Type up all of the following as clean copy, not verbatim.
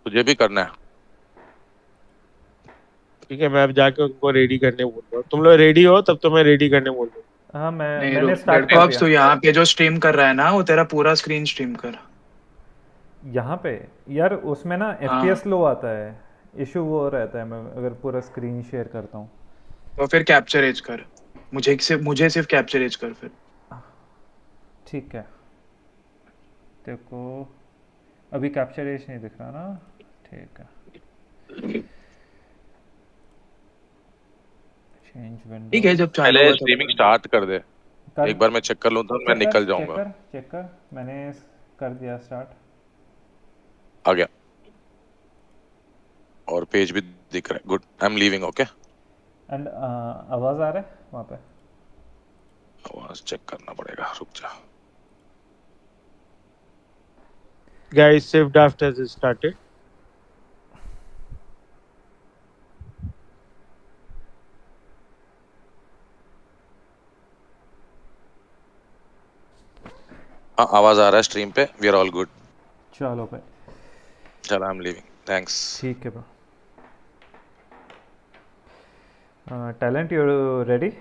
तुझे भी करना है। ठीक है, मैं अब जाके उनको रेडी करने बोल रहा हूँ। तुम लोग रेडी हो तब तो मैं रेडी करने बोल रहा हूँ। हाँ, नहीं मैंने रुक, स्टार्ट डेड कर कॉप्स दिया। तो यहाँ पे जो स्ट्रीम कर रहा है ना, वो तेरा पूरा स्क्रीन स्ट्रीम कर। यहाँ पे यार उसमें ना हाँ, FPS लो आता है, इशू वो रहता है मैं अगर पूरा स्क्रीन शेयर करता हूँ। तो फिर कैप्चर एज कर। मुझे सिर्फ कैप्चर एज कर फिर। ठीक है, देखो अभी कैप्चर एज नहीं दिख रहा ना। ठीक है, चेंज ठीक है, विंडोज। जब चालू पहले होगा तब स्ट्रीमिंग कर। स्टार्ट कर दे। कर एक बार मैं चेक कर लूँ तो मैं चेक कर निकल चेक जाऊंगा। कर चेक कर, मैंने कर दिया स्टार्ट। आ गया। और पेज भी दिख रहा है। Good, I am leaving. Okay. And आवाज़ आ रहा है वहाँ पे? आवाज चेक करना पड़ेगा, रुक जा। Guys, save draft has started. हाँ, आवाज आ रहा है स्ट्रीम पे। We are all good. चलो भाई, चल, आई एम लीविंग। थैंक्स। ठीक है bro. Talent, you ready?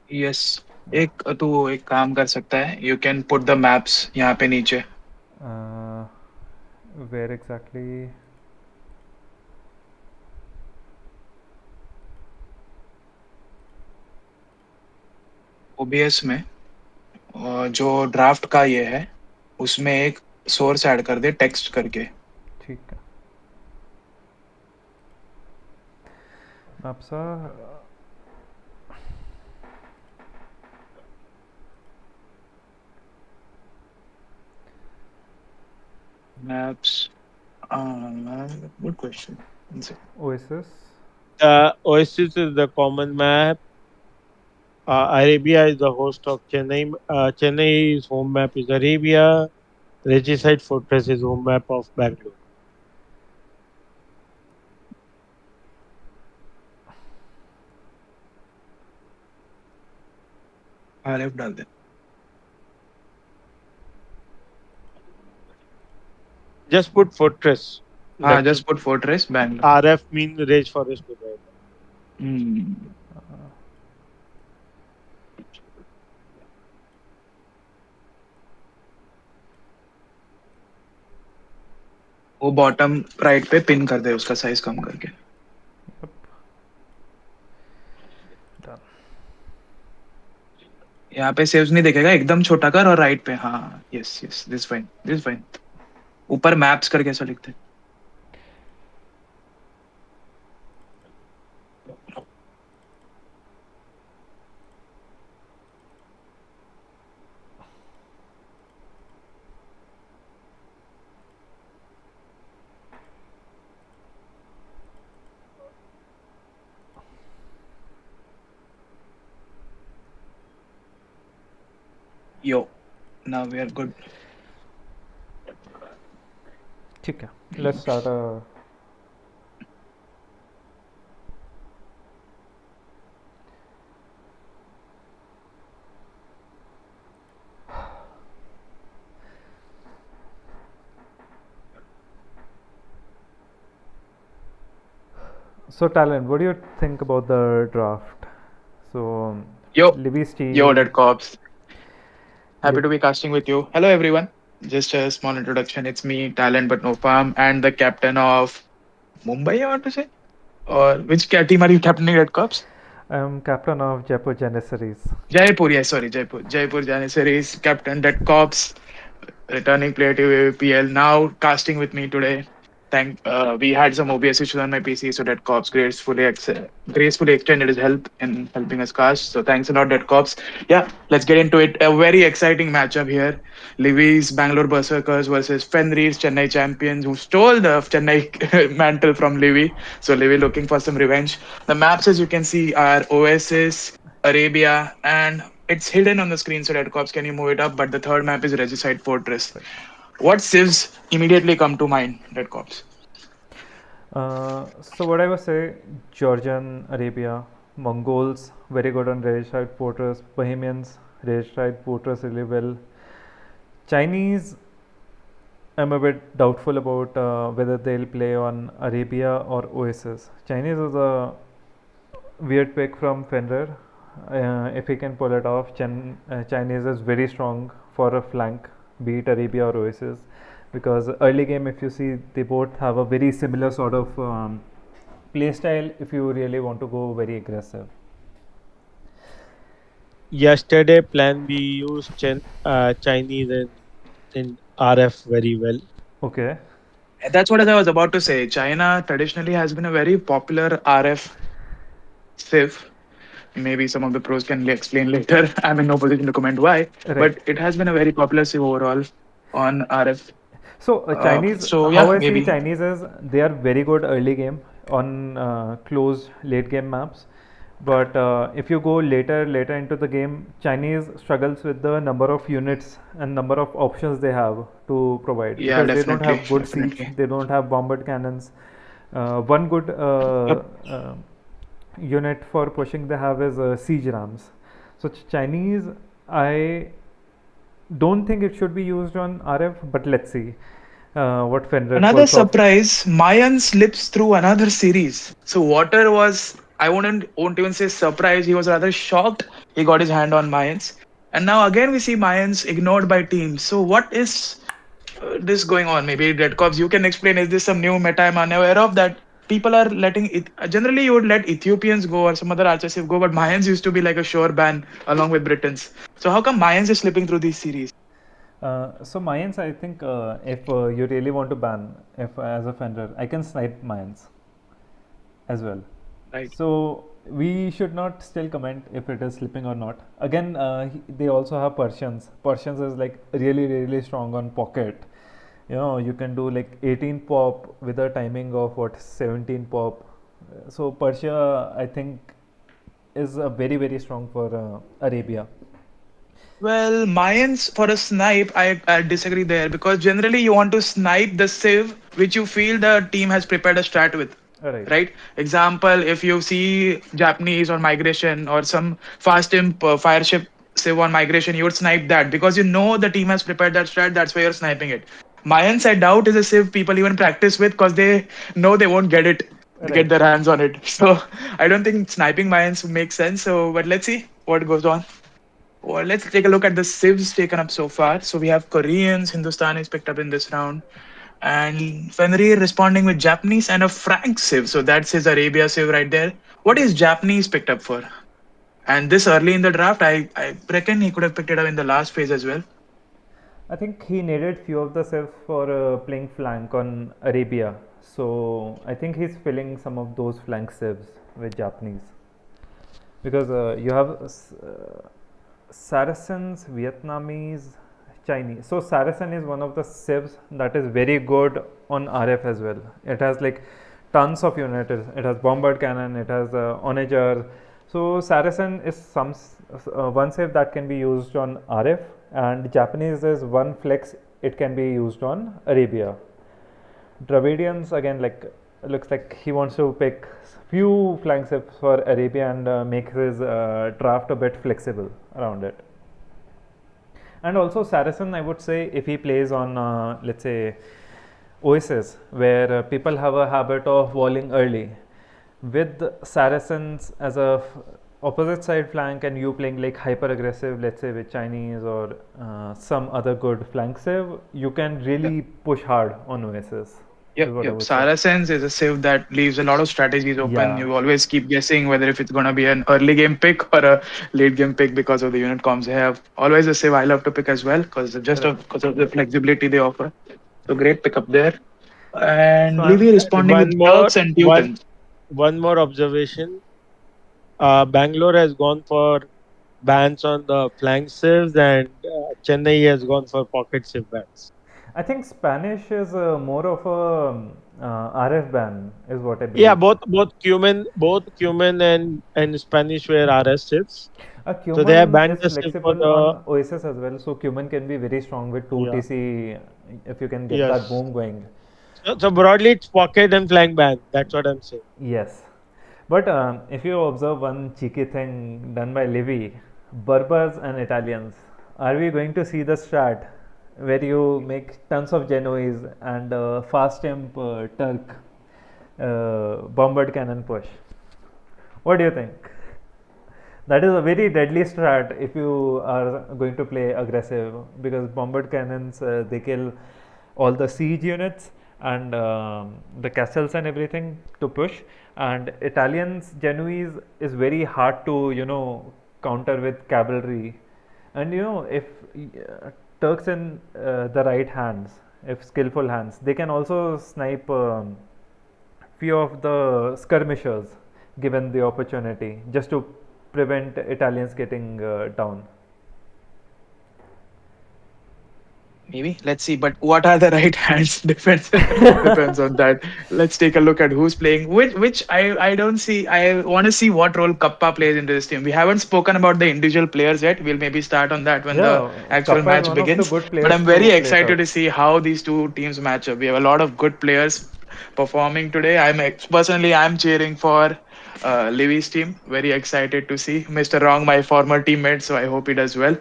Yes. एक तू एक काम कर सकता है, you can put the maps यहाँ पे नीचे। Where exactly? ओबीएस में जो ड्राफ्ट का ये है, उसमें एक सोर्स ऐड कर दे टेक्स्ट करके। ठीक है, आपसा maps. Good question. Oasis. The Oasis is the common map. Arabia is the host of Chennai. Chennai's home map is Arabia. Regicide Fortress is home map of Bangalore. RF डाल दे। Just put Fortress. हाँ, That's just put fortress Bangalore. RF means Rage Forest हो जाएगा. हम्म। वो bottom right पे pin कर दे, उसका size कम करके। Done. यहाँ पे सेव्स नहीं दिखेगा, एकदम छोटा कर और राइट पे। हाँ, yes yes, this fine, this fine. ऊपर मैप्स करके ऐसा लिखते हैं। यो, नाउ वी आर गुड। ठीक है, let's start. So talent, what do you think about the draft? So yo, Livy's yo team. Dead cops, happy Liv, to be casting with you. Hello everyone. Just a small introduction. It's me, Talent but no farm, and the captain of Mumbai, I want to say. Or which team are you captaining, Red Cops? I'm captain of Jaipur Janissaries. Jaipur, yes, sorry, Jaipur. Jaipur Janissaries, Captain Red Cops, returning player to AOEPL, now casting with me today. We had some OBS issues on my PC, so Dead Cops gracefully extended his help in helping us cast. So thanks a lot, Dead Cops. Yeah, let's get into it. A very exciting matchup here. Livy's Bangalore Berserkers versus Fenrir's Chennai champions, who stole the Chennai mantle from Livy. So Livy looking for some revenge. The maps, as you can see, are Oasis, Arabia, and it's hidden on the screen. So Dead Cops, can you move it up? But the third map is Regicide Fortress. What civs immediately come to mind, Red Cops? So what I was say, Georgian Arabia, Mongols very good on Regicide Fortress, Bohemians Regicide Fortress really well. Chinese I'm a bit doubtful about whether they'll play on Arabia or Oasis. Chinese is a weird pick from Fenrir. If he can pull it off, Chinese is very strong for a flank, be it Arabia or Oasis, because early game, if you see, they both have a very similar sort of play style. If you really want to go very aggressive. Yesterday plan we used Chinese in RF very well. Okay. That's what I was about to say. China traditionally has been a very popular RF civ. Maybe some of the pros can explain later. I'm in no position to comment why, Right. but it has been a very popular civ overall on RF. So Chinese, So how yeah, I see maybe. Chinese is they are very good early game on closed late game maps, but if you go later into the game, Chinese struggles with the number of units and number of options they have to provide, Yeah, because they don't definitely, have good siege, definitely. they don't have bombard cannons. One good Yep. unit for pushing they have is siege rams. So Chinese, I don't think it should be used on RF, but let's see what Fenrir Another pulls off. surprise, Mayan slips through another series. So Water was, I won't even say surprised. He was rather shocked. He got his hand on Mayans, and now again we see Mayans ignored by teams. So what is this going on? Maybe Red Corps, you can explain. Is this some new meta I'm unaware of that people are letting it? Generally, you would let Ethiopians go or some other archers go, but Mayans used to be like a sure ban along with Britons. So how come Mayans is slipping through these series? So Mayans, I think if you really want to ban, if as a Fenrir, I can snipe Mayans as well. Right. So we should not still comment if it is slipping or not. Again, they also have Persians. Persians is like really strong on pocket. You know, you can do like 18 pop with a timing of what 17 pop. So Persia, I think, is very strong for Arabia. Well, Mayans for a snipe, I disagree there because generally you want to snipe the civ which you feel the team has prepared a strat with. All right. Right? Example, if you see Japanese or migration or some fast imp fire ship civ on migration, you would snipe that because you know the team has prepared that strat. That's why you're sniping it. Mayans, I doubt, is a civ people even practice with because they know they won't get Right. their hands on it. So I don't think sniping Mayans makes sense. So, but let's see what goes on. Well, let's take a look at the civs taken up so far. So we have Koreans, Hindustanis picked up in this round, and Fenrir responding with Japanese and a Frank civ. So that's his Arabia civ right there. What is Japanese picked up for? And this early in the draft, I reckon he could have picked it up in the last phase as well. I think he needed few of the civs for playing flank on Arabia. So I think he's filling some of those flank civs with Japanese. Because you have Saracens, Vietnamese, Chinese. So Saracen is one of the civs that is very good on RF as well. It has like tons of units. It has bombard cannon. It has onager. So Saracen is one civ that can be used on RF, and Japanese is one flex. It can be used on Arabia. Dravidians again, like looks like he wants to pick few flank civs for Arabia and make his draft a bit flexible around it. And also Saracen, I would say, if he plays on let's say Oasis, where people have a habit of walling early, with Saracens as a opposite side flank and you playing like hyper aggressive, let's say with Chinese or some other good flank save, you can really push hard on Oasis. Is what I Yep. would say. Saracens is a civ that leaves a lot of strategies open. Yeah. You always keep guessing whether if it's going to be an early game pick or a late game pick because of the unit comms they have. Always a civ I love to pick as well because Right. because of the flexibility they offer. So great pickup there. So And I'm, Levy responding with Turks and Teutons. one more observation. Bangalore has gone for bans on the flank civs, and Chennai has gone for pocket civ bans. I think Spanish is more of a RF ban, is what I Yeah, believe. both Cumin and Spanish were RS civs. So they have Cumin banned is the civ for flexible the on Oasis as well, so Cumin can be very strong with 2 yeah TC if you can get that yes. boom going. So broadly, it's pocket and flank ban. That's what I'm saying. Yes. But if you observe one cheeky thing done by Levy, Berbers and Italians, are we going to see the strat where you make tons of Genoese and fast temp Turk bombard cannon push. What do you think? That is a very deadly strat if you are going to play aggressive, because bombard cannons they kill all the siege units and the castles and everything to push. And Italians Genoese is very hard to counter with cavalry. And if Turks in the right hands, if skillful hands, they can also snipe few of the skirmishers given the opportunity, just to prevent Italians getting down. Maybe. Let's see. But what are the right hands? Depends on that. Let's take a look at who's playing. Which I don't see. I want to see what role Kappa plays into this team. We haven't spoken about the individual players yet. We'll maybe start on that when the Yeah, actual Kappa is match one of the begins. good But players I'm very to play excited to Turks. see how these two teams match up. We have a lot of good players performing today. Personally, I'm cheering for Livy's team. Very excited to see Mr. Wrong, my former teammate. So I hope he does well.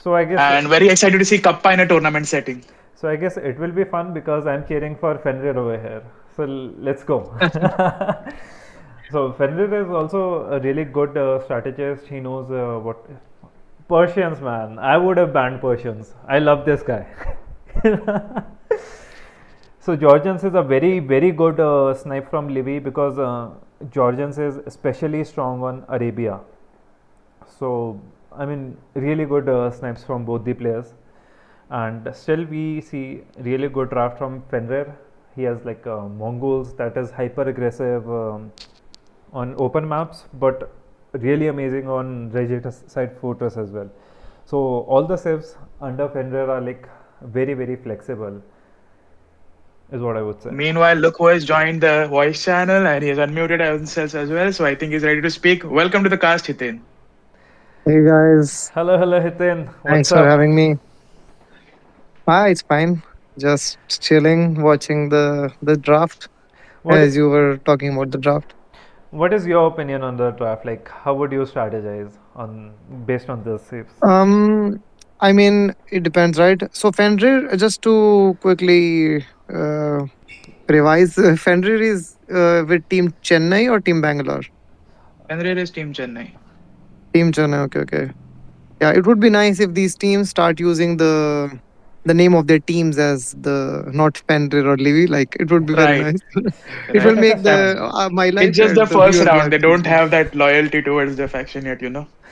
So I guess And very excited to see Kappa in a tournament setting. so I guess it will be fun because I'm cheering for Fenrir over here. So let's go. So Fenrir is also a really good strategist. He knows what Persians, man. I would have banned Persians. I love this guy. So Georgians is a very very good snipe from Livy, because Georgians is especially strong on Arabia. So I mean, really good snipes from both the players. And still we see really good draft from Fenrir. He has like Mongols that is hyper aggressive on open maps, but really amazing on Regicide Fotress as well. So all the civs under Fenrir are like very very flexible, is what I would say. Meanwhile, look who has joined the voice channel and he has unmuted himself as well. So I think he's ready to speak. Welcome to the cast, Hitin. Hey guys, Hello, hello Hitin, thanks what's for up? having me. It's fine. Just chilling, watching the draft What as you were talking about the draft. what is your opinion on the draft? Like, how would you strategize on based on the saves? Um, I mean, it depends, right? So Fenrir, just to quickly revise, Fenrir is with Team Chennai or Team Bangalore? Fenrir is Team Chennai. Team Chennai. Okay, okay. Yeah, it would be nice if these teams start using the name of their teams as the not Fenrir or Livy. Like it would be very Right, nice. It will right. make the And my it's life just the and the first viewers' round. life They don't easier. have that loyalty towards the faction yet.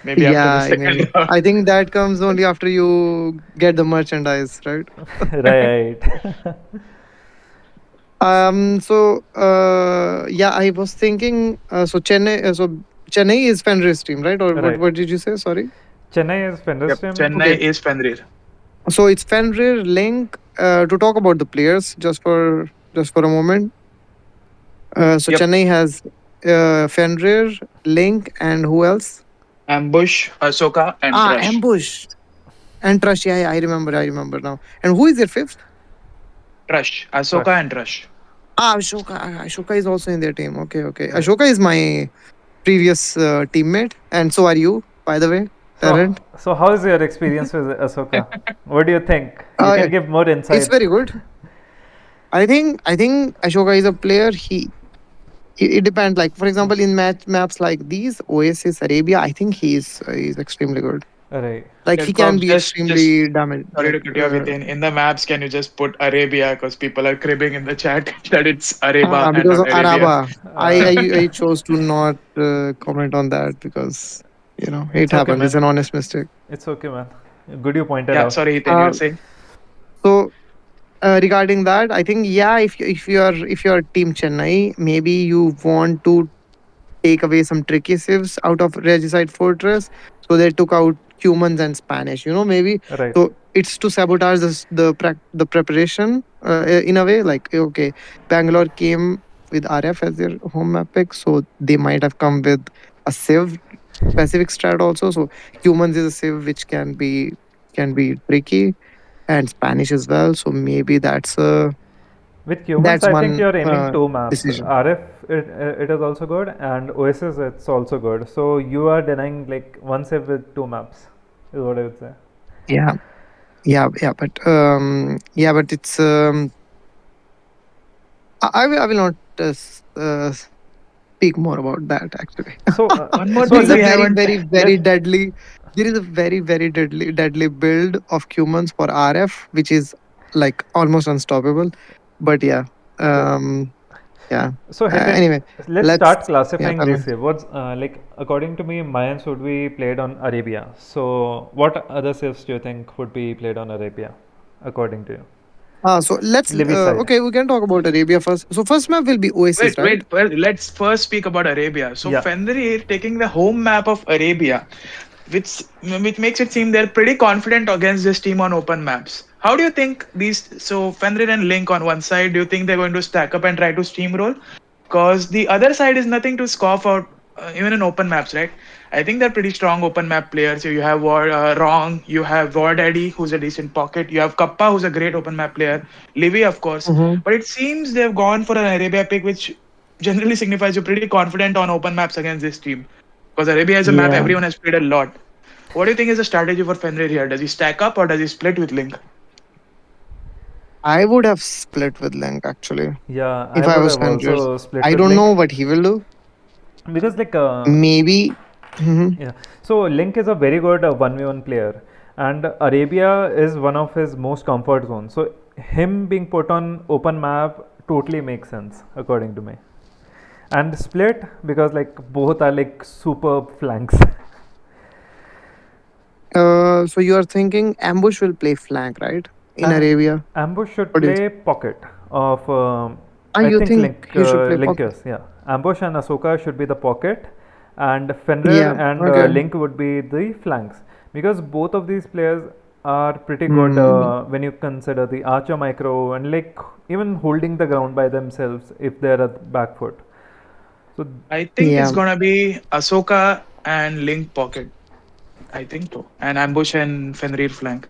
Maybe after Yeah, the I second mean, round. I think that comes only after you get the merchandise, right? Right. Yeah, I was thinking. So Chennai is Fenrir's team, right? Or what? Right. What did you say? Sorry. Chennai is Fenrir's Yep, team. Chennai Okay. is Fenrir. So it's Fenrir Link. To talk about the players, just for a moment. So Yep. Chennai has Fenrir, Link, and who else? Ambush, Ahsoka, and Trush. Ambush and Trush. Yeah, yeah, I remember. I remember now. And who is their fifth? Trush. Ahsoka Crush. and Trush. Ashoka. Ashoka is also in their team. Okay, okay. Right. Ashoka is my previous teammate, and so are you, by the way, So, Tarrant. so how is your experience with Ahsoka? What do you think? You Uh, can give more it's insights. very good. I think Ashoka is a player. It depends. Like for example, in maps like these, Oasis, Arabia, I think he's extremely good. Right. Like he Dead can Cops, be just extremely damage. sorry Like to cut you off, Hitin. In the maps, can you just put Arabia because people are cribbing in the chat that it's Araba and because not of Arabia. Araba, Uh, I chose to not comment on that because it it's okay, happens. It's man. an honest mistake. It's okay, man. Good you pointed Yeah, out. sorry, Hitin, you Uh, were saying? so regarding that, I think yeah, if you're Team Chennai, maybe you want to take away some tricky civs out of Regicide Fortress. So they took out humans and Spanish. Maybe Right. so it's to sabotage the preparation in a way. Like okay, Bangalore came with RF as their home map pick, so they might have come with a civ specific strat also. So humans is a civ which can be tricky and Spanish as well. So maybe With humans, that's I think one you're aiming two maps. decision. RF, it is also good, and Oasis, it's also good. So you are denying like one save with two maps, is what I would say. Yeah. but it's I will not speak more about that actually. So One more so There is thing a we let's very, haven't. very, let very deadly. There is a very, very deadly build of humans for RF, which is like almost unstoppable. But yeah, so um, yeah. so Hiten, Anyway, let's let's start yeah. classifying Tell me. this here. What's like according to me, Mayans would be played on Arabia. So what other civs do you think would be played on Arabia, according to you? So let's Livy side. okay. We can talk about Arabia first. So first map will be Oasis, Wait, right? wait. Well, let's first speak about Arabia. So Yeah. Fenrir taking the home map of Arabia, which makes it seem they're pretty confident against this team on open maps. How do you think these? So Fenrir and Link on one side, do you think they're going to stack up and try to steamroll? Because the other side is nothing to scoff out, even in open maps, right? I think they're pretty strong open map players. So you have Wrong, you have War Daddy, who's a decent pocket, you have Kappa, who's a great open map player, Livy, of course. Mm-hmm. But it seems they've gone for an Arabia pick, which generally signifies you're pretty confident on open maps against this team. Because Arabia is a map Yeah, everyone has played a lot. What do you think is the strategy for Fenrir here? Does he stack up or does he split with Link? I would have split with Link actually Yeah, I if I would was have Fenrir. also split I with don't know Link what he will do. because like Maybe. Mhm. yeah. So Link is a very good 1v1 player, and Arabia is one of his most comfort zones. So him being put on open map totally makes sense according to me. And split because like both are like superb flanks. So you are thinking ambush will play flank, right? In uh, Arabia. Ambush should What do you play pocket of Ah, I you think think he should play pocket? Linkers. Yeah, Ambush and Ahsoka should be the pocket, and Fenrir Yeah. and Okay. Link would be the flanks because both of these players are pretty good Hmm. when you consider the archer micro and like even holding the ground by themselves if they're at back foot. So I think it's Yeah. gonna be Ahsoka and Link pocket. I think so. And Ambush and Fenrir flank.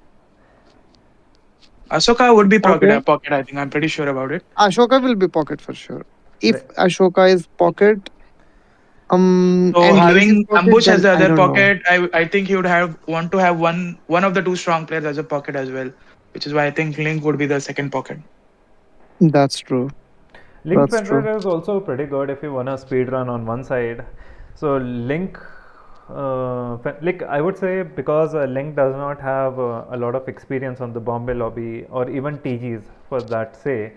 Ahsoka would be pocket, Okay. pocket, I think. I'm pretty sure about it. Ashoka will be pocket for sure. If right. Ashoka is pocket, So and Link is having pocket, Ambush as then the I other don't know. pocket, I think he would have want to have one of the two strong players as a pocket as well. Which is why I think Link would be the second pocket. That's true. Link That's true. Fenrir is also pretty good if you want a speed run on one side. So Link, like I would say, because Link does not have a lot of experience on the Bombay lobby or even TGs for that say,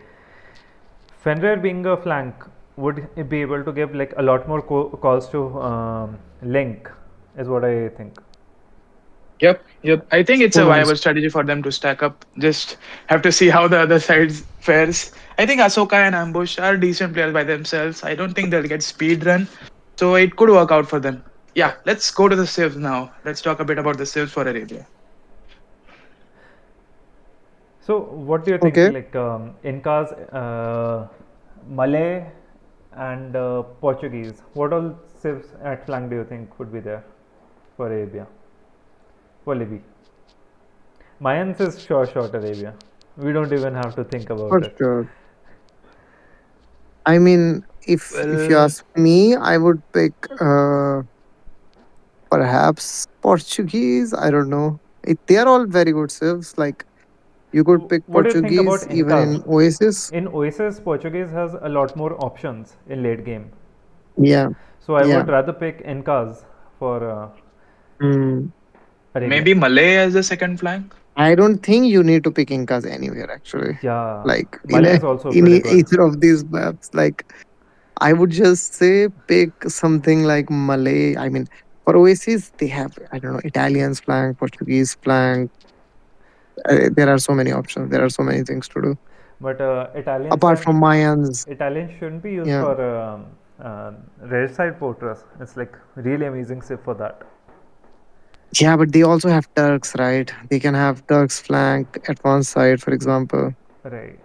Fenrir being a flank would be able to give like a lot more calls to Link, is what I think. Yep. I think it's a Who knows? viable strategy for them to stack up. Just have to see how the other side fares. I think Ahsoka and Ambush are decent players by themselves. I don't think they'll get speed run. So it could work out for them. Yeah, let's go to the civs now. Let's talk a bit about the civs for Arabia. So, what do you think? Okay. Like Incas, Malay, and Portuguese. What all civs at flank do you think would be there for Arabia? For Libya, Mayans is short Arabia. We don't even have to think about For it. sure. I mean, if you Well, ask me, I would pick perhaps Portuguese. I don't know. They are all very good civs. Like you could pick What do you think about Portuguese even Incas? in Oasis. In Oasis, Portuguese has a lot more options in late game. Yeah. So I Yeah. would rather pick Incas for Mm. Arabia. maybe Malay as the second flank. I don't think you need to pick Incas anywhere actually. Yeah, Like Malay is also in pretty good. either of these maps, like I would just say pick something like Malay. I mean, for Oasis, they have I don't know Italians flank, Portuguese flank. There are so many options. There are so many things to do But apart from Mayans. Italians shouldn't be used Yeah, for Regicide Fortress. It's like really amazing ship for that. yeah, but they also have Turks, right? They can have Turks flank at one side, for example. Right.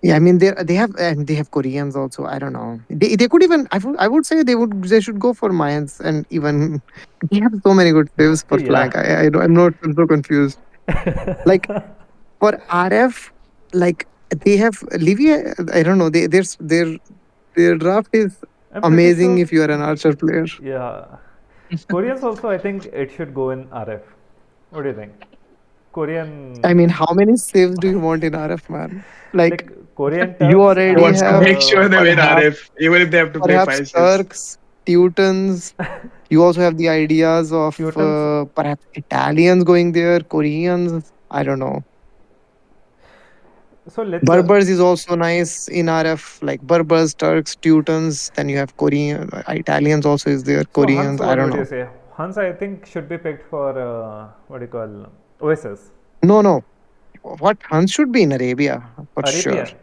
Yeah, I mean they have Koreans also. I don't know. They could even I would say they should go for Mayans and even they have so many good saves for Yeah. flank. I'm so confused. Like for RF, like they have Livia. I don't know. Their draft is I'm pretty amazing sure. if you are an archer player. Yeah. Koreans also, I think it should go in RF. What do you think? I Korean, mean, how many saves do you want in RF, man? Like, like Korean you Turks He already wants to have make and sure they win perhaps RF, even if they have to play perhaps five saves. Turks, Teutons. You also have the ideas of Teutons. perhaps Italians going there, Koreans. I don't know. So let's Berbers is also nice in RF, like Berbers, Turks, Teutons. Then you have Korean, Italians also is there, so Hans, Koreans. I what don't would you know. say? Hans, I think should be picked for what do you call Oasis. No, no. What Huns should be in Arabia for sure. Arabia,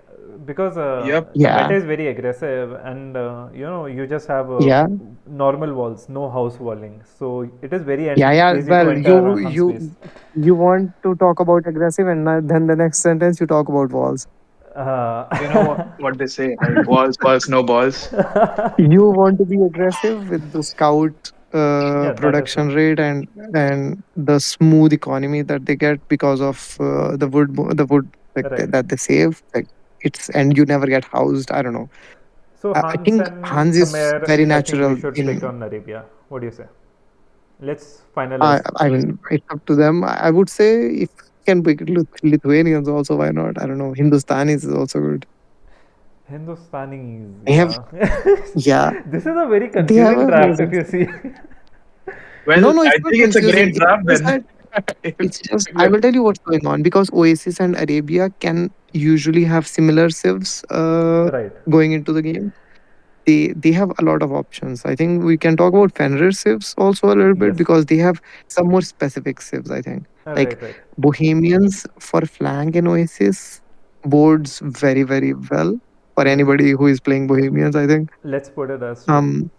because Yep. the Yeah, meta is very aggressive, and you just have yeah, normal walls, no house walling, so it is very yeah. easy to Well, enter you Hun space. you want to talk about aggressive, and then the next sentence you talk about walls. You know what they say, right? Walls, balls, no balls. You want to be aggressive with the scout Yeah, that is true. production rate and the smooth economy that they get because of the wood like Right. that they save. Like it's and you never get housed. I don't know. So I Hans think and Hans is Khmer, very I think we natural should pick in. on Arabia. What do you say? Let's finalize. I mean, it's up to them. I would say if you can pick Lithuanians also, why not? I don't know. Hindustanis is also good. Hindustanis, They have yeah. yeah, This is a very they have confusing a draft if presence. you see. No, Well, no, I it's not think it's a confusing. great draft then. It's just I will tell you what's going on because Oasis and Arabia can usually have similar civs Right. going into the game. They have a lot of options. I think we can talk about Fenrir civs also a little bit Yes. because they have some more specific civs. I think like Right, right. Bohemians for flank in Oasis boards very well for Let's anybody who is playing Bohemians. I think. let's put it as true. Um,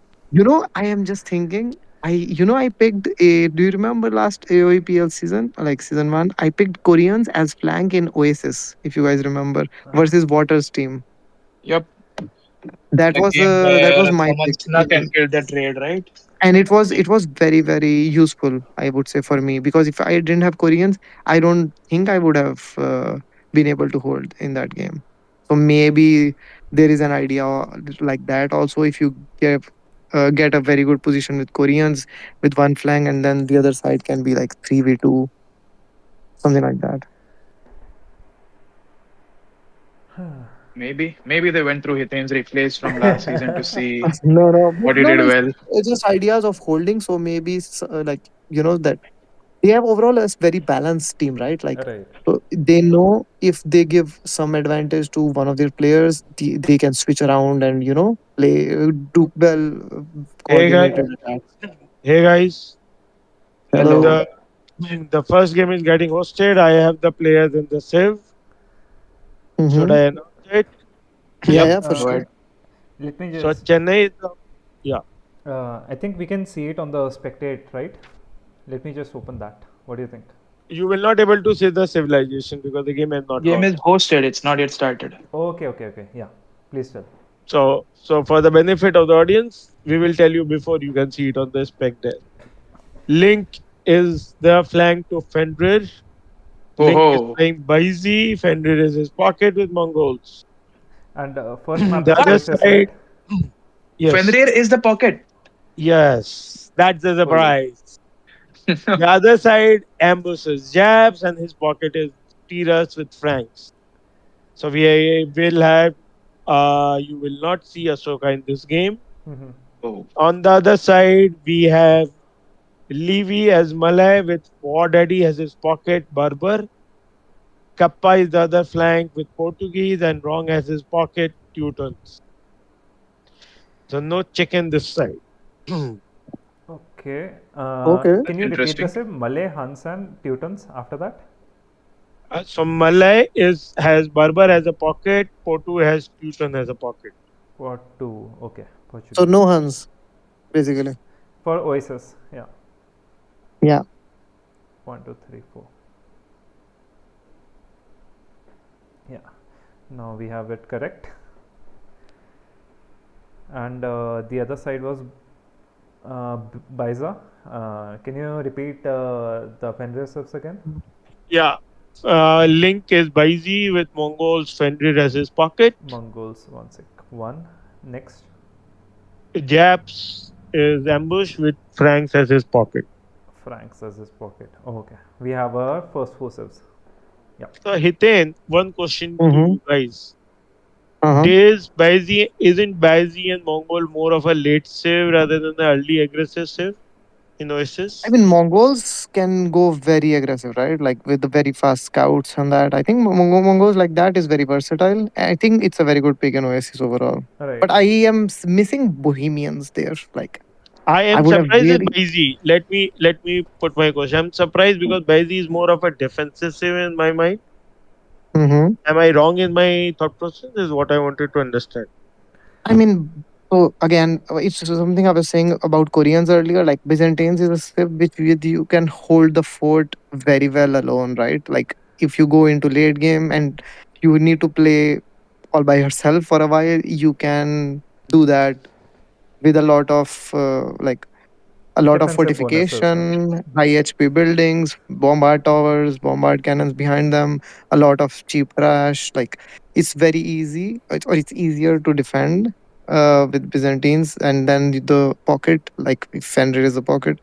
I am just thinking. I picked a. Do you remember last AOEPL season, like season one? I picked Koreans as flank in Oasis, if you guys remember, versus Waters team. Yep. The game That where was my someone pick, snuck and killed the trade, right? and it was very useful. I would say for me because if I didn't have Koreans, I don't think I would have been able to hold in that game. So maybe there is an idea like that also if you get a very good position with Koreans with one flank and then the other side can be like 3v2 something like that. Maybe they went through Hithin's replays from last season to see No, what he no, did no. well. It's just ideas of holding. So maybe like that they have overall a very balanced team, right? Like Right. so they know if they give some advantage to one of their players, they can switch around and play do well Hey guys, coordinated attacks. hey guys. Hello. Hello. The the first game is getting hosted. I have the players in the Civ. Should Mm-hmm. I announce it? Yeah, Yep. yeah, for Uh, Go sure. ahead. let me So just. Chennai is yeah. I think we can see it on the spectate, right? Let me just open that. What do you think? You will not able to see the civilization because the game has not Game is launched. hosted. It's not yet started. Okay, okay, okay. Yeah. Please tell. So for the benefit of the audience, we will tell you before you can see it on the spec there. Link is the flank to Fenrir. Oh Link is ho. playing Baizi. Fenrir is his pocket with Mongols. And first map The is other What? Oasis, right? side, yes, Fenrir is the pocket. yes, that's the Holy. surprise. The other side ambushes jabs, and his pocket is Tiras with Franks. So we will have. You will not see Ahsoka in this game. Mm-hmm. Oh. On the other side, we have Levy as Malay with War Daddy as his pocket Berber. Kappa is the other flank with Portuguese and Wrong as his pocket Teutons. So no chicken this side. Okay. Okay. Can That's you repeat the interesting. same? Malay, Hans, and Teutons after that? So Malay is has Berber as a pocket, Portu has Teuton as a pocket. For two. Okay. So Portuguese. no Huns, basically. For Oasis. Yeah. Yeah. One, two, three, four. Yeah. Now we have it correct. And the other side was Baiza. Can you repeat the Fenrir subs again? Yeah. Link is Baizi with Mongols, Fenrir as his pocket. Mongols. One sec. One. Next. Japs is Ambush with Franks as his pocket. Franks as his pocket. Oh, okay. We have our first four sieves. Yeah. So Hiten, one question to Mm-hmm. you guys. Uh-huh. Isn't Baisi and Mongol more of a late save rather than the early aggressive save in I Oasis? mean, Mongols can go very aggressive, right? Like with the very fast scouts and that. I think Mongols like that is very versatile. I think it's a very good pick in Oasis overall. Right. But I am missing Bohemians there. Like I I am would have surprised with really. Baisi. Let me put my question. I'm surprised because Baisi is more of a defensive save in my mind. Mhm. Am I wrong in my thought process? Is what I wanted to understand. I mean, so again, it's something I was saying about Koreans earlier. Like Byzantines is a ship which with you can hold the fort very well alone, right? Like if you go into late game and you need to play all by yourself for a while, you can do that with a lot of a lot of Defensive bonuses. fortification, high HP buildings, bombard towers, bombard cannons behind them, a lot of cheap trash. Like it's very easy, or it's easier to defend with Byzantines. And then the pocket, like if Fenrir is a pocket,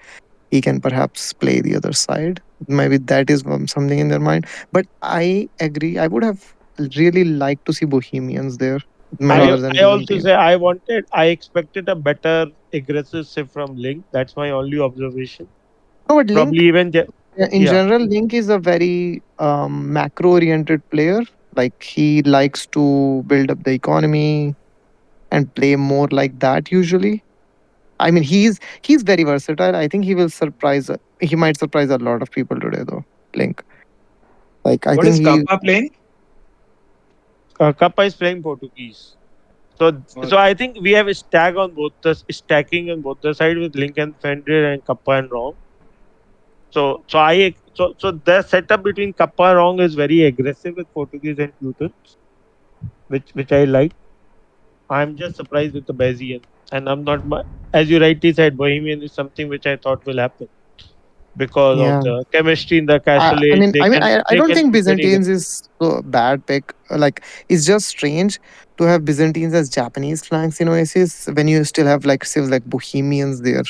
he can perhaps play the other side. Maybe that is something in their mind. But I agree. I would have really liked to see Bohemians there I rather than I also Byzantine. say I expected a better aggressive save from Link. That's my only observation. No, but Probably Link even in yeah. general, Link is a very macro oriented player. Like he likes to build up the economy and play more like that usually. I mean, he's very versatile. I think he will surprise. He might surprise a lot of people today, though. Link. Like I What think is he. Kappa playing? Kappa is playing Portuguese. So Okay. I think we have a stacking on both the side with Link and Fenrir and Kappa and Rong. So the setup between Kappa and Rong is very aggressive with Portuguese and Teutons, which I like. I'm just surprised with the Bayesian, and I'm not as you rightly said, Bohemian is something which I thought will happen because of Yeah. the chemistry in the I, castle I age. mean, I mean, I They don't can think be very Byzantines aggressive. is so bad pick. Like, it's just strange to have Byzantines as Japanese flanks in Oasis when you still have like civils like Bohemians there.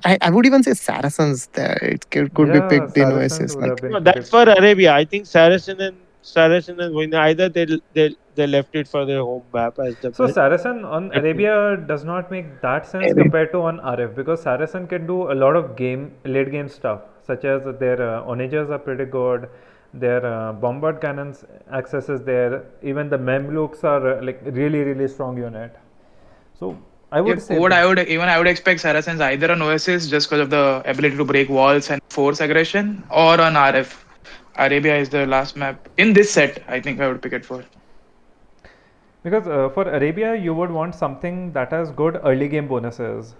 I would even say Saracens there. It could be Yeah, picked in Saracens Oasis. would have Like, been No, pretty. that's for Arabia. I think Saracen and Voina, either they left it for their home map as the So best. Saracen on I think. Arabia does not make that sense maybe. compared to on RF because Saracen can do a lot of late game stuff, such as their onages are pretty good, their bombard cannons access is there, even the Memluks are like really strong unit. So I would Yep. say What I would expect Saracens either on Oasis just because of the ability to break walls and force aggression, or on RF. Arabia is the last map in this set. I think I would pick it for. because for Arabia you would want something that has good early game bonuses.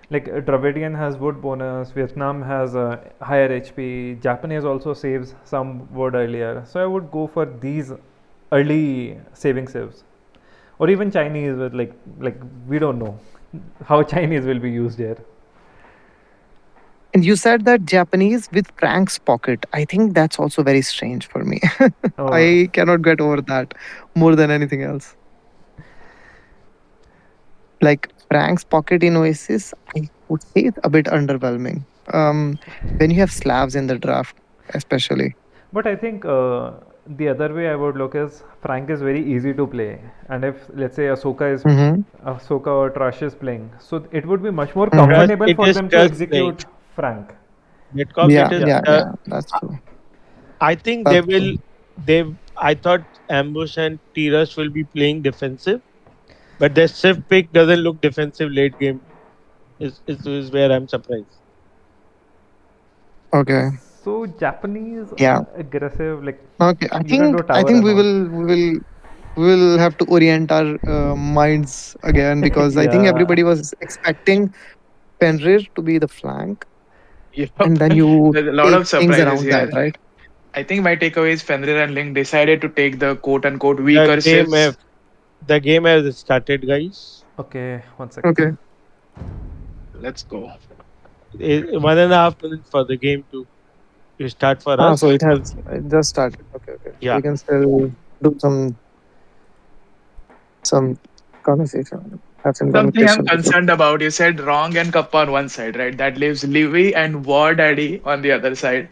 Like Dravidian has wood bonus, Vietnam has higher HP, Japanese also saves some wood earlier. So I would go for these early saving saves, or even Chinese with like we don't know how Chinese will be used here. And you said that Japanese with Frank's pocket. I think that's also very strange for me. Oh, I cannot get over that more than anything else. Like Frank's pocket in Oasis, I would say it's a bit underwhelming. Um, when you have Slavs in the draft, especially. but I think the other way I would look is Frank is very easy to play, and if let's say Mm-hmm. Ahsoka or Trash is playing, so it would be much more Mm-hmm. comfortable It for is them to just playing. execute Frank. Netcom, it Yeah, is. Yeah. yeah, yeah. That's true. I think they That's will. true. They. I thought Ambush and Tiras will be playing defensive, but their Civ pick doesn't look defensive late game. Is where I'm surprised. Okay. So Japanese Yeah. aggressive, like Okay. I you can do think I tower think and all. we will have to orient our minds again because I think Yeah. everybody was expecting Fenrir to be the flank, Yep. and then you There's a lot take of things surprises around that, here. right? I think my takeaway is Fenrir and Link decided to take the quote unquote The weaker game civs. have the game has started, guys. Okay, one sec. Okay. 1.5 minutes for the game to start for Ah, so us. it just started. Okay, okay. So Yeah. we can still do some conversation. That's in Something I'm communication. concerned about. You said Wrong and Kappa on one side, right? That leaves Livy and War Daddy on the other side.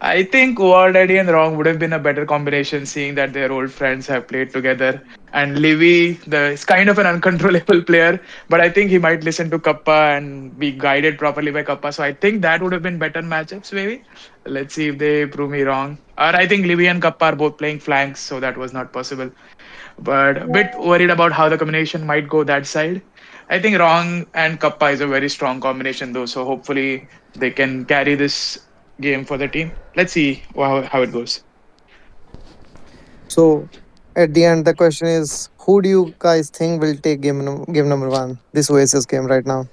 I think War Daddy and Wrong would have been a better combination, seeing that their old friends have played together. And Livy, is kind of an uncontrollable player, but I think he might listen to Kappa and be guided properly by Kappa. So I think that would have been better matchups, maybe. Let's see if they prove me wrong. Or I think Livy and Kappa are both playing flanks, so that was not possible. But a bit worried about how the combination might go that side. I think Wrong and Kappa is a very strong combination, though. So hopefully they can carry this game for the team. Let's see how it goes. So at the end, the question is, who do you guys think will take game number one? This Oasis game right now.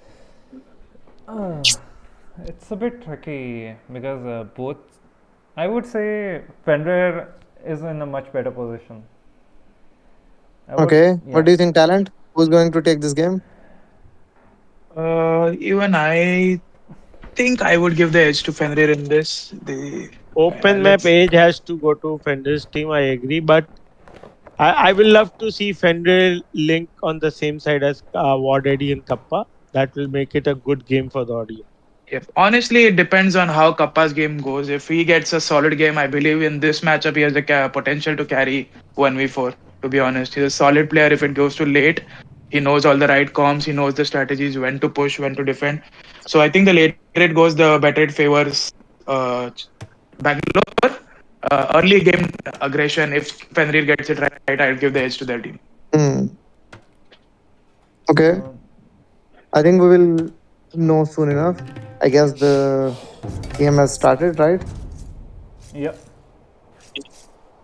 Uh, it's a bit tricky because both. I would say Fenrir is in a much better position. I would, Okay. What yeah. do you think, talent? Who's going to take this game? Even I think I would give the edge to Fenrir in this. Open map Let's. age has to go to Fenrir's team. I agree, but I will love to see Fenrir link on the same side as Ward Eddy and Kappa. That will make it a good game for the audience. If honestly, it depends on how Kappa's game goes. If he gets a solid game, I believe in this matchup he has the potential to carry 1v4. To be honest, he's a solid player. If it goes too late, he knows all the right comms. He knows the strategies, when to push, when to defend. So I think the later it goes, the better it favors Bangalore. Early game aggression. If Fenrir gets it right, I'll give the edge to their team. Hmm. Okay. Um, I think we will know soon enough. I guess the game has started, right? yeah.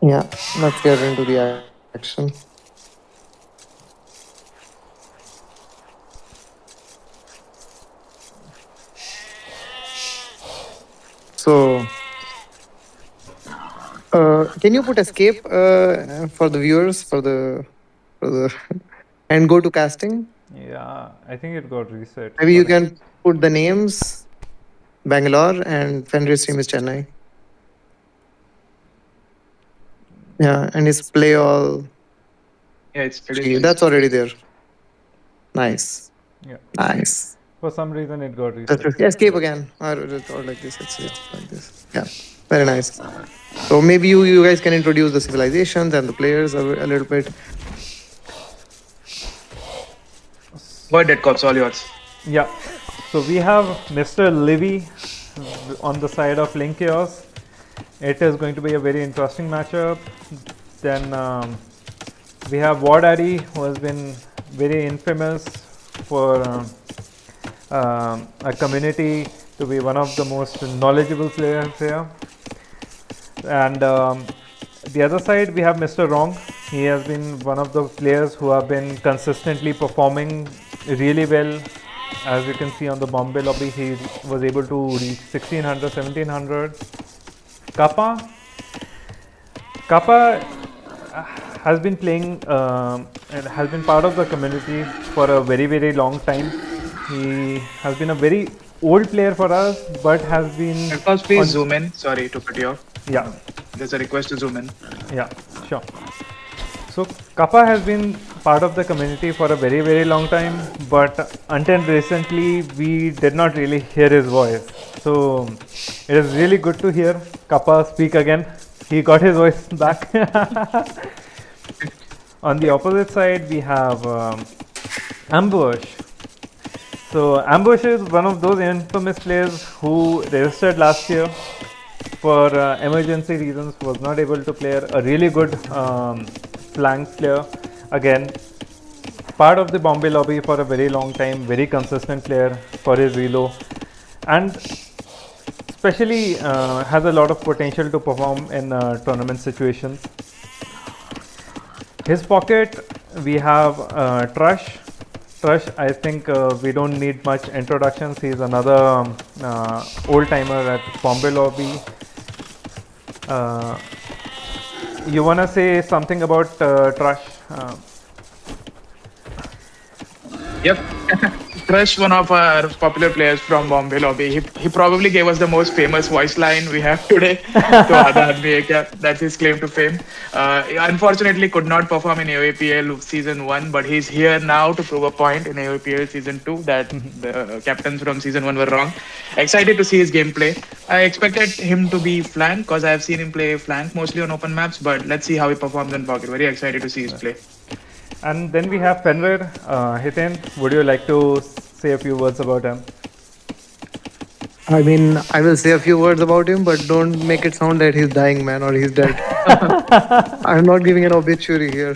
Yeah. Let's get into the action. So, can you put escape for the viewers for the and go to casting? Yeah. I think it got reset. Maybe you Sorry. can put the names Bangalore and Fenrir's team is Chennai. Yeah, and it's play all Yeah, it's three. That's already there. Nice, Yeah. nice. For some reason, it got Just reset. escape again, or like this. It's like this. Yeah, very nice. So maybe you guys can introduce the civilizations and the players a little bit. Go ahead, Dead Cops, all yours. Yeah. So we have Mr. Livy on the side of Link Chaos. It is going to be a very interesting matchup. Then we have War Daddy, who has been very infamous for a community to be one of the most knowledgeable players here. And the other side, we have Mr. Wrong. He has been one of the players who have been consistently performing really well. As you can see on the Bombay lobby, he was able to reach 1600, 1700. Kappa has been playing and has been part of the community for a very, very long time. He has been a very old player for us, but has been. Dead Cops, please zoom in. Sorry to cut you off. Yeah, There's a request to zoom in. yeah, sure. So Kappa has been part of the community for a very, very long time, but until recently we did not really hear his voice. So it is really good to hear Kappa speak again. He got his voice back. On the opposite side, we have Ambush. So Ambush is one of those infamous players who registered last year for emergency reasons, was not able to play. A really good flank player, again part of the Bombay lobby for a very long time, very consistent player for his relo, and especially has a lot of potential to perform in tournament situations. His pocket, we have Trush. Trush, I think we don't need much introductions. He's another old timer at Bombay lobby. You wanna say something about Trush? Yep. Crush, one of our popular players from Bombay lobby. He probably gave us the most famous voice line we have today. To Aadha Aadmi Ek Hai. That's his claim to fame. He unfortunately could not perform in AOEPL season 1, but he's here now to prove a point in AOEPL season 2 that the captains from season 1 were wrong. Excited to see his gameplay. I expected him to be flank because I've seen him play flank mostly on open maps, but let's see how he performs in pocket. Very excited to see his play. And then we have Fenrir. Hiten, would you like to say a few words about him? I mean, I will say a few words about him, but don't make it sound that he's dying, man, or he's dead. I'm not giving an obituary here.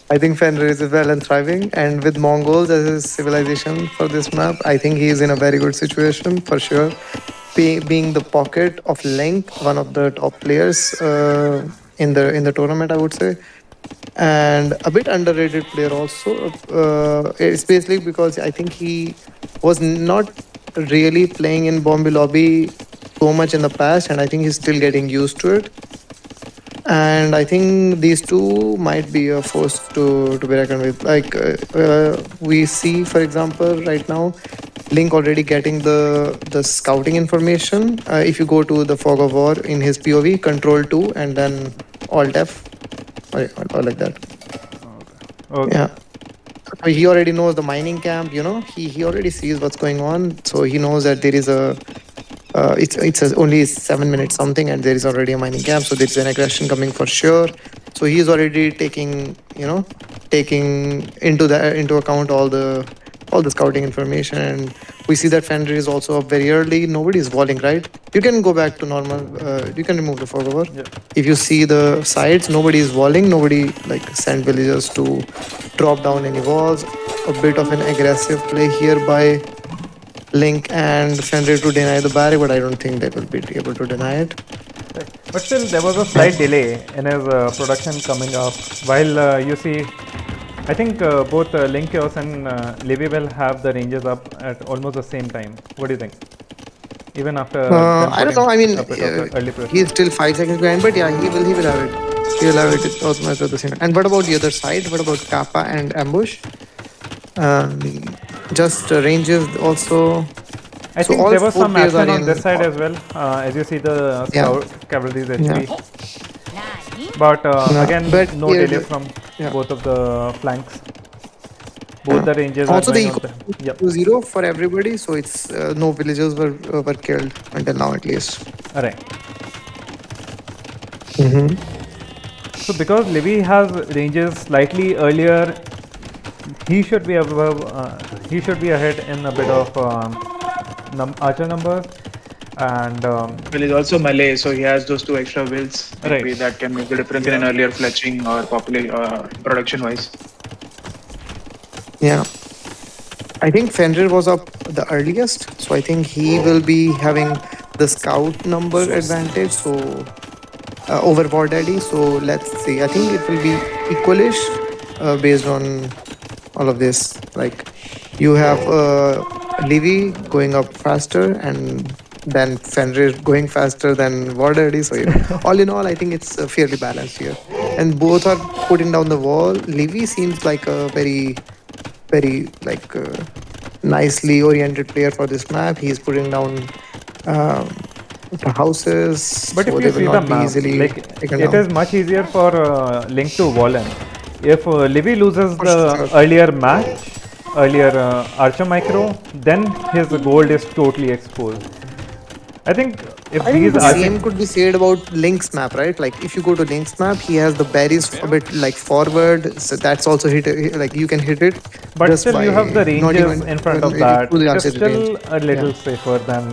I think Fenrir is well and thriving, and with Mongols as his civilization for this map, I think he is in a very good situation for sure. Being the pocket of Link, one of the top players in the tournament, I would say, and a bit underrated player also. Especially because I think he was not really playing in Bombay lobby so much in the past, and I think he's still getting used to it. And I think these two might be a force to be reckoned with. Like we see, for example, right now, Link already getting the scouting information. If you go to the Fog of War in his POV, Control 2, and then Alt F, or like that. Okay. Yeah. He already knows the mining camp, he already sees what's going on. So he knows that there is only 7 minutes something, and there is already a mining camp. So there's an aggression coming for sure. So he's already taking into account all the scouting information. And we see that Fenrir is also up very early. Nobody is walling, right? You can go back to normal. You can remove the fog over. Yeah. If you see the sides, nobody is walling. Nobody like sent villagers to drop down any walls. A bit of an aggressive play here by Link and Fenrir to deny the barrier, but I don't think they will be able to deny it. But still, there was a slight delay in his production coming up. While you see, I think both Link Chaos and Livy will have the ranges up at almost the same time. What do you think? Even after I don't know. I mean, early pressure. he's still 5 seconds behind, but yeah, he will have it. He will have it also at the same. And what about the other side? What about Kappa and Ambush? Just ranges also. I So think all there was four some players action are on in- this side as well. As you see the Yeah. scout cavalry's HP. Yeah. But Yeah, again, but no here delay the- from yeah. both of the flanks. Both the ranges Also, are the going eco up there. Yep. 0 for everybody, so it's no villagers were killed until now at least. Alright. Mm-hmm. So because Livy has ranges slightly earlier, he should be above. He should be ahead in a bit of archer numbers, and Well, he's also Malay, so he has those two extra wills. Maybe Right. that can make the difference in an earlier fletching or production wise. Yeah. I think Fenrir was up the earliest, so I think he will be having the scout number advantage. So over War Daddy. So let's see. I think it will be equalish based on all of this. Like you have Livy going up faster, and then Fenrir going faster than War Daddy. So all in all, I think it's fairly balanced here, and both are putting down the wall. Livy seems like a very like nicely oriented player for this map. He's putting down the houses, but so if they you will see the not be map, easily like taken it down. is much easier for Link to wall in. If Livy loses For the sure. earlier match, earlier Archer micro, then his gold is totally exposed. I think if I think these the Archer, same could be said about Link's map, right? Like if you go to Link's map, he has the berries a bit like forward, so that's also like you can hit it. but just still by you have the not ranges even in front of it that. truly It is answers the still range. a little Yeah. safer than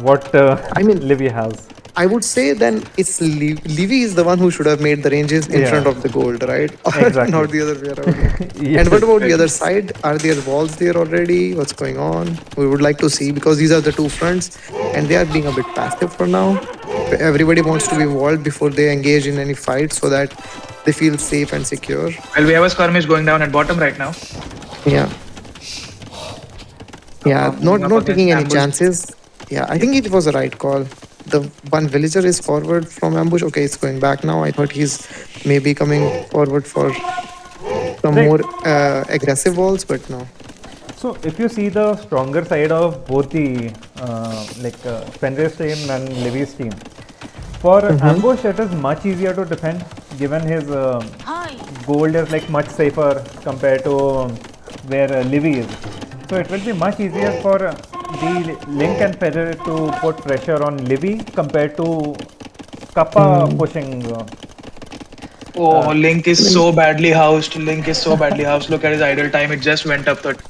what I mean, Livy has. I would say then it's Livy is the one who should have made the ranges in front Yeah. of the gold, right? Exactly. Not the other way around. Yes. And what about the other side? Are there walls there already? What's going on? We would like to see because these are the two fronts and they are being a bit passive for now. Everybody wants to be walled before they engage in any fight so that they feel safe and secure. Well, we have a skirmish going down at bottom right now. Yeah. Yeah, Moving up not against taking any ambush. chances. Yeah, I think it was a right call. The one villager is forward from ambush. Okay, it's going back now. I thought he's maybe coming forward for some Right. more aggressive walls, but no. So if you see the stronger side of both the Fenrir's team and Livy's team, for Mm-hmm. ambush it is much easier to defend given his gold is like much safer compared to where Livy is. So it will be much easier for the Link and Fenrir to put pressure on Livy compared to Kappa Mm. pushing. Oh, Link is I mean, so badly housed. Link is so badly housed. Look at his idle time. It just went up 30.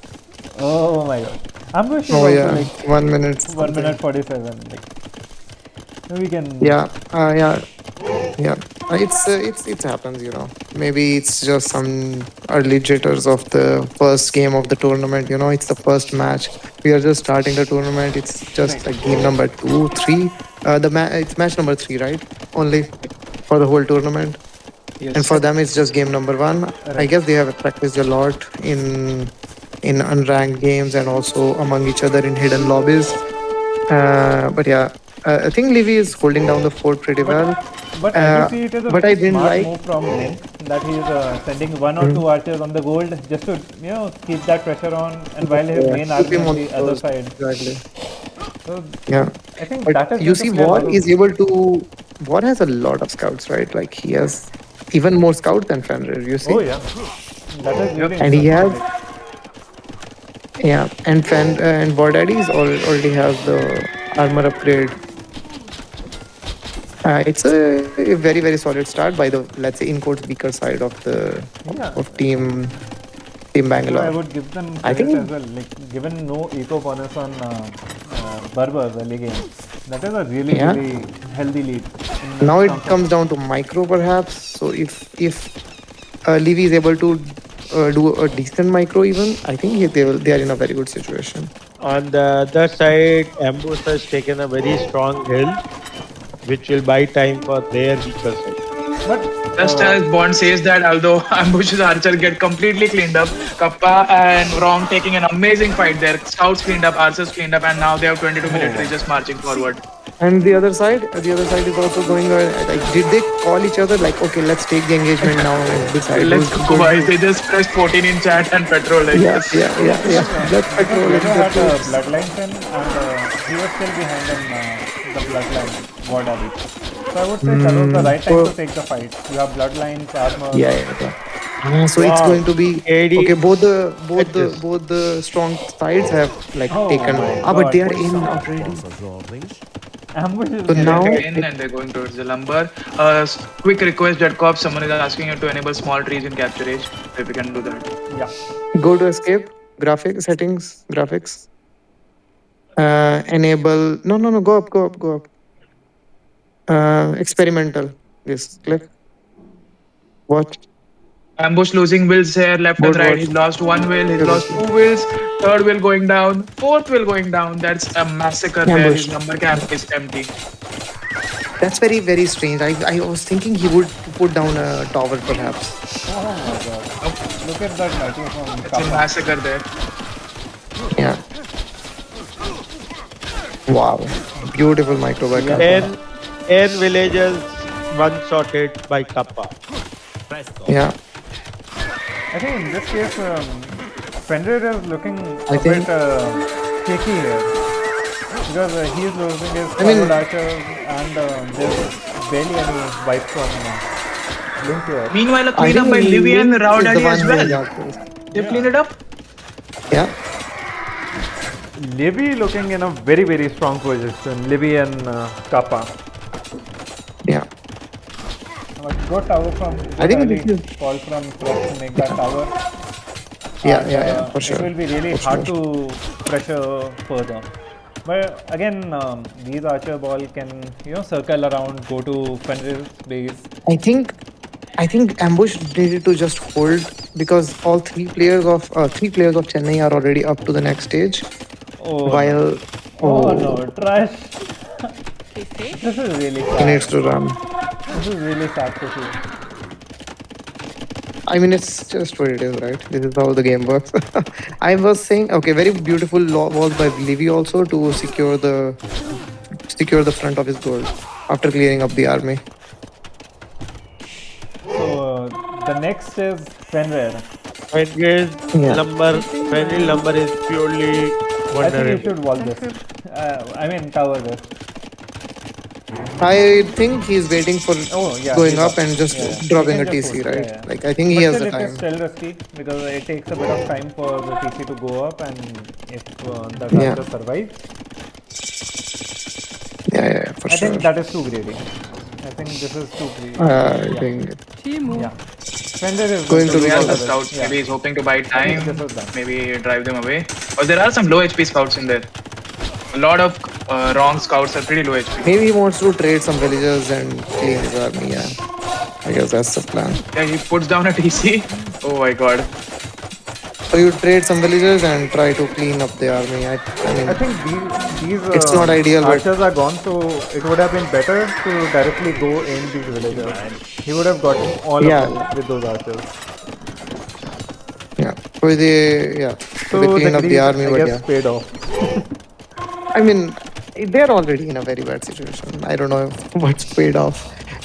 Oh my god. Ambush is oh also yeah, like 1 minute 1 minute something. 47. Like we can. Yeah, yeah, yeah. It happens, you know. Maybe it's just some early jitters of the first game of the tournament. You know, it's the first match. We are just starting the tournament. It's just Right. like game number two, three. It's match number three, right? Only for the whole tournament. And Yes. for them, it's just game number one. I Right. guess they have practiced a lot in unranked games and also among each other in hidden lobbies. But yeah, I think Livy is holding down the fort pretty But well. as you Uh, see, it is a but I very didn't smart like. move from Link that he is sending one or Mm, two archers on the gold just to keep that pressure on, and while his yeah, main keep army him on on the other toes. side. Exactly. So Yeah. I think But that is you going to see, play a War lot of. is able to. War has a lot of scouts, right? Like he has even more scouts than Fenrir. You Oh see, yeah, that is Yep. really and he interesting. has. Like, Yeah, and War Daddies already has the armor upgrade. It's a very very solid start by the, let's say, in quotes, weaker side of the yeah, of team so I Bangalore. would give them I credit as think well. Like given no eco bonus on Berber early game, that is a really yeah. really healthy lead in Now it terms of. comes down to micro perhaps. So if Levy is able to do a decent micro, even I think they are in a very good situation. On the other side, Ambush has taken a very strong hill, which will buy time for their weaker side. But Just as Bond says that, although Ambush's archer get completely cleaned up, Kappa and Wrong taking an amazing fight there. Scouts cleaned up, archers cleaned up, and now they have 22 military just marching forward. And the other side is also going. Like, did they call each other like, okay, let's take the engagement now and decide Let's who's go, going guys. to? They just pressed 14 in chat and petrol, I Yeah, guess. yeah, yeah, yeah. Let's because patrol Yellow in the had troops. bloodlines in, and he was still behind in the bloodline war daddy. So I would say that was the right time to So take the fight. You have bloodlines, armor. yeah, yeah, yeah. So it's Wow, going to be okay. AD, at this. Both the strong sides have like Oh taken. my But they god. are in already. Ambush is So They getting went now, like. in and they're going towards the lumber. Quick request, Jet Corp. Someone is asking you to enable small trees in capture age. If you can do that. Yeah. go to escape graphic settings graphics. Enable. No, no, no. Go up, go up, go up. Experimental. Yes, click. Watch. Ambush losing wheels here, left and Good right. watch. He's lost one wheel, he's lost Everything. two wheels, third wheel going down, fourth wheel going down. That's a massacre there. His Ambush. number cap is empty. That's very, very strange. I was thinking he would put down a tower, perhaps. Oh my god. Look at that lightning from It's a Kappa. massacre there. Yeah. Wow. Beautiful micro by Yeah. Kappa. 10 villagers one-shotted by Kappa. Yeah. I think in this case, Fenrir is looking I a think- bit shaky here because he is losing his I mean- forward archers and there's barely any wipes from Link here. Meanwhile, a I cleanup by think Livy and Link Rao is the Daddy one as who well. has outpost. They Yeah. cleaned it up. Yeah. Livy looking in a very very strong position. Livy and Kappa. Yeah. Good tower from I think early this is- call from Fotress to make that tower. Yeah, And, yeah, for It sure. will be really For hard sure. to pressure further. But again, these archer ball can circle around, go to Fenrir's base. I think Ambush needed to just hold because all three players of Chennai are already up to the next stage. Oh, While oh no, trash! This is really he sad. needs to run. This is really sad to see. I mean, it's just what it is, right? This is how the game works. I was saying, okay, very beautiful walls by Livy also to secure the front of his goal after clearing up the army. So the next is Fenrir. Fenrir's Yeah. Fenrir number is purely I think you vulnerable. should wall this. I mean tower this. I think he's waiting for Oh yeah, going he's up up. and just Yeah, yeah. He dropping can a just TC, push. Yeah, right? yeah. Like I think he But has still, the it is time. still risky because it takes a bit of time for the TC to go up, and if the Yeah. Raptors survive, Yeah, for I sure. think that is too greedy. I think this is too greedy. I Yeah. think Yeah. Fender is Going to So he has recall the it. scouts. Yeah. Maybe he's hoping to buy I think time. this is done. Maybe drive them away. But there are some low HP scouts in there. A lot of wrong scouts are pretty low HP. Maybe he wants to trade some villagers and clean his army. Yeah, I guess that's the plan. Yeah, he puts down a TC. Oh my god. So you trade some villagers and try to clean up the army. I mean, I think these It's not ideal, but- archers are gone, so it would have been better to directly go in these villagers. He would have gotten all Yeah. of them with those archers. yeah, with the So with the clean up the greed, army, I but guess, yeah. paid off. I mean, they're already in a very bad situation. I don't know what's paid off.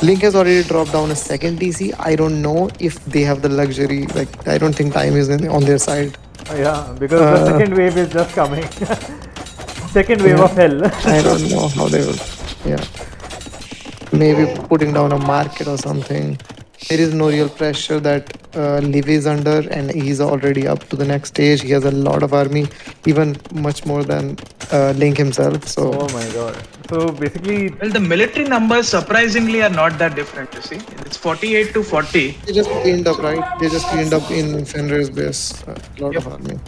Link has already dropped down a second TC. I don't know if they have the luxury. Like, I don't think time is on their side. Yeah, because the second wave is just coming. Second wave of hell. I don't know how they will. Yeah, maybe putting down a market or something. There is no real pressure that Livy is under, and he's already up to the next stage. He has a lot of army, even much more than Link himself. So Oh my god. So basically, Well, the military numbers surprisingly are not that different, you see. It's 48 to 40. they just cleaned up, right? They just cleaned up in Fenrir's base. A lot of Yep. army.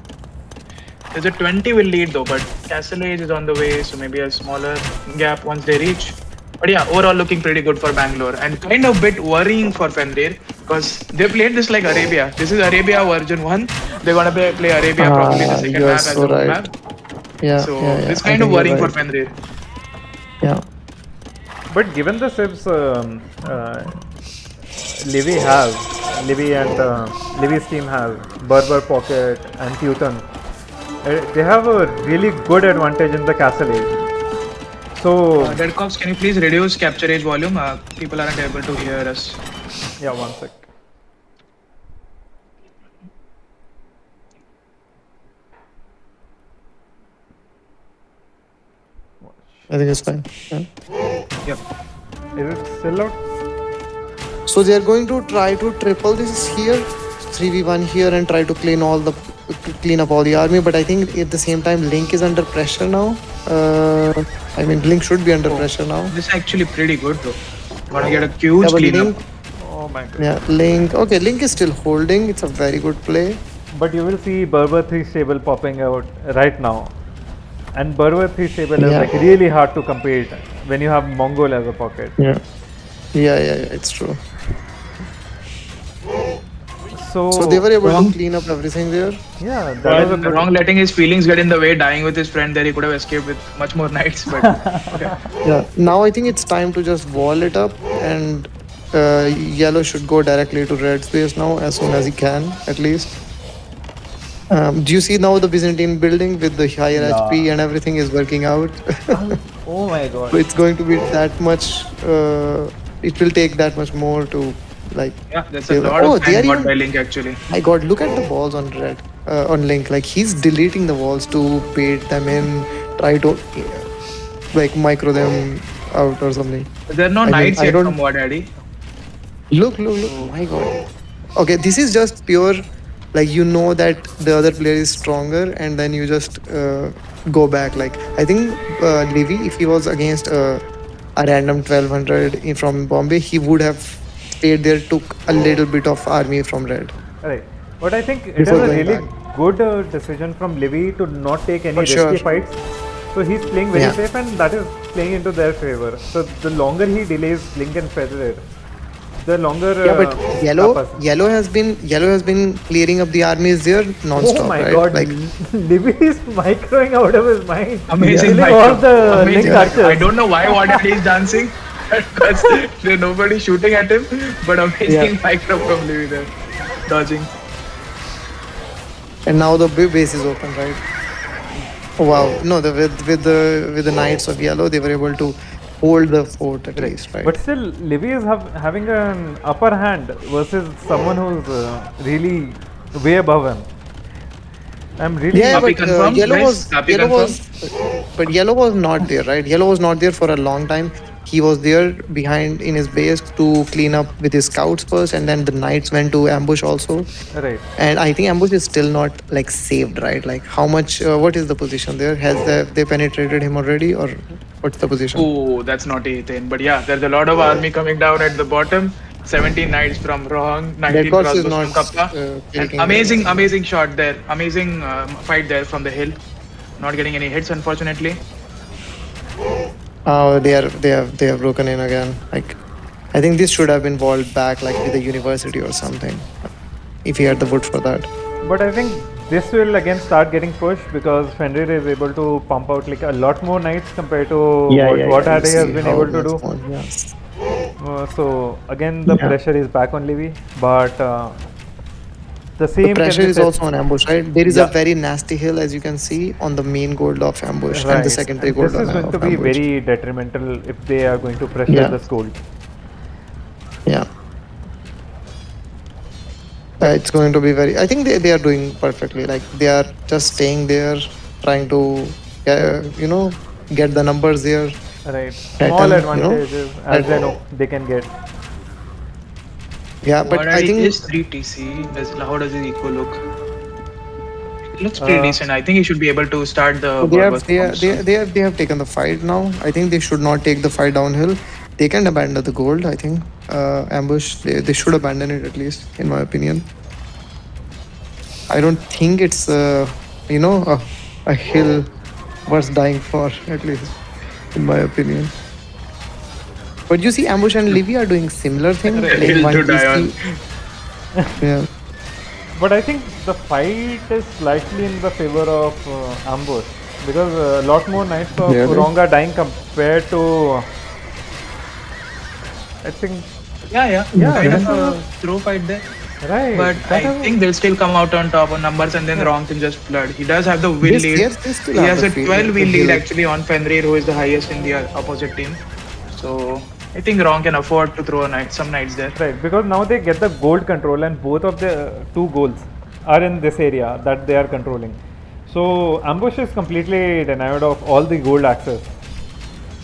There's a 20 will lead though, but Castle Age is on the way, so maybe a smaller gap once they reach. But yeah, overall looking pretty good for Bangalore and kind of bit worrying for Fenrir because they played this like Arabia. This is Arabia version 1. They're gonna play Arabia probably the second you're map so as a home right. map. Yeah, So yeah, yeah. it's I kind think of you're worrying for right. Fenrir. Yeah. but given the Sibs Livy has, Livy and Livy's team has Berber Pocket and Teuton, they have a really good advantage in the castle age. So Dead Cops, can you please reduce capture age volume? People aren't able to hear us. yeah, one sec. I think it's fine. Yeah. Yep. Is it still out? So they are going to try to triple this here, 3v1 here, and try to clean up all the army. But I think at the same time, Link is under pressure now. I mean, Link should be under pressure now. This is actually pretty good though. Gonna get a huge Yeah, but cleanup. Link, Oh my god. yeah, Link. Okay, Link is still holding. It's a very good play. But you will see Berber 3 stable popping out right now. And Berber 3 stable is Yeah. like really hard to compete when you have Mongol as a pocket. Yeah. Yeah, it's true. So So they were able to clean up everything there. yeah, that was a good. Wrong letting his feelings get in the way, dying with his friend there. He could have escaped with much more knights, but okay. Yeah. Now I think it's time to just wall it up, and Yellow should go directly to Red space now as soon as he can, at least. Do you see now the Byzantine building with the higher HP and everything is working out? Oh my god. So it's going to be that much. It will take that much more to like. Yeah, that's they a were- lot oh, of they time are got even- by Link actually. My God, look at the walls on Red, on Link. Like he's deleting the walls to bait them in, try to like micro them out or something. There are no I mean, knights I yet don't- from War Daddy. Look, my God. Okay, this is just pure, like you know that the other player is stronger, and then you just go back. Like I think Livy, if he was against a random 1200 from Bombay, he would have stayed there, took a little bit of army from Red. Right. But I think it is Before a going really back. good decision from Livy to not take any For risky sure. fights. So he's playing very Yeah. safe, and that is playing into their favor. So the longer he delays Link and Federer, the longer. Yeah, but Yellow Tapas- Yellow has been clearing up the armies there non-stop, Oh my right? god, Like Livy is microing out of his mind. Amazing Killing micro. all the Amazing Link micro. I archers. don't know why War Daddy is dancing because there's nobody shooting at him, but amazing micro from Livy there, dodging. and now the base is open, right? Oh, wow, no, with the Knights of Yellow, they were able to hold the fort at least, right? But still, Livy is having an upper hand versus someone who's really way above him. I'm really Yeah, Copy but confirmed, guys? Copy confirmed? but yellow was not there, right? Yellow was not there for a long time. He was there behind in his base to clean up with his scouts first, and then the knights went to ambush also. right. And I think ambush is still not like saved, right? Like how much? What is the position there? Has they penetrated him already, or what's the position? Oh, that's not Ethan. But yeah, there's a lot of army coming down at the bottom. 17 knights from Wrong, Dead 19 corpse is crossbows not from Kappa. An taking amazing, the. amazing shot there. Amazing fight there from the hill. Not getting any hits, unfortunately. Oh, they have broken in again. Like, I think this should have been walled back, like with a university or something. If he had the wood for that. But I think this will again start getting pushed because Fenrir is able to pump out like a lot more knights compared to what Harry has been able to do. Yes. So again, the Yeah. pressure is back on Livy, but the The same pressure can be is said. also on ambush, right? There is a Yeah. very nasty hill, as you can see, on the main gold of ambush and Right. the secondary And gold this is going of to be ambush. very detrimental if they are going to pressure Yeah. the Scold. Yeah. It's going to be very. I think they are doing perfectly. Like they are just staying there, trying to, get the numbers there. Right. Threaten, Small advantages as threat- they know they can get. Yeah, but I think is 3 TC. How does his eco look? It looks pretty Uh, decent. I think he should be able to start the so they have Borbos they, bomb have- soon. they have taken the fight now. I think they should not take the fight downhill. They can abandon the gold. I think ambush. They should abandon it at least, in my opinion. I don't think it's a hill worth dying for, at least in my opinion. But you see, ambush and Livy are doing similar thing, A playing hill one to die on. PC. Yeah, But I think the fight is slightly in the favor of ambush because a lot more knights of Really? Wrong are dying compared to. I think Yeah. Yeah, Kind that's of a throw fight there. right. But that I is- think they'll still come out on top on numbers and then Wrong can just flood. He does have the will This- lead. yes, they still He have has the a field, 12 the wheel lead hill. actually on Fenrir, who is the highest in the opposite team. So I think Wrong can afford to throw some knights there. Right, because now they get the gold control, and both of the two goals are in this area that they are controlling. So ambush is completely denied of all the gold access,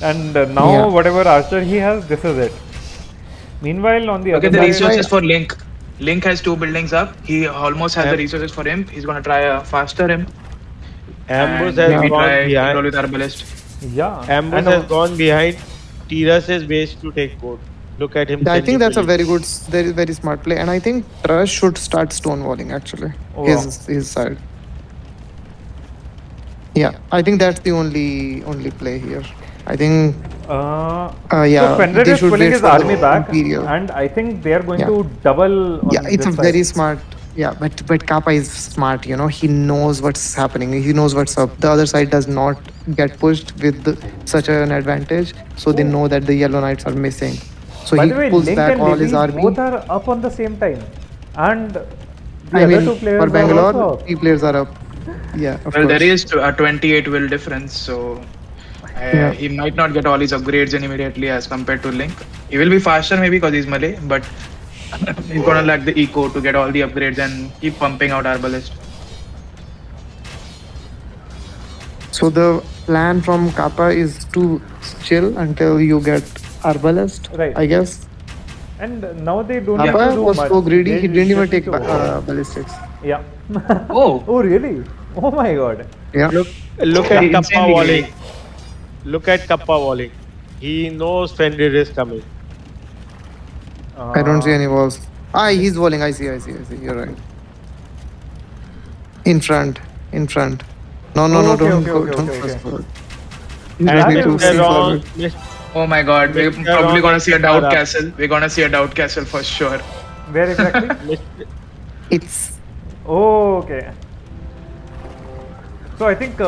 and now Yeah. whatever archer he has, this is it. Meanwhile, on the Look at other the side, resources for Link. Link has 2 buildings up. He almost has the resources for him. He's gonna try a faster him. Ambush And has maybe gone try behind. control with Arbalest. yeah, Ambush and has gone behind Tiras's base to take gold. Look at him. I sending think that's a buildings. very good, very very smart play, and I think Trush should start stonewalling actually. Oh, His side. Yeah, I think that's the only play here. I think yeah, so Fenrir they is should pulling wait his for the army back, Imperial. and I think they are going Yeah. to double. On Yeah, it's a this very side. smart. Yeah, but Kappa is smart. He knows what's happening. He knows what's up. The other side does not get pushed with such an advantage, so they know that the Yellow Knights are missing. So By he the way, pulls Link back and all Livy his army. both are up on the same time, and the I other mean, two players for are Bangalore, also up. 3 players are up. Yeah, of Well, there course. is a 28 will difference, so Yeah. he might not get all his upgrades immediately as compared to Link. He will be faster maybe because he's Malay, but he's gonna lack the eco to get all the upgrades and keep pumping out Arbalest. So the plan from Kappa is to chill until you get Arbalest, Right. I guess. And now they don't have to Kappa do was much. so greedy, They he didn't even just take need to- ballistics. Yeah. Oh. Oh really? Oh my god. Yeah. Look at Kappa Insanely walling. greedy. Look at Kappa walling. He knows Fenrir is coming. I don't see any walls. He's walling. I see. You're right. In front. No, Okay, don't okay, go. okay, Don't okay, press okay. forward. You And just need to Mr. see Wrong, forward. Oh my god, we're Mr. probably Wrong gonna see a is doubt up. castle. We're gonna see a doubt castle for sure. Where exactly? Mr. It's Oh, okay. So I think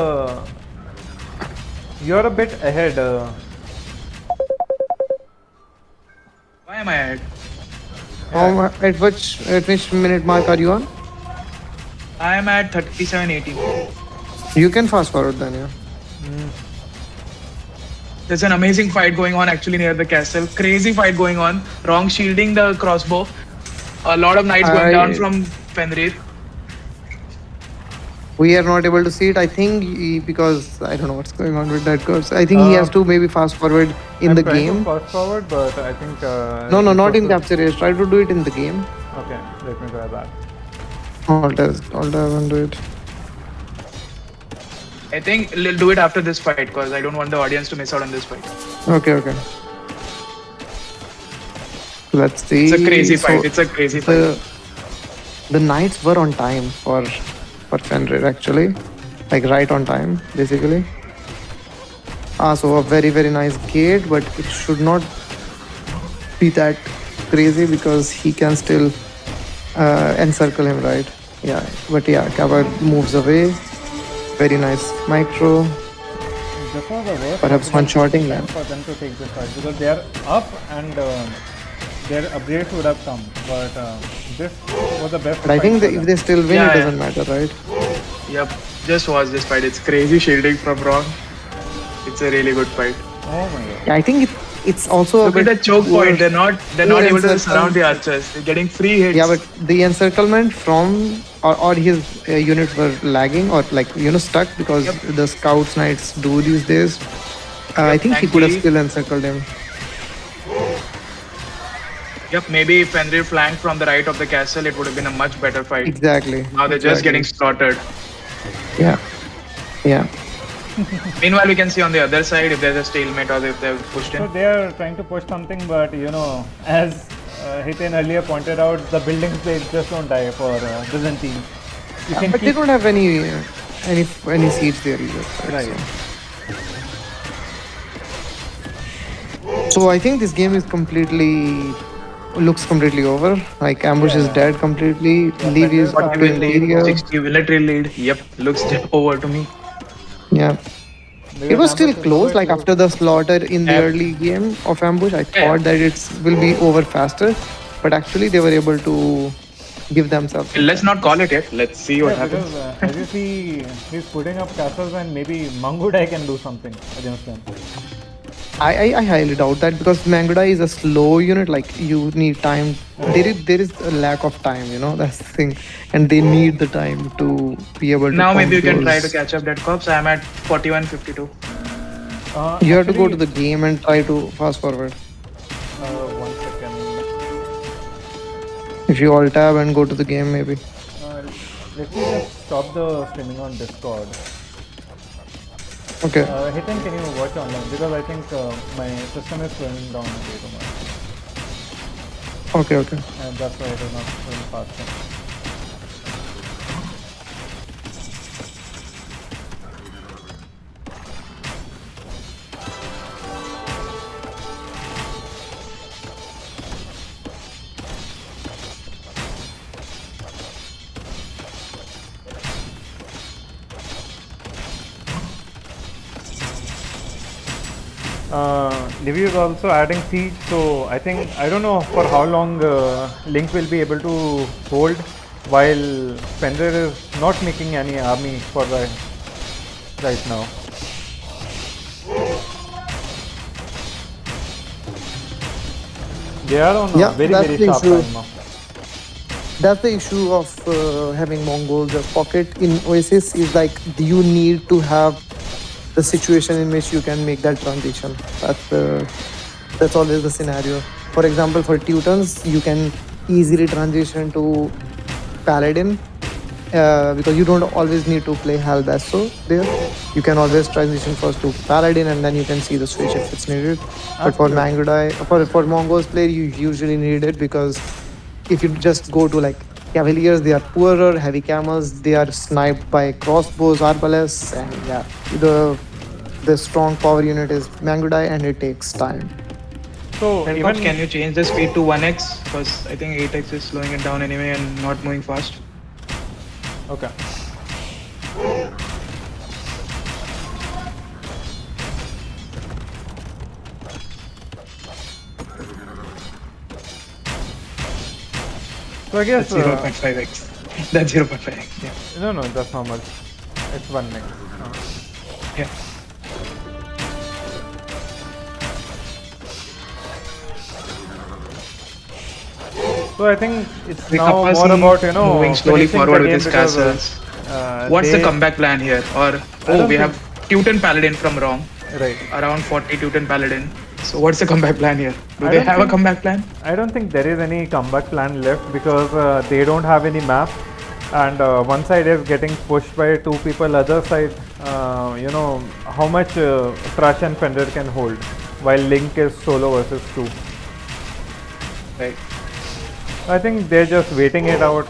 you're a bit ahead. Why am I ahead? at which minute mark are you on? I am at 3780. You can fast forward then, yeah. There's an amazing fight going on actually near the castle. Crazy fight going on. Wrong shielding the crossbow. A lot of knights going down from Fenrir. We are not able to see it. I think because I don't know what's going on with that course. I think he has Uh, to maybe fast forward in I'm the trying to game. fast forward, but I think No, no, not in resources. capture race. Try to do it in the game. Okay, let me try that. Alt and do it. I think we'll do it after this fight because I don't want the audience to miss out on this fight. Okay, okay. Let's see. It's a crazy fight. So It's a crazy the fight. the knights were on time for Fenrir actually, like right on time basically. So a very nice gate, but it should not be that crazy because he can still encircle him, right? Yeah, but yeah, Kappa moves away. Very nice micro. This was the worst Perhaps possible one-shotting time them. for them to take this fight because they are up and their upgrades would have come. But this was the best. But I fight think for that if them. they still win, Yeah, it yeah. doesn't matter, right? Yep. Just watch this fight. It's crazy shielding from wrong. It's a really good fight. Oh my god. Yeah, I think it's also Look a at bit that choke poor- point. They're not poor able to encircle- surround the archers. They're getting free hits. Yeah, but the encirclement from or his units were lagging or like stuck because the scouts knights do these days. I think he could have thankfully- still encircled him. Yep, maybe if Fenrir flanked from the right of the castle, it would have been a much better fight. Exactly. Now they're just getting slaughtered. Yeah. Yeah. Meanwhile, we can see on the other side if there's a stalemate or if they've pushed So in. they are trying to push something, but as Hiten earlier pointed out, the buildings they just don't die for Byzantine. You can But they keep don't have any siege there either. right. So I think this game is looks completely over. Like ambush is dead completely. Leave is up to 40 lead, Imperial. 60 military lead. Yep, looks over to me. Yeah. It was still close. Like after the slaughter in the early game of ambush, I thought that it will be over faster. But actually, they were able to give themselves. Let's not call it yet. Let's see what happens. Because as you see, he's putting up castles and maybe Mangudai can do something against them. I highly doubt that because Mangudai is a slow unit. Like you need time. There is a lack of time. That's the thing, and they need the time to be able to. Now maybe you can count try to those. catch up that cops. I'm at 41-52. You have to go to Actually, the game and try to fast forward. 1 second. If you alt tab and go to the game, maybe. Let me just stop the streaming on Discord. Okay. Hiten, can you watch online? Because I think my system is slowing down way too much. Okay. Okay. And that's why it is not going faster. Livy is also adding siege, so I don't know for how long Link will be able to hold while Fenrir is not making any army for right now. They are on a very that's the sharp issue. time now. That's the issue of having Mongols as pocket in Oasis is like you need to have the situation in which you can make that transition. That's always the scenario. For example, for Teutons, you can easily transition to Paladin because you don't always need to play Halbasso there. You can always transition first to Paladin and then you can see the switch if it's needed. But for Mangudai, for Mongols player, you usually need it because if you just go to like Cavaliers, they are poorer, heavy camels, they are sniped by crossbows, arbalest, and yeah, the strong power unit is Mangudai and it takes time. So And even can you change the speed to 1x? Because I think 8x is slowing it down anyway and not moving fast. okay. So I guess That's 0.5x. That's 0.5x. Yeah. no, that's not much. It's 1x. Yeah. So I think it's The now Kappa more see about moving slowly finishing the forward with game his because, castles. What's the They, comeback plan here? Or I oh, don't we think, have Teuton Paladin from wrong, right. around 40 Teuton Paladin. So what's the comeback plan here? Do I they don't have a think comeback plan? I don't think there is any comeback plan left because they don't have any map, and one side is getting pushed by two people. Other side, how much Trash and Fender can hold, while Link is solo versus two. Right. I think they're just waiting it out,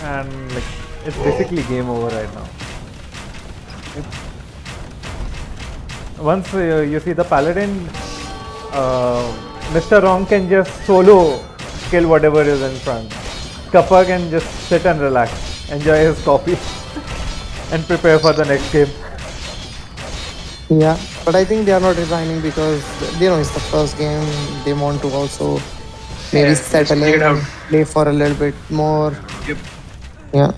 and like it's basically game over right now. Once you see the Paladin, Mr. Wrong can just solo kill whatever is in front. Kappa can just sit and relax, enjoy his coffee, and prepare for the next game. Yeah, but I think they are not resigning because they know it's the first game. They want to also maybe Yeah, let's settle figure it in out. and play for a little bit more. Yep. Yeah,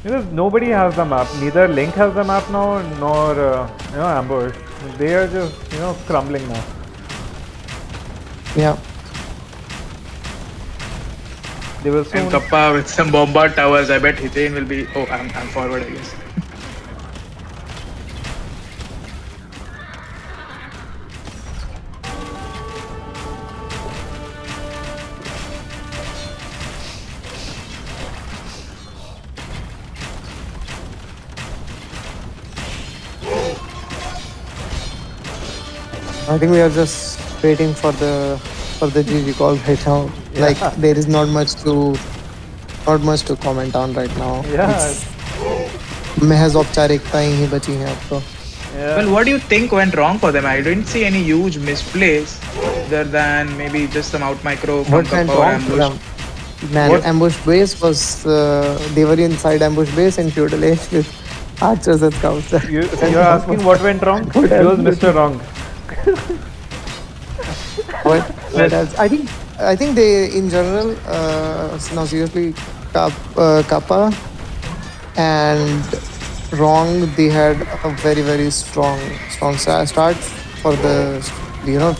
Because nobody has the map. Neither Link has the map now, nor Ambush. They are just crumbling now. yeah. They will And soon. Kappa with some bombard towers. I bet Hithane will be. Oh, I'm forward, I guess. I think we are just waiting for the GG call right now. Like Yeah. there is not much to comment on right now. Yeah. It's महज औपचारिकता ही बची हैं अब तो. Yeah. Well, what do you think went wrong for them? I didn't see any huge misplays other than maybe just some out micro from What went Kappa or wrong for ambush. them? Man, What- ambush base was they were inside ambush base in feudal age with archers and scouts. You're asking what went wrong? What It was else? Mr. Wrong. What else? I think they in general no seriously Kappa and Wrong they had a very strong start for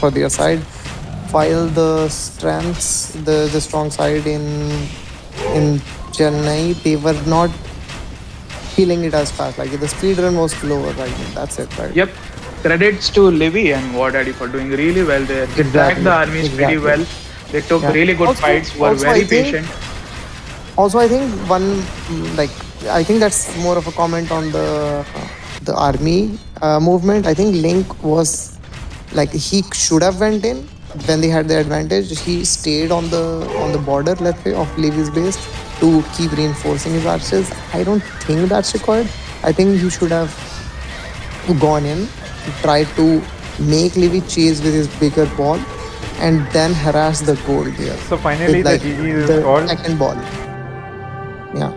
for their side, while the strengths the strong side in Chennai they were not feeling it as fast, like the speed run was slower, right? That's it, right? Yep. Credits to Livy and War Daddy for doing really well there. They tracked the armies pretty Exactly. well. They took Yeah. really good Also- fights, were also very I think- patient. Also, I think I think that's more of a comment on the army movement. I think Link was like he should have went in when they had the advantage. He stayed on the border, let's say, of Levy's base to keep reinforcing his archers. I don't think that's required. I think he should have gone in, tried to make Levy chase with his bigger ball, and then harass the gold there. So finally, With, the like, GG is the called. second ball. Yeah.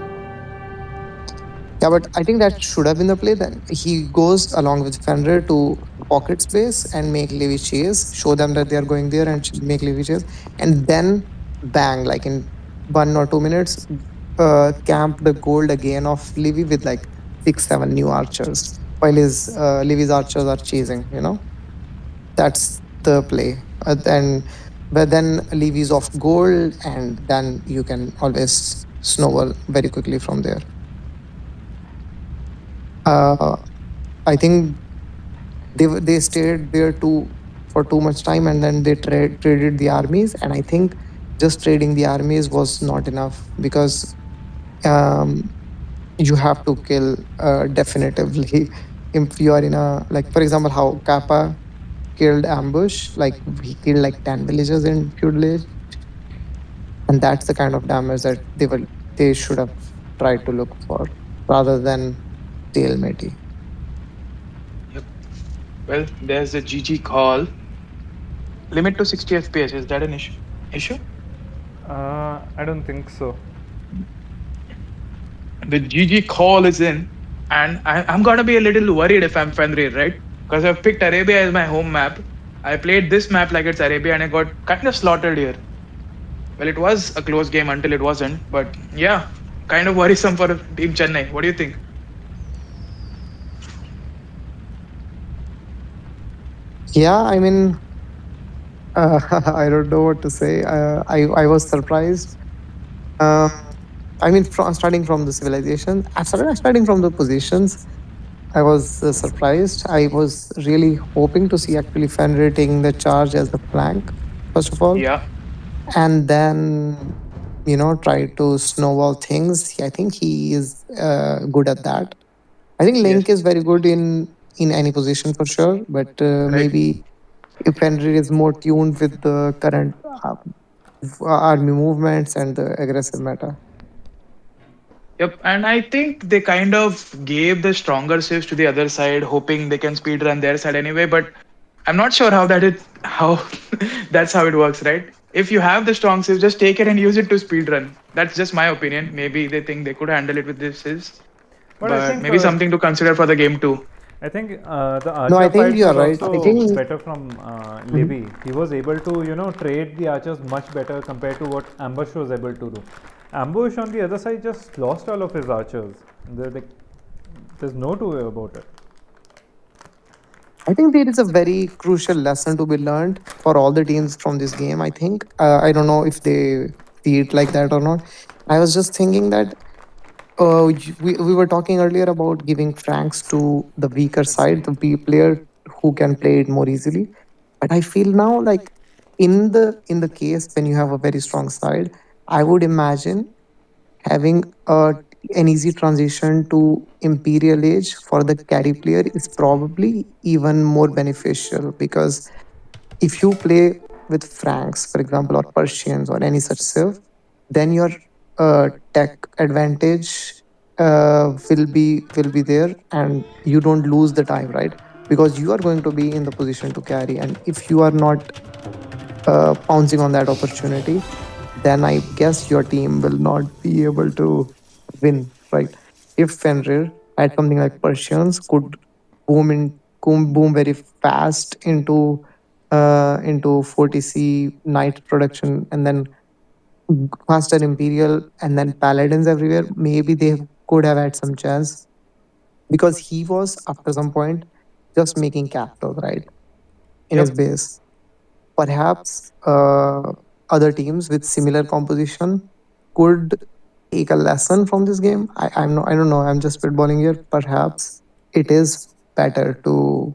Yeah, but I think that should have been the play then. He goes along with Fenrir to pocket space and make Levy chase, show them that they are going there and make Levy chase. And then bang, like in 1 or 2 minutes, camp the gold again of Levy with like 6, 7 new archers. While his Levy's archers are chasing. That's the play. But then Levy's off gold, and then you can always snowball very quickly from there. Uh, I think they stayed there for too much time, and then they traded the armies. And I think just trading the armies was not enough because um, you have to kill definitively if you are in a, like, for example, how Kappa killed ambush, like he killed like 10 villagers in feudal age, and that's the kind of damage that they should have tried to look for rather than stalemate. Yep. Well, there's a GG call. Limit to 60 FPS. Is that an issue? I don't think so. The GG call is in, and I'm gonna be a little worried if I'm Fenrir, right? Because I've picked Arabia as my home map. I played this map like it's Arabia, and I got kind of slaughtered here. Well, it was a close game until it wasn't, but yeah, kind of worrisome for Team Chennai. What do you think? Yeah, I mean, I don't know what to say. I was surprised. Um, I mean, starting from the civilization, starting from the positions, I was surprised. I was really hoping to see actually Fenrir taking the charge as the flank, first of all, Yeah. and then try to snowball things. I think he is good at that. I think Yes. Link is very good in any position for sure, but Right. maybe if Fenrir is more tuned with the current army movements and the aggressive meta. Yep, and I think they kind of gave the stronger shifts to the other side, hoping they can speed run their side anyway. But I'm not sure how that's how it works, right? If you have the strong shifts, just take it and use it to speed run. That's just my opinion. Maybe they think they could handle it with this shifts, But I but think maybe something to consider for the game too. the No, I archer think fights you are was right. I also think. better from Mhm. Libby. He was able to trade the archers much better compared to what Ambush was able to do. Ambush on the other side just lost all of his archers. Like, there's no two way about it. I think there is a very crucial lesson to be learned for all the teams from this game. I think I don't know if they see it like that or not. I was just thinking that we were talking earlier about giving franks to the weaker side, the player who can play it more easily. But I feel now like in the case when you have a very strong side, I would imagine having an easy transition to imperial age for the carry player is probably even more beneficial, because if you play with franks, for example, or persians or any such civ, then your tech advantage will be there, and you don't lose the time, right? Because you are going to be in the position to carry, and if you are not pouncing on that opportunity, then I guess your team will not be able to win, right? If Fenrir had something like Persians, could boom very fast into 40C night production, and then faster Imperial, and then Paladins everywhere, maybe they could have had some chance, because he was after some point just making capitals, right, in his Yep. base. Perhaps other teams with similar composition could take a lesson from this game. I don't know. I'm just spitballing here. Perhaps it is better to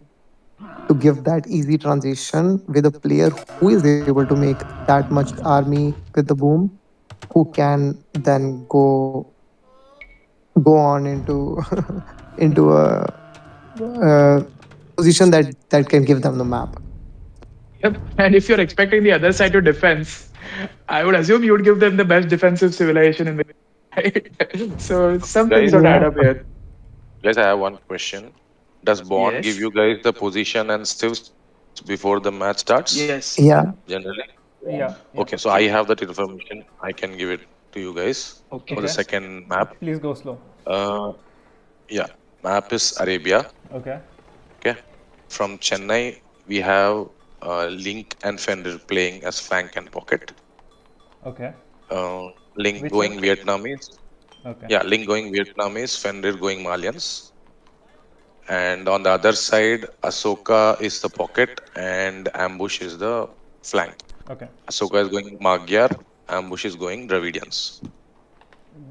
give that easy transition with a player who is able to make that much army with the boom, who can then go on into into a position that can give them the map. Yep. And if you're expecting the other side to defense, I would assume you would give them the best defensive civilization in the right? So some things Guys, don't add Yeah. up here. guys, I have one question. Does Bond give Yes. you guys the position and civs before the match starts? Yes. Yeah. Generally? Yeah, Okay, yeah. so I have that information. I can give it to you guys for the Okay. Okay. second map. Please go slow. Uh, yeah, map is Arabia. Okay. Okay, from Chennai we have Link and Fenrir playing as flank and pocket. Okay. Link Which side? going Vietnamese. Okay. Yeah, Link going Vietnamese. Fenrir going Malians. And on the other side, Ahsoka is the pocket and Ambush is the flank. Okay. Ahsoka is going Magyar. Ambush is going Dravidians.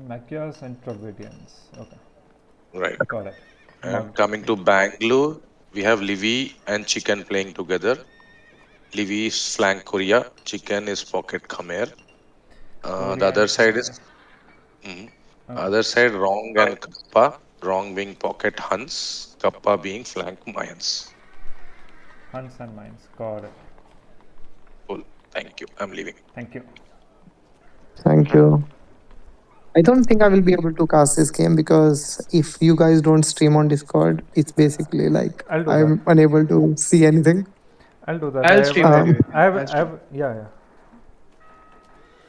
Machias and Troglodyans. Okay. Right. Got it. And Marked. coming to Bangalore, we have Livy and Chicken playing together. Livy is flank Korea. Chicken is pocket Khmer. The Korea other and side is Khmer. mhm. Okay. Other side Rong and Kappa. Rong being pocket Huns. Kappa being flank Mayans. Hunts and mines. Got it. Cool. Thank you. I'm leaving. Thank you. Thank you. I don't think I will be able to cast this game, because if you guys don't stream on Discord, it's basically like I'll do that. I'm unable to see anything. I'll do that. I'll stream for you, Ethan. I'll I have, stream. yeah, yeah.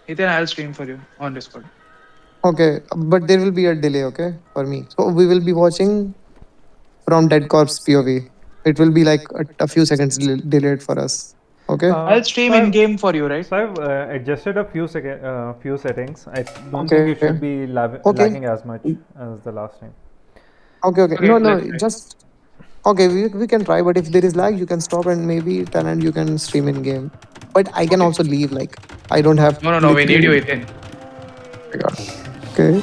Ethan, I'll stream for you on Discord. Okay, but there will be a delay, okay, for me. So we will be watching from Dead Corpse POV. It will be like a few seconds delayed for us. Okay. I'll stream in game for you, right? So I've adjusted a few settings. I don't think it Okay. should be Okay. lagging as much as the last time. Okay. Okay. Okay, No, no. let's try. Just okay. We can try, but if there is lag, you can stop and maybe tell, and you can stream in game. But I can Okay. also leave. Like I don't have No, no, no. We need you, literally. Ethan. Oh my God. Okay,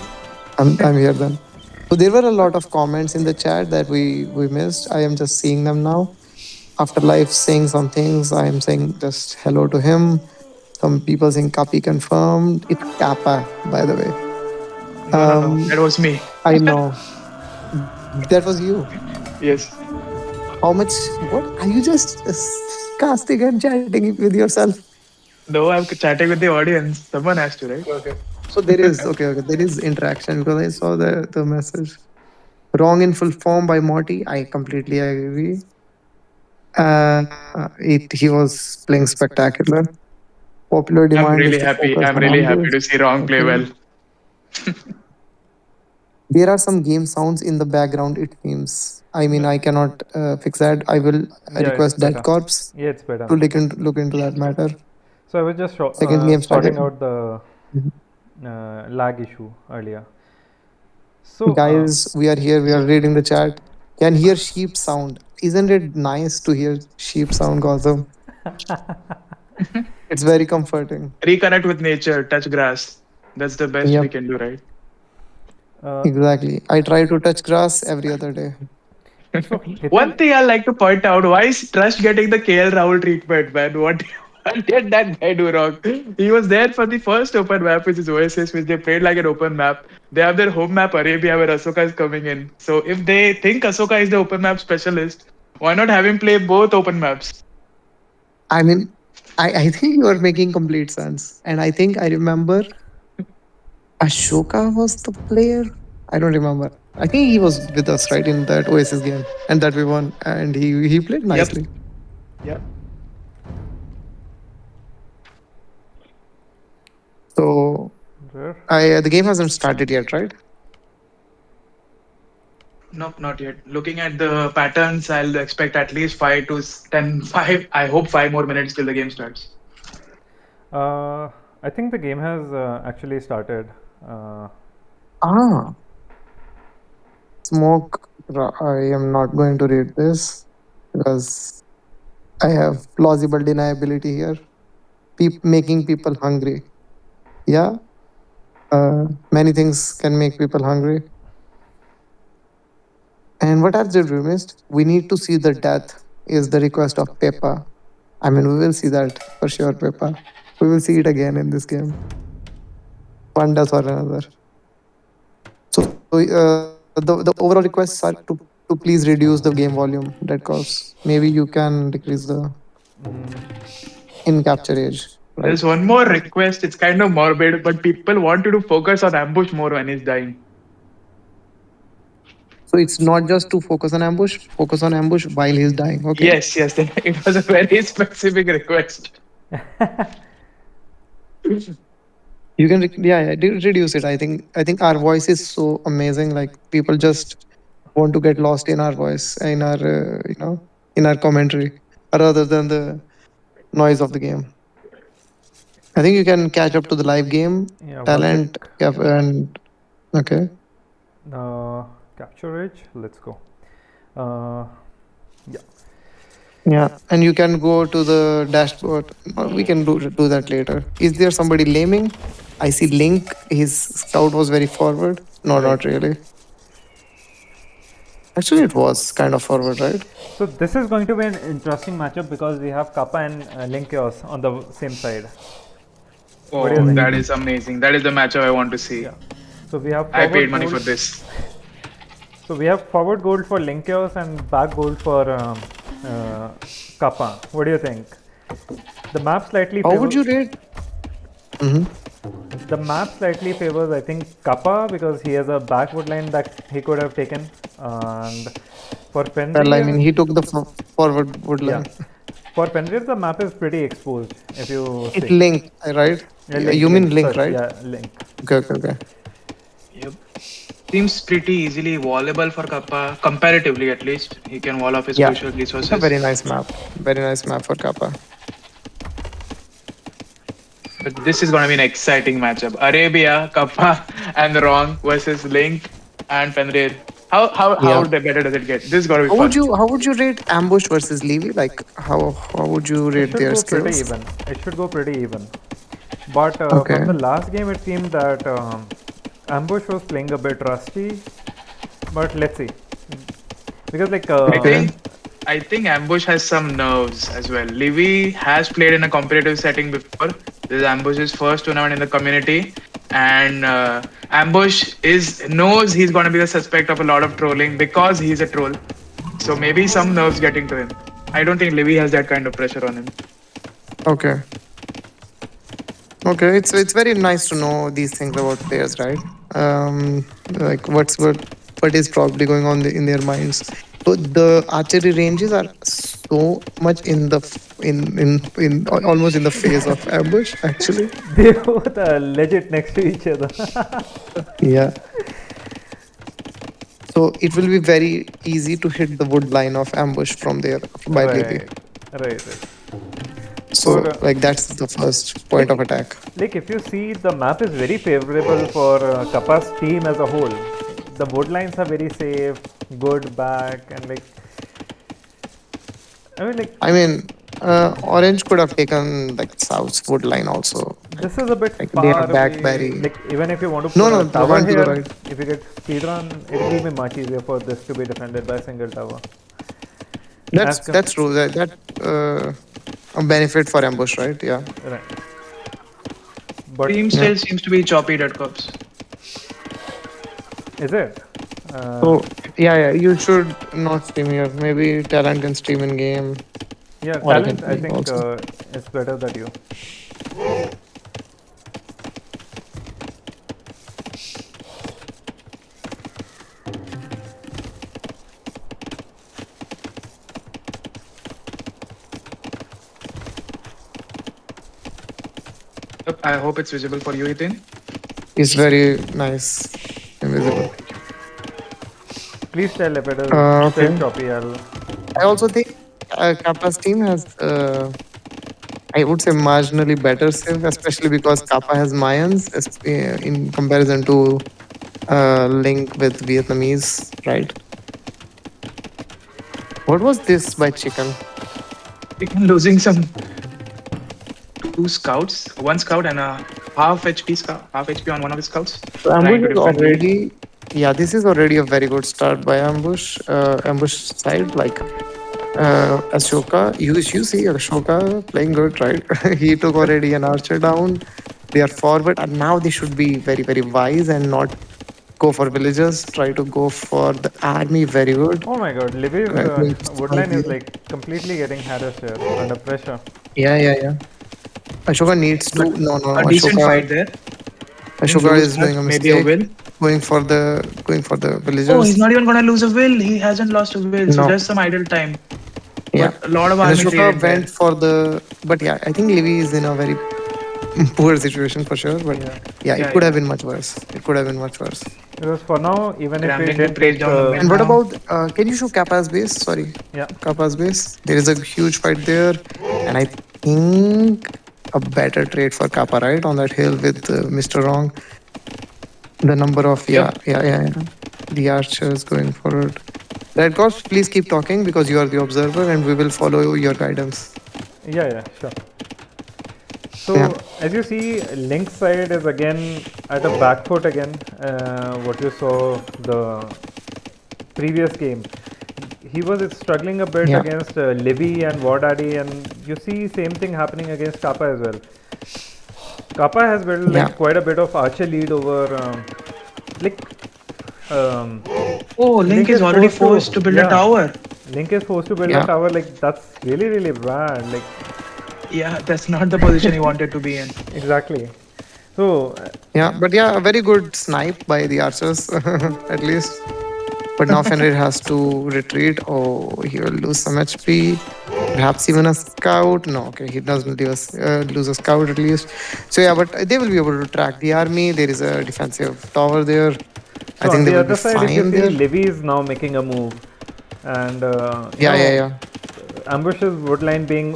I'm here then. So there were a lot of comments in the chat that we missed. I am just seeing them now. Afterlife saying some things. I am saying just hello to him. Some people saying copy confirmed. It's Kappa, by the way. No, no, no. That was me. I know that was you. Yes. How much? What are you just casting and chatting with yourself? No, I'm chatting with the audience. Someone has to, right? So there is okay. There is interaction because I saw the message. Wrong in full form by Morty. I completely agree. He was playing spectacular. Popular I'm demand is really to happy. focus I'm on really happy ambush. to see Wrong play Okay. well. There are some game sounds in the background. It seems. I mean, I cannot fix that. I will Yeah, it's request that better. corpse Yeah, it's better to now. look into that matter. So I was just Second game sorting started. out the Mhm. lag issue earlier. So, Guys, we are here. We are reading the chat. Can hear sheep sound. Isn't it nice to hear sheep sound, Gautam? It's very comforting. Reconnect with nature, touch grass. That's the best we Yep, can do, right? uh, exactly. I try to touch grass every other day. so One Hiten, thing I like to point out: why is Trust getting the KL Rahul treatment, man? What, what did that guy do wrong? He was there for the first open map, which is Oasis, which they played like an open map. They have their home map Arabia, where Ahsoka is coming in. So if they think Ahsoka is the open map specialist, why not have him play both open maps? I mean, I think you are making complete sense. And I think I remember Ashoka was the player. I don't remember. I think he was with us, right, in that Oasis game and that we won. And he played Yep. nicely. Yep. So where? I the game hasn't started yet, right? Nope, not yet. Looking at the patterns, I'll expect at least 5 to 10, 5. I hope 5 more minutes till the game starts. Uh, I think the game has actually started. Uh, Ah, smoke. I am not going to read this because I have plausible deniability here. Making people hungry. Yeah, many things can make people hungry. And what else did we missed? We need to see the death is the request of Peppa. I mean, we will see that for sure, Peppa. We will see it again in this game, one does or another. So the overall requests are to please reduce the game volume, Dead Corps. Maybe you can decrease the in capture age, right? There's one more request. It's kind of morbid, but people want you to focus on ambush more when he's dying. So it's not just to focus on ambush while he's dying. Okay. Yes, yes. It was a very specific request. You can reduce it. I think our voice is so amazing. Like people just want to get lost in our voice, in our in our commentary, rather than the noise of the game. I think you can catch up to the live game yeah, one sec. talent and okay. Capture age. Let's go. Uh, yeah. Yeah, and you can go to the dashboard. We can do that later. Is there somebody laming? I see Link. His scout was very forward. No, Right. not really. Actually, it was kind of forward, right? So this is going to be an interesting matchup because we have Kappa and Link Chaos on the same side. What do you Oh, think? that is amazing. That is the matchup I want to see. Yeah. So we have I paid forward money for gold. this. So we have forward gold for Link Chaos and back gold for Kappa. What do you think? The map slightly How would favors. you rate? Hmm. The map slightly favors, I think, Kappa because he has a backward line that he could have taken, and for Well, I Fenrir, mean, he took the forward wood yeah, line. for Fenrir the map is pretty exposed. If you It see, Link, right? yeah, Link, You mean Link, Link, sorry, right? yeah, Link. Okay, okay, okay. Yep. Seems pretty easily wallable for Kappa, comparatively at least. He can wall off his Yeah, crucial it's a very resources. nice map. Very nice map for Kappa. But this is going to be an exciting matchup. Arabia, Kappa, and Wrong versus Link and Fenrir. How Yeah. better does it get? This is going to be How would fun. you rate Ambush versus Levy? Like how would you It rate should their go pretty skills? even. It should go pretty even. But from Okay. the last game, it seemed that Ambush was playing a bit rusty, but let's see. Because like I Okay. think I think Ambush has some nerves as well. Livy has played in a competitive setting before. This is Ambush's first tournament in the community, and Ambush is knows he's going to be the suspect of a lot of trolling because he's a troll. So maybe some nerves getting to him. I don't think Livy has that kind of pressure on him. Okay. Okay. It's very nice to know these things about players, right? Like what is probably going on in their minds. So the archery ranges are so much in the almost in the face of ambush. Actually, they both are legit next to each other. yeah. So it will be very easy to hit the wood line of ambush from there by Levy. Right, right. For So like that's the first point of like attack. like if you see, the map is very favorable for Kappa's team as a whole. The wood lines are very safe, good back, and like I mean like I mean, Orange could have taken like South's wood line also. this is a bit Like they far have back away. very. Like even if you want to No, put no, a they tower went to the here, right. if you get speedrun, it will be much easier for this to be defended by a single tower. That's As that's true. That a benefit for ambush, right? Yeah. right, but Team Yeah. still seems to be choppy at cops. is it? So yeah, yeah. You should not stream here. Maybe talent can stream in game, Yeah, or I can talent. I play think also. it's better that you. Yep, I hope it's visible for you, Ethan. It's very nice, invisible. Please tell if it is still Okay. choppy. I also think Kappa's team has, I would say, marginally better save, especially because Kappa has Mayans in comparison to Link with Vietnamese, right? What was this by Chicken? Ethan losing some two scouts, one scout and a half HP on one of his scouts, So trying ambush to is defend me. already, yeah, this is already a very good start by ambush. Ambush side, like Ashoka. You see Ashoka playing good, right? He took already an archer down. They are forward, and now they should be very wise and not go for villagers. Try to go for the army. Very good. Oh my god, Livy's Going to snipe woodline is here. like completely getting harassed here under pressure. Yeah. Ashoka needs to. But No. a decent fight there. Didn't Ashoka lose is doing much, a maybe a mistake. will. Going for the Oh, he's villagers. not even gonna lose a will. He hasn't lost a will, so No. just some idle time. Yeah. But a lot of And army Ashoka trading there. went for the. But yeah, I think Livy is in a very poor situation for sure. But Yeah, yeah, it Yeah, could have yeah. been much worse. It could have been much worse. because for now, even if we Rambling to did praise take down the the mid And what now. about? Can you show Kappa's base? Sorry, yeah, Kappa's base. There is a huge fight there, and I think a better trade for Kappa, right, on that hill with Mr. Wrong. The number of Yep. yeah. The archers going forward. Red Corps, please keep talking because you are the observer, and we will follow your guidance. yeah, sure. Yeah. So as you see, Link's side is again at a back foot again. What you saw the previous game, he was struggling a bit Yeah. against Livy and War Daddy, and you see same thing happening against Kappa as well. Kappa has built Yeah. like quite a bit of archer lead over like um, Oh, Link is already forced to build a tower. Link is forced to build Yeah. a tower. Like that's really bad. Like Yeah, that's not the position he wanted to be in. exactly. So Yeah, but yeah, a very good snipe by the archers, at least. But now Fenrir has to retreat. Oh, he will lose some HP. Perhaps even a scout. No, okay, he doesn't lose a scout at least. So yeah, but they will be able to track the army. There is a defensive tower there. I So think on they the will be other side, if you fine see, there. Livy is now making a move, and Yeah. Ambush's woodline being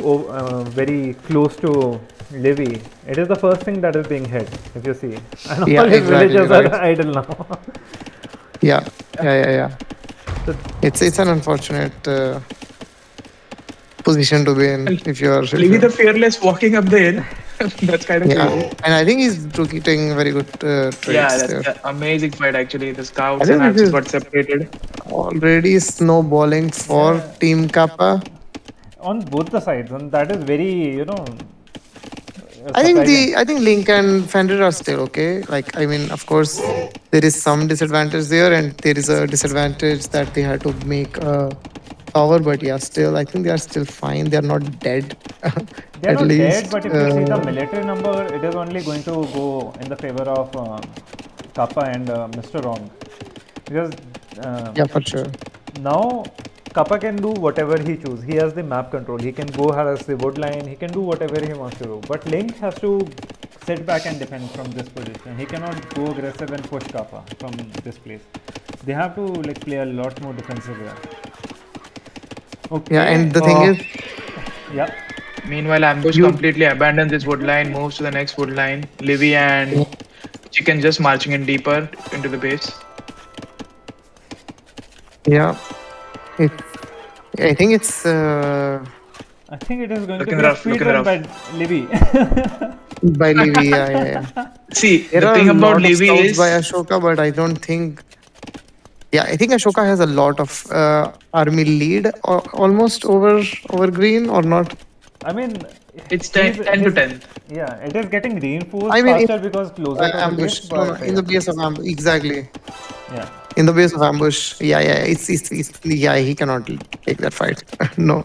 very close to Livy, it is the first thing that is being hit. If you see, and Yeah, all his exactly, villagers right. are idle now. Yeah. So, It's an unfortunate position to be in if you are. Livy the Fearless walking up the hill, That's kind of Yeah, crazy. and I think he's taking very good Yeah, trades that's there. an amazing fight actually. The I scouts and think this archers is got separated. already snowballing for Yeah, Team Kappa. on both the sides, and that is very, surprising. I think Link and Fenrir are still okay. Like, I mean, of course, there is some disadvantage there, and there is a disadvantage that they had to make a tower. But yeah, still, I think they are still fine. They are not dead, They are at not dead, least. but if you see the military number, it is only going to go in the favor of Kappa and Mr. Wrong. Because uh, Yeah, for sure. now Kappa can do whatever he chooses. He has the map control. He can go harass the wood line. He can do whatever he wants to do. But Link has to sit back and defend from this position. He cannot go aggressive and push Kappa from this place. They have to like play a lot more defensive here. Yeah, Okay. and the thing is, Yeah. Meanwhile, Ambush you completely abandons this wood line, moves to the next wood line. Livy and Chicken just marching in deeper into the base. yeah, it, I think it's I think it is going to Looking be a rough, speed looking run rough. by Libby. by Levi. Yeah, yeah, yeah. See, There the are a thing about lot of Livy scouts by is Ashoka, but I don't think. Yeah, I think Ashoka has a lot of army lead, almost over green or not. I mean, it's he's 10 to his 10. yeah. It is getting reinforced I mean, faster because closer to the base. ambush. No, no, But in the base of ambush. Exactly. yeah, In the base of ambush. Yeah, yeah. It's yeah, he cannot take that fight. No.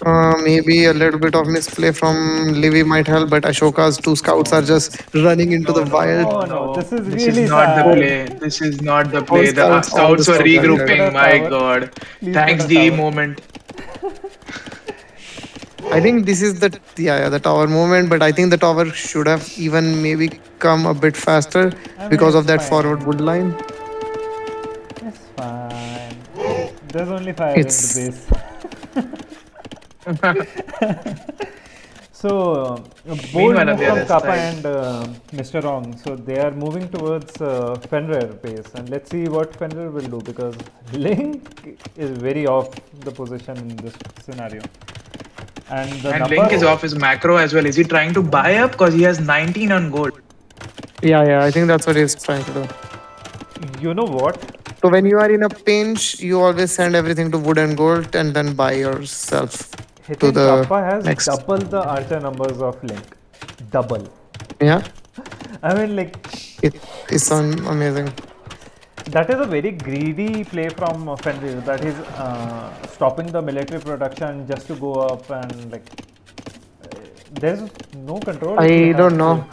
Oh, Maybe a little bit of misplay from Livy might help, but Ashoka's two scouts are just running into the no, no, wild. no, oh no, no. this is This is really not the Four, sad. play. This is not the four play. The scouts, all the scouts were scouts are Please dead. put regrouping. a My tower. god. Please put Thanks, a the tower. moment. I think this is the the tower movement, but I think the tower should have even maybe come a bit faster I mean, because it's of that forward wood fine. line. It's fine. There's only 5 in the It's base. So, bold Meanwhile, on move the from other Kappa side, and Mr. Wrong. So, they are moving towards Fenrir base. And let's see what Fenrir will do because Link is very off the position in this scenario. And the and Link is number, off his macro as well. Is he trying to buy up? Because he has 19 on gold. yeah, yeah. I think that's what he's trying to do. you know what? So when you are in a pinch, you always send everything to wood and gold, and then buy yourself to Hitting the Kappa has next. double the archer numbers of Link. Double. Yeah, I mean, like, it is amazing. that is a very greedy play from Fenrir. That is stopping the military production just to go up and like. There's no control if he I has don't to. know.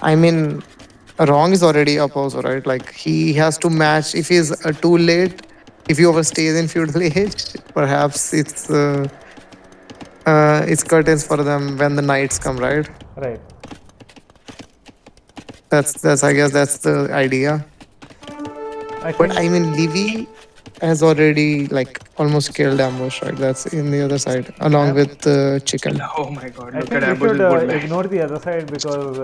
I mean, wrong is already up also, right? Like he has to match. If he's too late, if he overstays in feudal age, perhaps it's curtains for them when the knights come, right? Right. That's I guess that's the idea. I But think I mean, Livy has already like almost killed ambush, right? That's in the other side, along I'm, with chicken. Oh my god, I look at think we should Ambush's wood line. ignore the other side because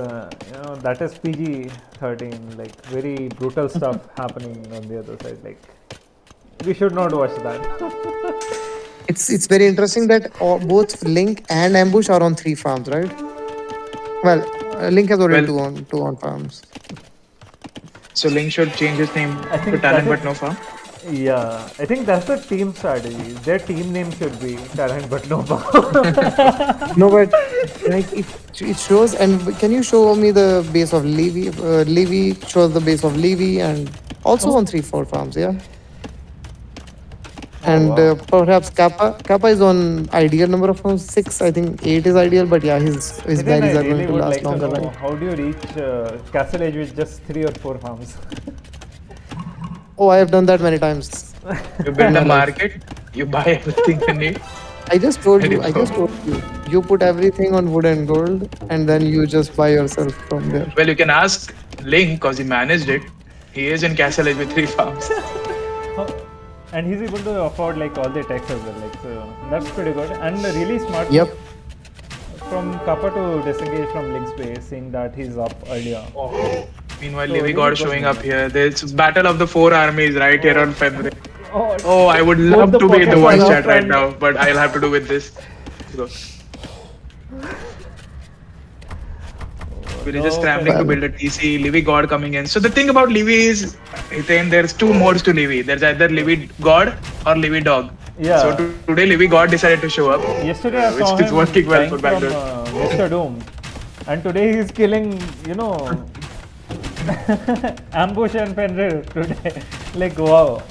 that is PG 13. Like very brutal stuff happening on the other side. Like we should not watch that. It's very interesting that both Link and Ambush are on 3 farms, right? Well, Link has already Well, two on farms. so Link should change his name I to think Talent that But is. No Farm. Yeah, I think that's the team strategy. Their team name should be Talent but no power. No, but like it shows. And can you show me the base of Levy? Levy shows the base of Levy and also Oh. on 3-4 farms, yeah. Oh And wow. perhaps Kappa is on ideal number of farms, 6. I think 8 is ideal, but yeah, his Hidden, I berries are really going to would last like to longer, know right? how do you reach Castle Edge with just 3 or 4 farms? Oh, I have done that many times You in build my a life. market, you buy everything you need, I just told and you you. I go. just told you. You put everything on wood and gold, and then you just buy yourself from there. Well, you can ask Link because he managed it. He is in Castle Edge with 3 farms. And he's able to afford like all the techs as well. Like so, that's pretty good and a really smart Yep. move from Kappa to disengage from Link's base, seeing that he's up earlier. Meanwhile, So Livy really God good showing move. up here. There's battle of the 4 armies right here on Fenrir. Oh, Oh, I would both love the to be in the pockets I are voice think up chat right and now, but I'll have to do with this. So we're just no scrambling to offense. well, build a TC. Livy God coming in. So the thing about Livy is, Hiten, there's two modes to Livy. There's either Livy God or Livy Dog. So Yeah, today Livy God decided to show up, yesterday I which saw is working him well for dying Bangalore. from Mr. Doom, and today he's killing, Ambush and Fenrir today. Like, wow.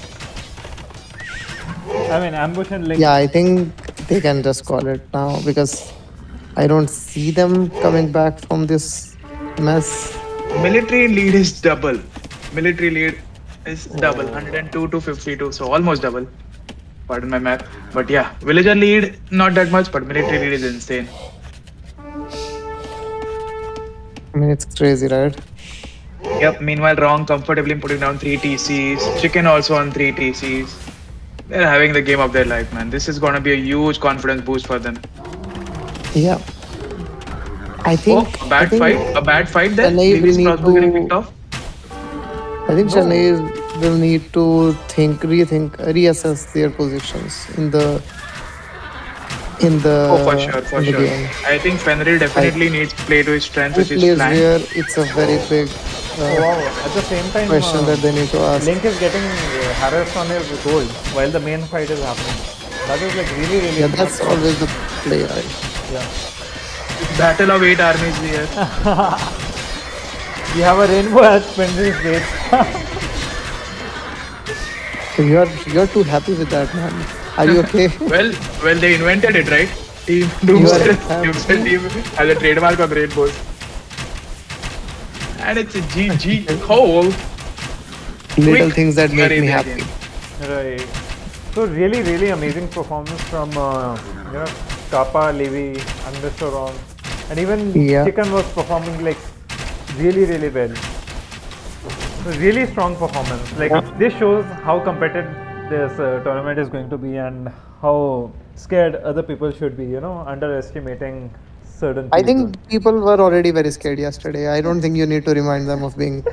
I mean, Ambush and Link. yeah, I think they can just call it now because I don't see them coming back from this mess. Military lead is double. Military lead is double, Oh, 102 to 52, so almost double. Pardon my math. But yeah, villager lead not that much, but military lead is insane. I mean, it's crazy, right? Yep. Meanwhile, Wrong comfortably putting down three TCs. Chicken also on three TCs. They're having the game of their life, man. This is gonna be a huge confidence boost for them. Yeah, I Oh, think a I bad think fight. A bad fight there. Chennai will Levy's need crossbow getting picked to. off. I think no. Will need to reassess their positions Oh, for in the sure. game. I think Fenrir Like definitely needs to play to his strength, who which is plays flank. where, it's a very big Oh, wow. At the same time, question that they need to ask. Link is getting harassed on his gold while the main fight is happening. That is like really, really Yeah, smart that's call. always the play, right? Yeah. Battle of eight armies here. We have a rainbow as Fenrir's base. So you're too happy with that, man. Are you okay? Well, well, they invented it, right? Team You are Doomster. Doomster happy. team has a trademark of rainbows, and it's a GG. Oh, Little quick things that make me Arabia happy. game. Right. So really, really amazing performance from Kappa, Levy, and Mr. Ron, and even Yeah. Chicken was performing like really, really well. So really strong performance. Like this shows how competitive this tournament is going to be and how scared other people should be. Underestimating certain I people. think people were already very scared yesterday. I don't think you need to remind them of being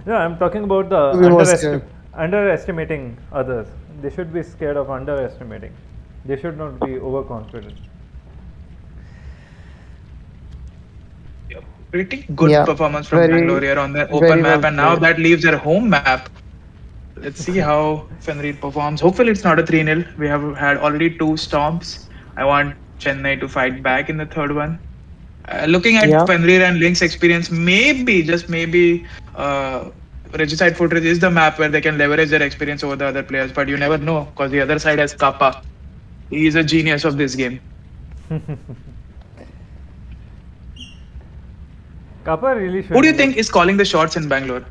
No, I'm talking about the to be more scared. underestimating others. They should be scared of underestimating. They should not be overconfident. Pretty good Yeah, performance from Bangalore very here on their open very map, well and now played. that leaves their home map. Let's see how Fenrir performs. Hopefully, it's not a 3-0. We have had already two stomps. I want Chennai to fight back in the third one. Looking at Yeah, Fenrir and Link's experience, maybe, just maybe, Regicide Fotress is the map where they can leverage their experience over the other players, but you never know because the other side has Kappa. He is a genius of this game. Kappa really Who do you should. think is calling the shots in Bangalore?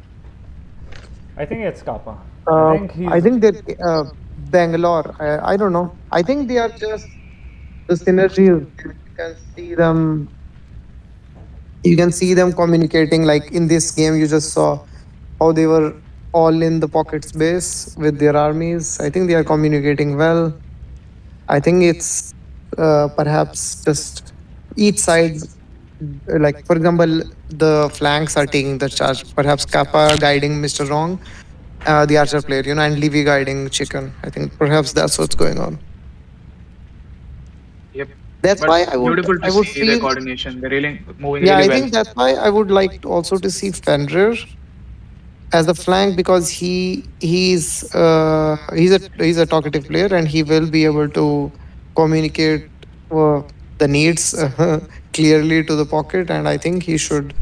I think it's Kappa. I think I he's. think that Bangalore. I don't know. I think they are just the synergy is there. You can see them. You can see them communicating. Like in this game, you just saw how they were all in the pockets base with their armies. I think they are communicating well. I think it's perhaps just each side, like for example, the flanks are taking the charge. Perhaps Kappa guiding Mr. Wrong, the archer player, and Levy guiding Chicken. I think perhaps that's what's going on. Yep. That's But why beautiful I to would see the feel. coordination. They're really moving Yeah, really I well. think that's why I would like also to see Fenrir as a flank because he's a talkative player and he will be able to communicate uh, the needs clearly to the pocket, and I think he should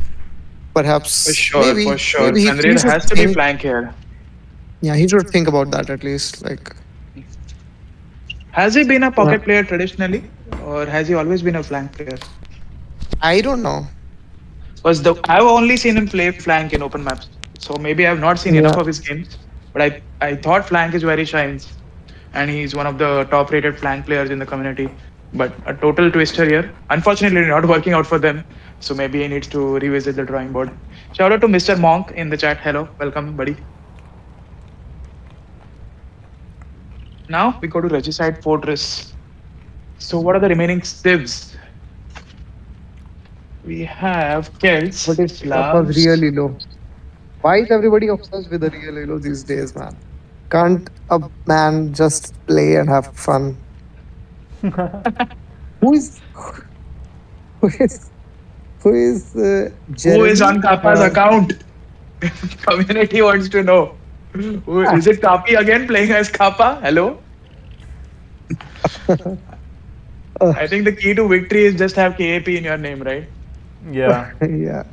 For perhaps sure, for sure. maybe he Fenrir should has to be think. flank here. Yeah, he should think about that at least. Like, Has he been a yeah, pocket player traditionally, or has he always been a flank player? I don't know. Because I've only seen him play flank in open maps, so maybe I've not seen enough Yeah, of his games. But I thought flank is where he shines, and he's one of the top-rated flank players in the community. But a total twister here. Unfortunately, not working out for them. So maybe he needs to revisit the drawing board. Shout out to Mr. Monk in the chat. Hello, welcome, buddy. Now we go to Regicide Fortress. So what are the remaining civs? We have Celts, but it's was Slavs. really low. Why is everybody obsessed with the real Halo these days, man? Can't a man just play and have fun? Who is who is who is Who is Jeremy? on Kappa's account? Community wants to know. Is it Kapi again playing as Kappa? Hello? Uh, I think the key to victory is just have KAP in your name, right? Yeah. yeah.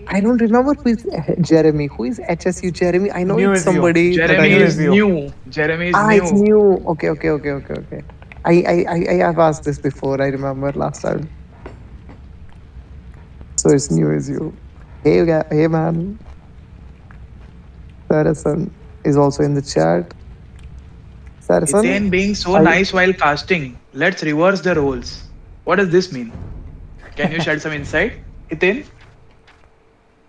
I don't remember who is Jeremy. Who is HSU Jeremy? I know New it's is you. somebody, but I Jeremy New don't. is is you. new. Jeremy is Ah, it's new. new. Okay. I have asked this before. I remember last time. So it's new as you. Hey man, Saracen is also in the chat. Saracen, Ethan being so I nice while casting. Let's reverse the roles. What does this mean? Can you shed some insight, Ethan?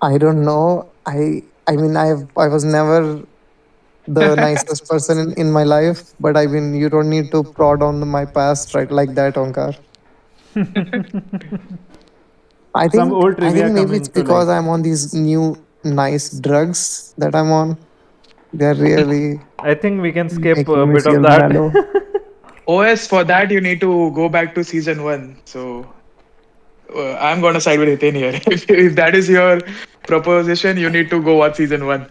I don't know. I mean I was never the nicest person in my life, but I mean you don't need to prod on my past right like that, Onkar. Some old I think trivia maybe it's coming to because light. I'm on these new nice drugs that I'm on. They're really I think we can skip a making me bit of feel that. mellow. OS, for that you need to go back to season one. So I'm gonna side with Ethan here. If that is your proposition, you need to go watch season one.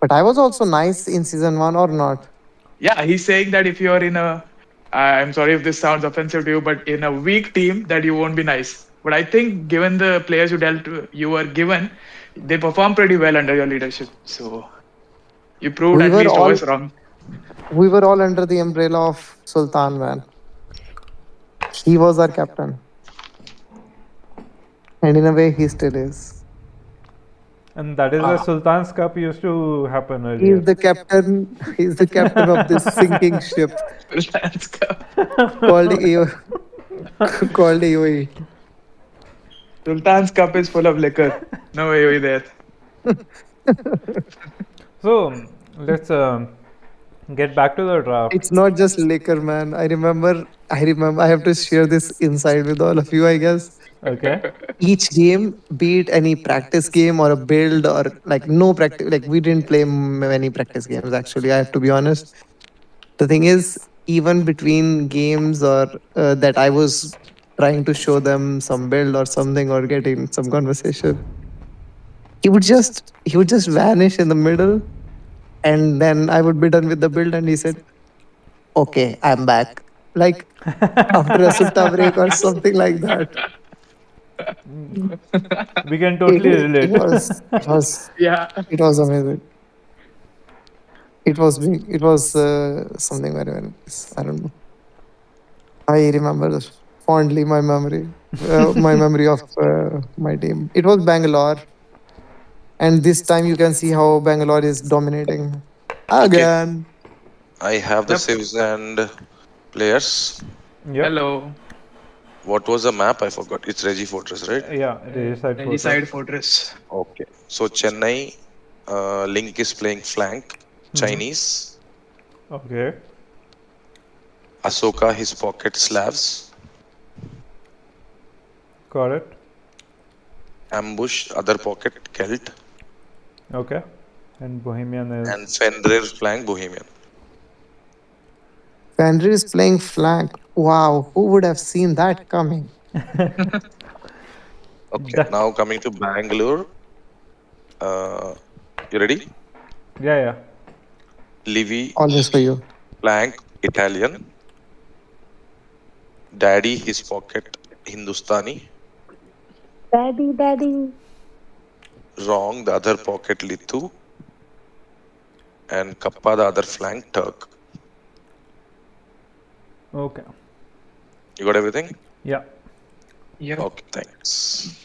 But I was also nice in season one or not. Yeah, he's saying that if you're in a, I'm sorry if this sounds offensive to you, but in a weak team, that you won't be nice. But I think, given the players you were given, they perform pretty well under your leadership. So you proved We at were least all OS wrong. we were all under the umbrella of Sultan man. He was our captain. And in a way he still is. And that is where Ah, Sultan's Cup used to happen He earlier. is the captain. He's the captain of this sinking ship Sultan's Cup. called AO, called AOE. Sultan's Cup is full of liquor. No way there. So let's get back to the draft. It's not just liquor, man. I remember I have to share this insight with all of you, I guess. Okay. Each game, be it any practice game or a build or like no practice, like we didn't play many practice games actually. I have to be honest. The thing is, even between games or that I was trying to show them some build or something or getting some conversation, he would just vanish in the middle, and then I would be done with the build, and he said, "Okay, I'm back." Like after a sutta break or something like that. We can It totally it relate. was it was Yeah. it was amazing. It was something very very nice. I don't know. I remember fondly my memory of my team. It was Bangalore, and this time you can see how Bangalore is dominating Okay, again. I have the Yep. civs and players. Yep. Hello. What was the map? I forgot. It's Regi Fortress, right? Yeah, Regicide Fortress. Regicide Fortress. Okay. So Chennai, Link is playing flank. Mm-hmm. Chinese. Okay. Ahsoka, his pocket Slavs. Got it. Ambush, other pocket Celt. Okay. And Bohemian And is. Fenrir flank Bohemian. Fenrir is playing flank. Wow, who would have seen that coming? Okay. Da- Now coming to Bangalore. Uh, you ready? yeah, yeah. Livy Always for you. flank Italian. Daddy, his pocket Hindustani. Daddy. Wrong, the other pocket Lithu. And Kappa, the other flank Turk. Okay. You got everything? Yeah. Yep. Okay, thanks.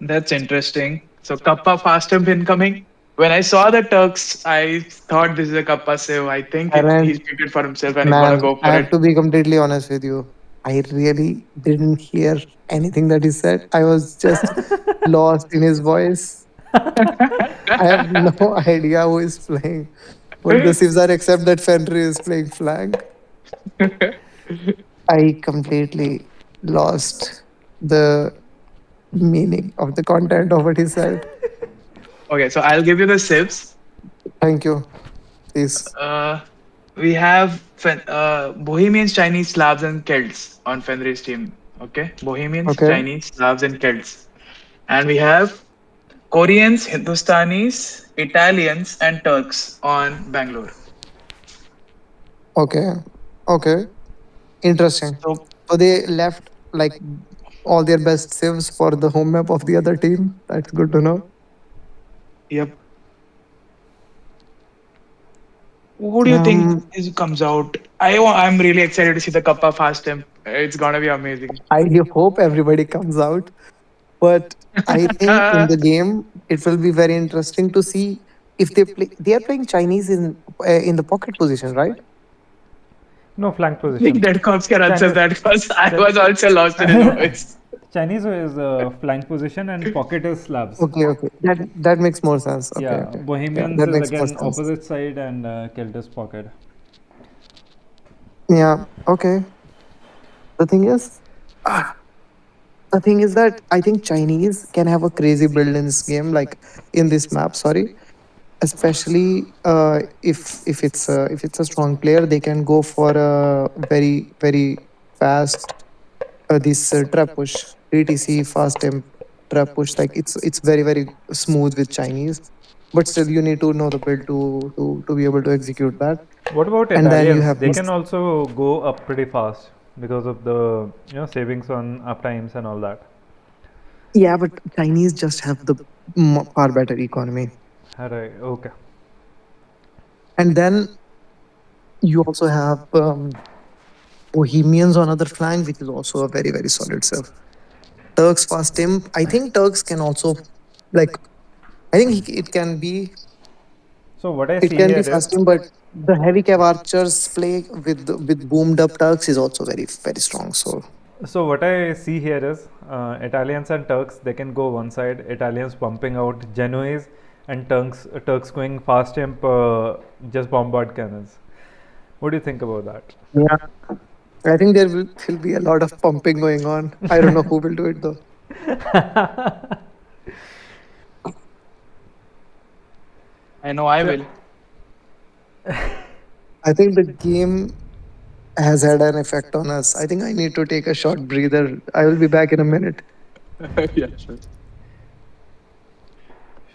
That's interesting. So Kappa fast jump incoming. When I saw the Turks, I thought this is a Kappa save. I think Alan, he's picked it for himself and he's gonna man, go I for have it. to be completely honest with you. I really didn't hear anything that he said. I was just lost in his voice. I have no idea who is playing. But the Civs are except that Fenrir is playing flank. I completely lost the meaning of the content of what he said. Okay, so I'll give you the sibs. Thank you. Please. Uh, we have Bohemians, Chinese, Slavs, and Celts on Fenrir's team. Okay, Bohemians, Okay. Chinese, Slavs, and Celts. And we have Koreans, Hindustanis, Italians, and Turks on Bangalore. Okay. Okay. Interesting. So, So they left like all their best civs for the home map of the other team. That's good to know. yep. Who do you think Um, comes out? I'm really excited to see the Kappa fast temp. It's gonna be amazing. I hope everybody comes out, but I think in the game it will be very interesting to see if they play. They are playing Chinese in the pocket position, right? No, flank I think position. that cops can answer Chinese. that because I Chi- was also lost in his voice. Chinese is flank position and pocket is Slavs. Okay, okay. That makes more sense. Okay, Yeah, okay. Yeah, Bohemians that is makes more again sense. opposite side and Celt is pocket. Yeah, okay. The thing is, ah, the thing is that I think Chinese can have a crazy build in this game, like in this map. Sorry, especially if it's a strong player, they can go for a very fast this trap push, TTC fast temp trap push. Like it's very smooth with Chinese, but still you need to know the build to be able to execute that. What about And then you Italians? have They this. can also go up pretty fast because of the savings on up times and all that. Yeah, but Chinese just have the far better economy. Alright, okay. And then you also have Bohemians on other flank, which is also a very solid serve. Turks fast imp. I think Turks can also like. I think So what I it see can here be is fast imp, but the heavy cav archers play with boomed up Turks is also very strong. So so what I see here is Italians and Turks, they can go one side. Italians pumping out Genoese and Turks going fast imp, just bombard cannons. What do you think about that? yeah, I think will be a lot of pumping going on. I don't know who will do it though. I know I So will. I think the game has had an effect on us. I think I need to take a short breather. I will be back in a minute. Yeah, sure.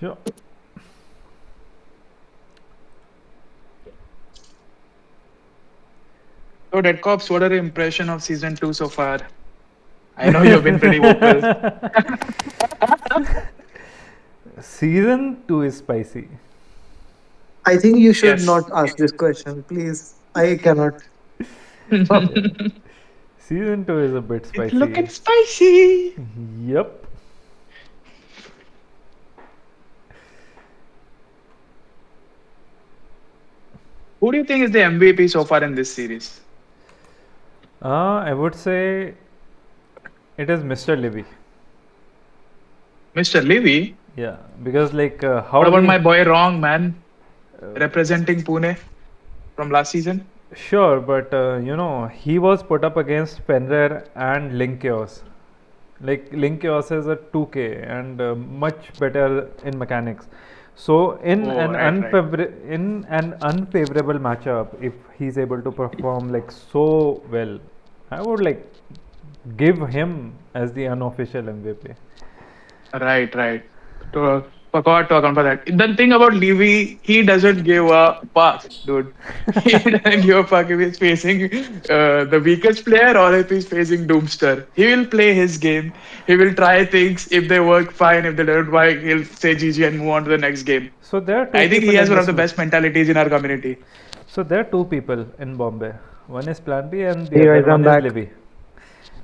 sure. So, Dead Cops, what are your impression of season 2 so far? I know you've been pretty vocal. Season 2 is spicy. I think you should Yes. not ask this question, please. I cannot. Yeah. Season 2 is a bit It's looking spicy. spicy. Yep. Who do you think is the MVP so far in this series? I would say it is Mr. Levy. Mr. Levy? Yeah, because like What how about he my boy Wrong, man? Representing Pune from last season? sure, but he was put up against Fenrir and Link Chaos. Like Link Chaos is a 2K and much better in mechanics. So Oh, right, right. in an unfavorable matchup, if he's able to perform like so well, I would like give him as the unofficial MVP. Right, right. Forgot to account for that. The thing about Levy, he doesn't give a fuck, dude. He doesn't give a fuck if he's facing the weakest player or if he's facing Doomster. He will play his game. He will try things. If they work, fine. If they don't work, he'll say GG and move on to the next game. So there are two I think he people has in one of this. the best mentalities in our community. So there are two people in Bombay. One is Plan B and the Hey other guys, I'm one is back. Levy.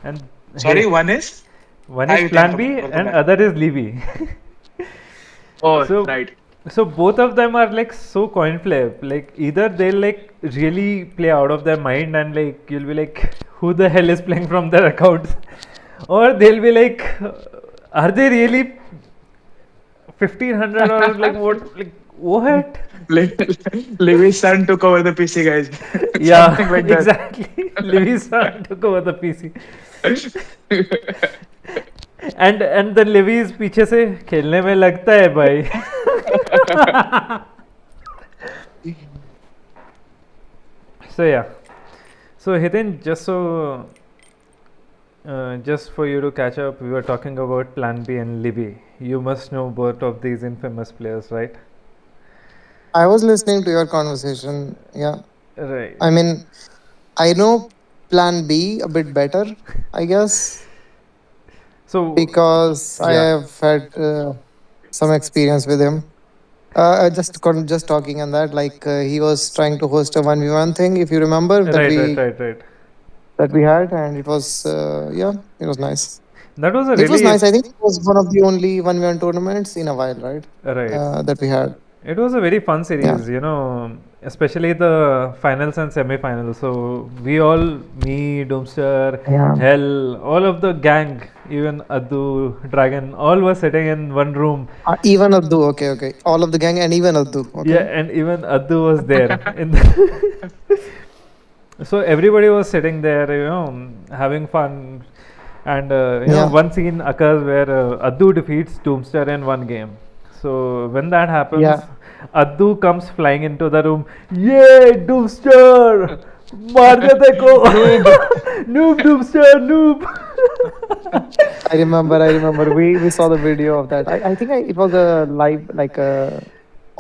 And Sorry, hey, one is? one Hi, is Plan Uttam. B Welcome and back. other is Levy. Oh, so right. so both of them are like so coin flip. Like either they'll like really play out of their mind and like you'll be like, who the hell is playing from their accounts? Or they'll be like, are they really 1500 or like what? Like what? Levy's son took over the PC, guys. Something Yeah, like that. exactly. Levy's son took over the PC. and then Levy's पीछे से खेलने में लगता है भाई. So yeah. So Hiten, just for you to catch up, we were talking about Plan B and Libby. You must know both of these infamous players, right? I was listening to your conversation. Yeah. Right. I mean, I know Plan B a bit better, I guess, So because I yeah. have had some experience with him. Just talking on that, like he was trying to host a 1v1 thing, if you remember Right, right, right, right. that we had, and it was yeah, it was nice. That was a It was really nice. I think it was one of the only 1v1 tournaments in a while, right? right. That we had. It was a very fun Yeah. series, especially the finals and semi-finals. So we all, me, Doomster, Yeah. Hell, all of the gang, even Addu, Dragon, all were sitting in one room. Even Addu. Okay, okay. All of the gang and even Addu. Yeah, Okay. and even Addu was there. In the so everybody was sitting there, having fun. And Yeah. one scene occurs where Addu defeats Doomster in one game. So when that happens, Yeah. Addu comes flying into the room. Yay, Doomster! मार दे तेको noob Doomster noob. I remember. I remember. We saw the video of that. I think it was a live, like a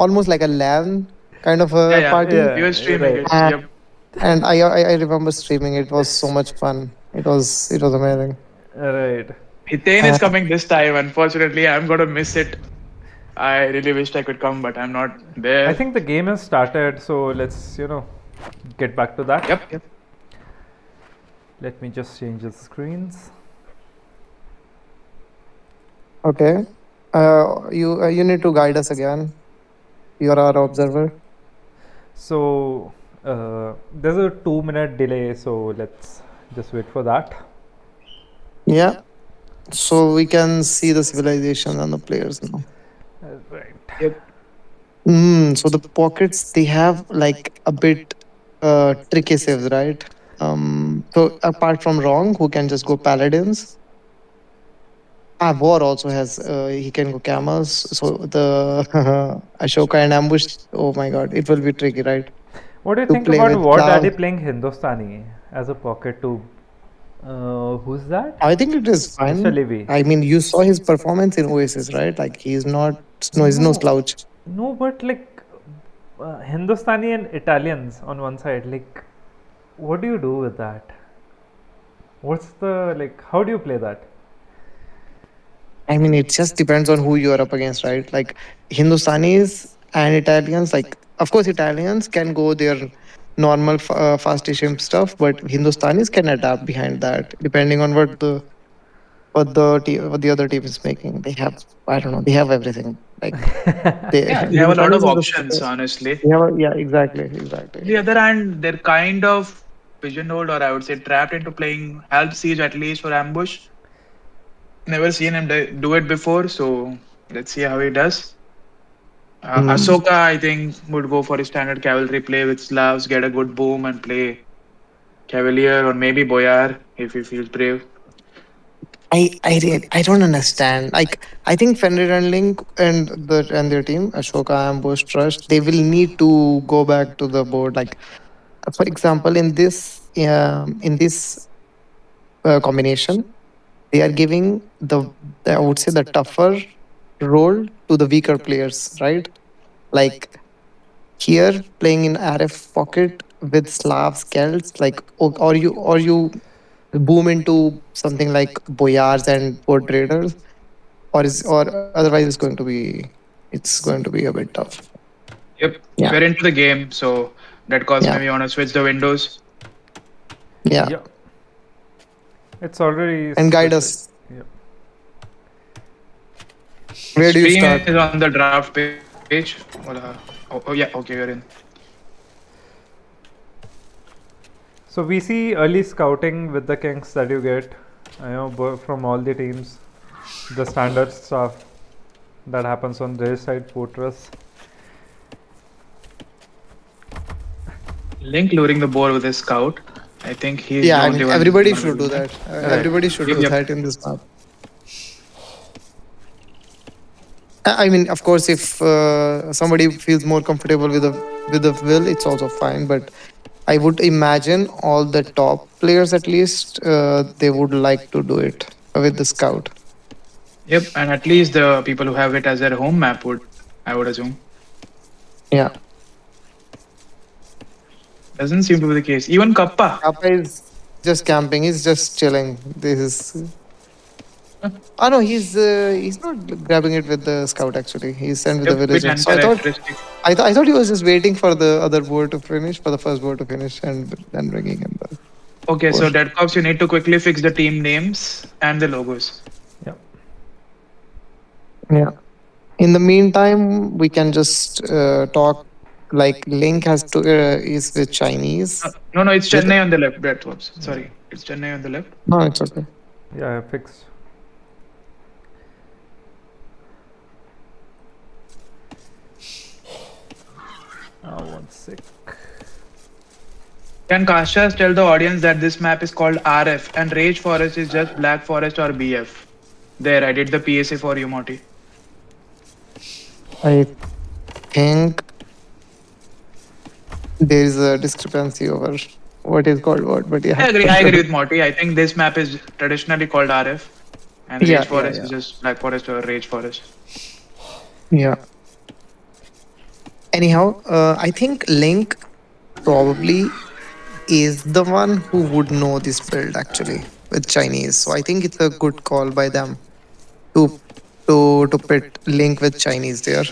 almost like a LAN kind of Yeah, a yeah. party. We were Yeah, streaming right. it. And, Yep. and I remember streaming. It was so much fun. It was amazing. Right. Hiten is Uh, coming this time. Unfortunately, I'm gonna miss it. I really wished I could come, but I'm not there. I think the game has started, so let's get back to that. Yep. Let me just change the screens. okay. You need to guide us again. You're our observer. So there's a 2 minute delay, so let's just wait for that. Yeah. So we can see the civilization and the players now. Right. Yep. So the pockets, they have like a bit tricky saves, right? So apart from Wrong, who can just go paladins, War also has he can go camels. So the Ashoka and ambush. Oh my god, it will be tricky, right? What do you To think play about with War Slav. Daddy playing Hindustani as a pocket tube? Who's that? I think it is Mr. fine. Levy. I mean, you saw his performance in Oasis, right? Like he's no No, slouch. no, but like Hindustani and Italians on one side, like, what do you do with that? What's the like? How do you play that? I mean, it just depends on who you are up against, right? Like Hindustanis and Italians, like, of course, Italians can go their normal fast Asian stuff, but Hindustanis can adapt behind that, depending on what the other team is making. They have, I don't know, they have everything. Like they Yeah, they have a lot Hindustanis of is options, honestly. yeah, exactly, exactly. On the other hand, they're kind of pigeonholed, or I would say trapped into playing Half Siege at least for ambush. Never seen him do it before, so let's see how he does. Mm. Ahsoka, I think, would go for his standard cavalry play with Slavs, get a good boom, and play Cavalier or maybe Boyar if he feels brave. I don't understand. Like I think Fenrir and Link and their team, Ashoka, Ambush, Trust, they will need to go back to the board. Like for example, in this combination, they are giving I would say the tougher role to the weaker players, right? Like here playing in RF pocket with Slavs, Celts, like or you boom into something like boyars and board traders, or otherwise it's going to be a bit tough. Yep, Yeah, we're into the game, so that caused yeah, maybe want to switch the windows. yeah. Yeah. It's already And guide switched. us. Yeah. Where do you Stream start? is on the draft page. Oh, yeah, okay, we're in. So we see early scouting with the kinks that you get, from all the teams, the standard stuff that happens on Regicide, Fotress. Link luring the board with his scout. I think he's Yeah, the I only mean one. everybody who's should do gonna that. Right. Everybody should Yep, do yep. that in this map. I mean, of course, if somebody feels more comfortable with the will, it's also fine. But I would imagine all the top players, at least, they would like to do it with the scout. Yep, and at least the people who have it as their home map would, I would assume. Yeah, Doesn't seem to be the case. Even Kappa. Kappa is just camping. He's just chilling. This is. Oh no, he's not grabbing it with the scout. Actually, he's sent with the Yep, bit villager. So uncharacteristic. I thought he was just waiting for the other board to finish, for the first board to finish, and then bringing in the Okay, so board. Dead Cops, you need to quickly fix the team names and the logos. Yeah. Yeah. In the meantime, we can just talk. Like Link has to is with Chinese. No, it's With Chennai on the left, Dead Cops. Sorry, it's Chennai on the left. no, it's okay. Yeah, I fixed. One sec. Can Kashas tell the audience that this map is called RF and Rage Forest is just Black Forest or BF? There, I did the PSA for you, Morty. I think there is a discrepancy over what is called what, but yeah. I agree with Morty. I think this map is traditionally called RF and Rage Yeah, Forest is just Black Forest or Rage Forest. yeah. Anyhow, I think Link probably is the one who would know this build actually with Chinese. So I think it's a good call by them to to put Link with Chinese there.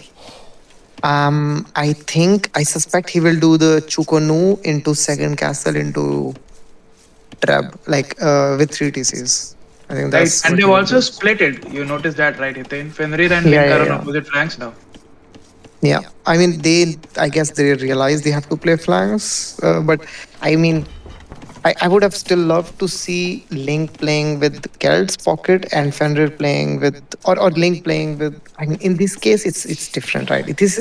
I suspect he will do the Chukonu into second castle into Treb, like with three TCs. I think Right, that's and what they've he will also do. split it. You notice that, right, Hiten? Fenrir and Yeah, Link yeah, are on yeah. opposite flanks now. Yeah, I mean I guess they realize they have to play flanks, but I mean, I would have still loved to see Link playing with Kelt's pocket and Fenrir playing with, or Link playing with. I mean, in this case, it's different, right? This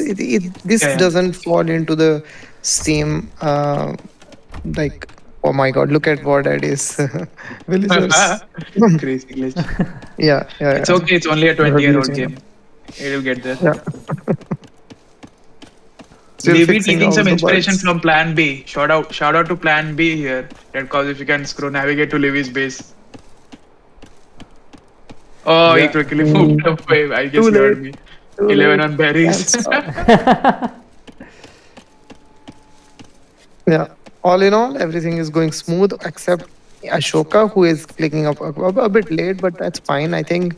Yeah, doesn't fall into the same like. Oh my God! Look at what that is, yeah. villagers. Crazy glitch. Yeah, yeah, It's yeah. okay, it's only a They were 20-year-old glitching game. them. It'll get there. Yeah, still Maybe fixing taking all some the inspiration bugs. from Plan B. Shout out to Plan B here. That cause if you can scroll navigate to Livy's base. Oh, he Yeah. quickly moved Mm, away. I guess too he heard late. me. Too 11 late. on Can't berries. stop. Yeah. All in all, everything is going smooth except Ashoka, who is clicking up a bit late, but that's fine. I think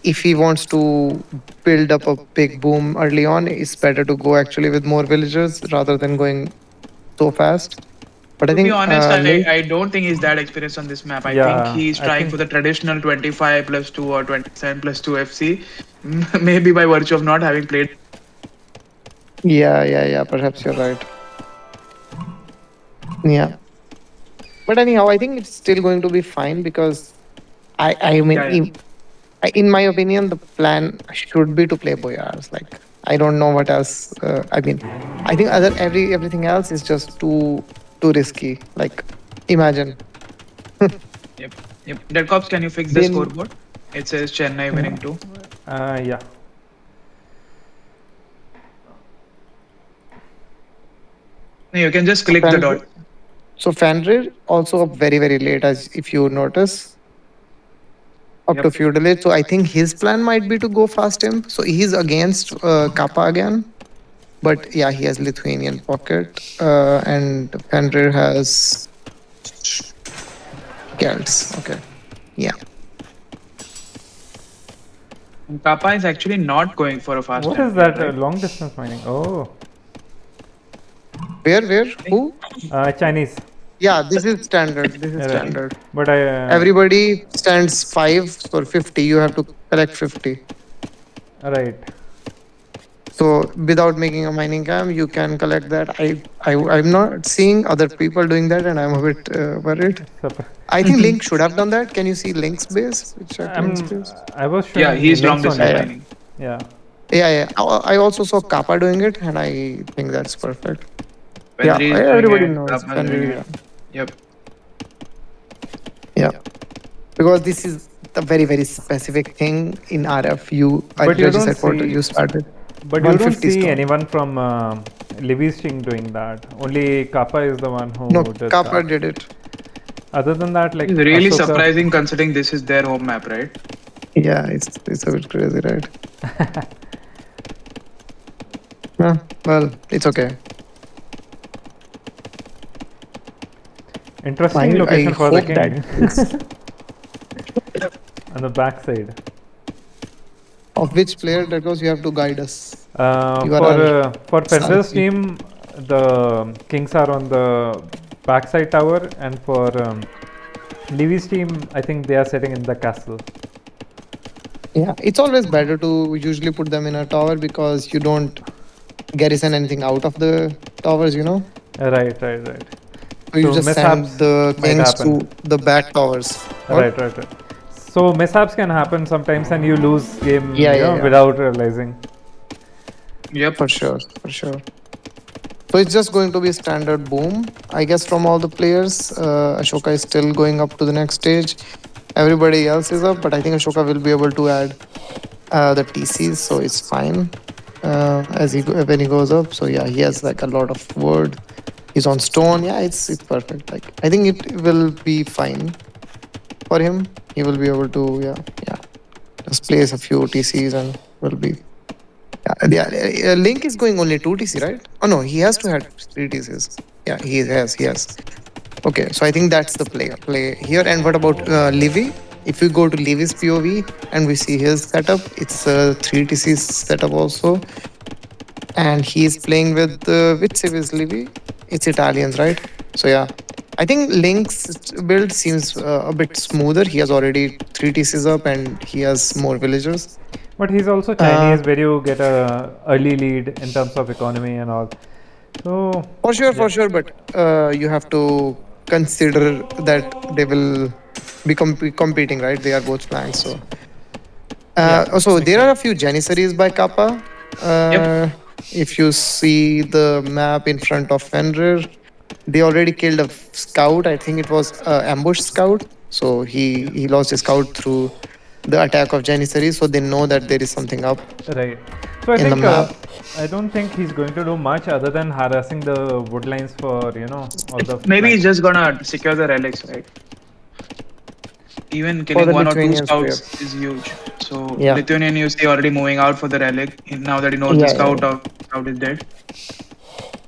if he wants to build up a big boom early on, it's better to go actually with more villagers rather than going so fast. But I To be think honest, Link, I don't think he's that experienced on this map. I think Yeah, he's I trying think for the traditional 25 plus 2 or 27 plus 2 FC. Maybe by virtue of not having played. yeah, perhaps you're right. Yeah. But anyhow, I think it's still going to be fine because I mean, Yeah, yeah. in my opinion, the plan should be to play Boyars. Like, I don't know what else. I mean, I think everything else is just too risky. Like, imagine. Yep. Yep. Dead Cops, can you fix the Then scoreboard? It says Chennai winning 2. yeah. No, you can just click the Fenrir, dot. so Fenrir also up very late, as if you notice, up to Yep. feudal age. So I think his plan might be to go fast imp. So he's against Kappa again. But yeah, he has Lithuanian pocket, and Fenrir has Celts. Okay, yeah. And Kappa is actually not going for a fast What tempo, is that? right? Long distance mining. Oh, Where, who? Chinese. Yeah, this is standard. This is Right. standard. But I. Everybody stands 5 for 50. You have to collect 50. Right. So without making a mining camp, you can collect that. I'm not seeing other people doing that, and I'm a bit worried. Sup- I think Link should have done that. Can you see Link's base? Check Link's I'm. base. I was showing Yeah, he's long links distance only. Yeah, mining. Yeah. Yeah. I also saw Kappa doing it, and I think that's perfect. Yeah, Fenrir is doing everybody it. knows Kappa is Fenrir. doing Yeah. it. Yep. Yeah, because this is a very very specific thing in RF. You But you don't Regicide Porter, see, you started but you don't 150 see strong. anyone from Livingston doing that. Only Kappa is the one No, who did Kappa that. did it. Other than that, It's like really Ahsoka, surprising considering this is their home map, right? Yeah, it's a bit crazy, right? Yeah, well, it's okay. interesting I location for the hope that king is on the backside. of which player that goes. You have to guide us. You are our For Fenrir's Sarthi. team, the kings are on the backside tower, and for Levy's team, I think they are sitting in the castle. Yeah, it's always better to usually put them in a tower because you don't garrison anything out of the towers, you know? Right. So you So just send mishaps the might kings happen. to the back towers. What? Right. So mishaps can happen sometimes, and you lose game, Yeah, yeah, yeah. without realizing. Yep. For sure, for sure. So it's just going to be standard boom, I guess, from all the players. Ashoka is still going up to the next stage. Everybody else is up, but I think Ashoka will be able to add the TCs, so it's fine when he goes up. So yeah, he has like a lot of wood. He's on stone. Yeah, it's perfect. Like I think it will be fine for him. He will be able to yeah just place a few TCs and will be Link is going only 2 TC, right? Oh no, he has to have 3 TCs. Yeah, he has. Okay, so I think that's the play here. And what about Livy? If we go to Livy's POV and we see his setup, it's a 3 TC setup also, and he's playing with which civ is Livy? It's Italians, right? So yeah, I think Link's build seems a bit smoother. He has already 3 TCs up and he has more villagers. But he's also Chinese, where you get a early lead in terms of economy and all. So For sure, but you have to consider that they will be competing, right? They are both flanks, so. Also, makes there are a sense. few Janissaries by Kappa. Yep. If you see the map in front of Fenrir, they already killed a scout. I think it was ambush scout. So he lost his scout through the attack of Janissaries. So they know that there is something up Right. So I in the think map. I don't think he's going to do much other than harassing the woodlines for all the Maybe he's flanks. just gonna secure the relics, right? Even For killing the one or two Lithuanians player. scouts is huge. So Yeah. Lithuanian you see already moving out for the relic. Now that he knows the Yeah. scout is dead.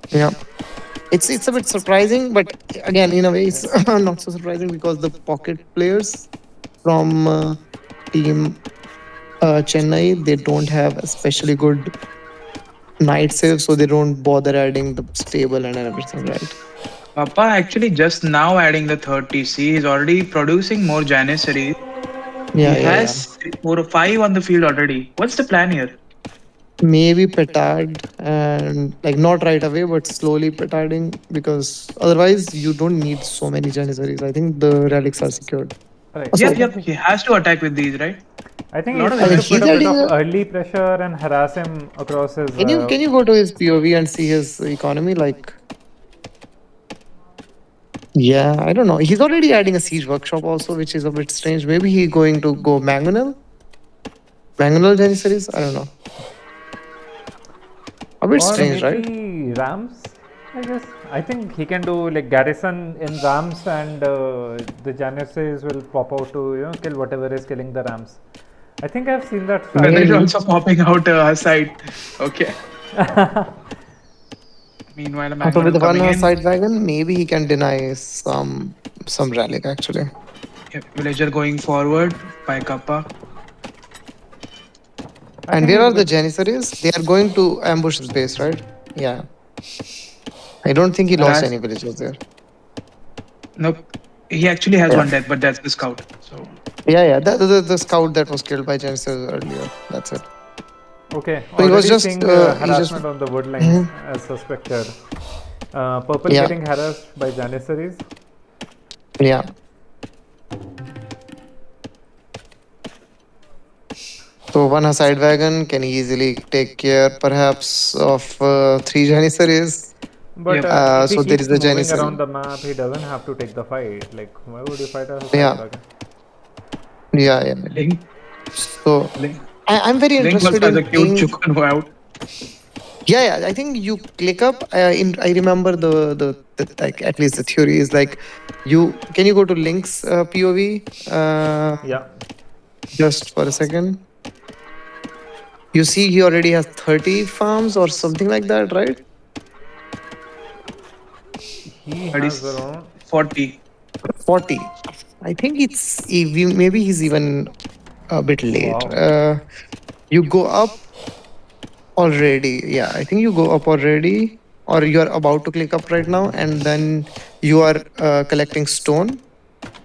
Yeah. It's a bit surprising, but again, in a way, it's not so surprising because the pocket players from team Chennai, they don't have especially good night save, so they don't bother adding the stable and everything, right? Papa actually just now adding the third TC. He's already producing more Janissaries. He Yeah. has 4 or 5 on the field already. What's the plan here? Maybe petard and like not right away, but slowly petarding because otherwise you don't need so many Janissaries. I think the relics are secured. Right. Also, Yep. He has to attack with these, right? I A think lot he's of I trying mean, to units. put he's a bit adding of a. early pressure and harass him across his. Can you go to his POV and see his economy? Like, yeah, I don't know. He's already adding a siege workshop also, which is a bit strange. Maybe he going to go Mangonel Janissaries. I don't know. A bit Or strange, right? maybe Rams, I guess. I think he can do like garrison in Rams, and the Janissaries will pop out to kill whatever is killing the Rams. I think I've seen that And strategy. they're Maybe. also popping out side. Okay. Meanwhile, a So with Mangonel the one coming in. side wagon, maybe he can deny some relic actually. Yep. Villager going forward by Kappa. I And think where he's are the good. Janissaries? They are going to ambush his base, right? Yeah. I don't think he lost Harass. any villagers there. Nope. He actually has Yeah. one death, but that's the scout. So Yeah. The scout that was killed by Janissaries earlier. That's it. Okay, So he was already just seeing he just harassment on the wood lines Mhm. as suspected. Purple Yeah. getting harassed by Janissaries. Yeah. So one side wagon can easily take care perhaps of 3 Janissaries. But yep. if he So there is keeps a moving Janissary. around the map, he doesn't have to take the fight. Like, why would you fight a side Yeah. wagon? Yeah, yeah. Link, So Link, I'm very Link also interested has in a cute seeing. Chukanu out. Yeah, yeah. I think you click up. In I remember the like at least the theory is like you can you go to links POV Yeah, just for a second. You see, he already has 30 farms or something like that, right? he But has it's around 40. 40. I think maybe he's even a bit late. wow. You go up already. Yeah, I think you go up already, or you are about to click up right now, and then you are collecting stone,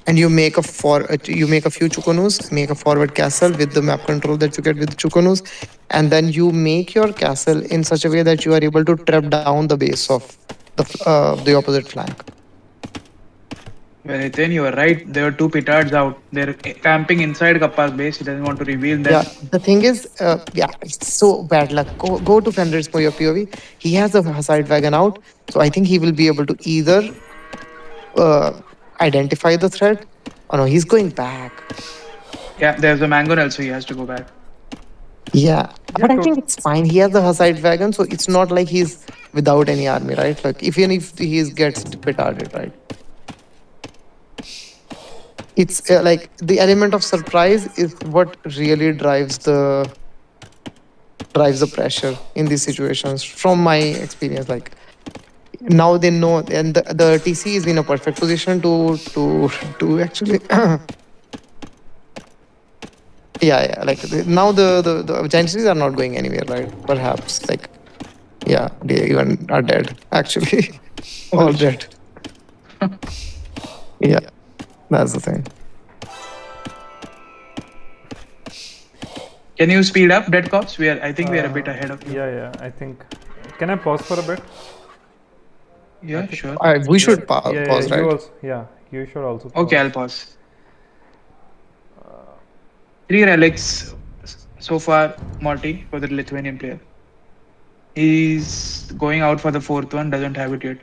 and you make a few chukonus, make a forward castle with the map control that you get with the chukonus, and then you make your castle in such a way that you are able to trap down the base of the opposite flank. Well, then you are right. There are two petards out. They're camping inside Kappa's base. He doesn't want to reveal Yeah, them. the thing is, yeah, it's so bad luck. Go to Fenrir's for your POV. He has a Haside wagon out, so I think he will be able to either uh, identify the threat. Oh no, he's going back. Yeah, there's a mangonel, so he has to go back. Yeah, Yeah, but I think it's fine. He has the Haside wagon, so it's not like he's without any army, right? Like even if he gets petarded, right? It's like the element of surprise is what really drives the pressure in these situations. From my experience, like now they know, and the TC is in a perfect position to actually yeah, yeah, like now the Janissaries are not going anywhere, right? Perhaps like yeah, they even are dead actually. Oh, All dead. Yeah, that's the thing. can you speed up, Dead Cops? I think we are a bit uh, ahead of you. yeah, yeah. I think. Can I pause for a bit? I Yeah, think. sure. We Yeah, should yeah, yeah. pause, You right? also. Yeah, you should also Okay, pause. I'll pause. Three relics so far, Morty, for the Lithuanian player. He's going out for the fourth one, doesn't have it yet.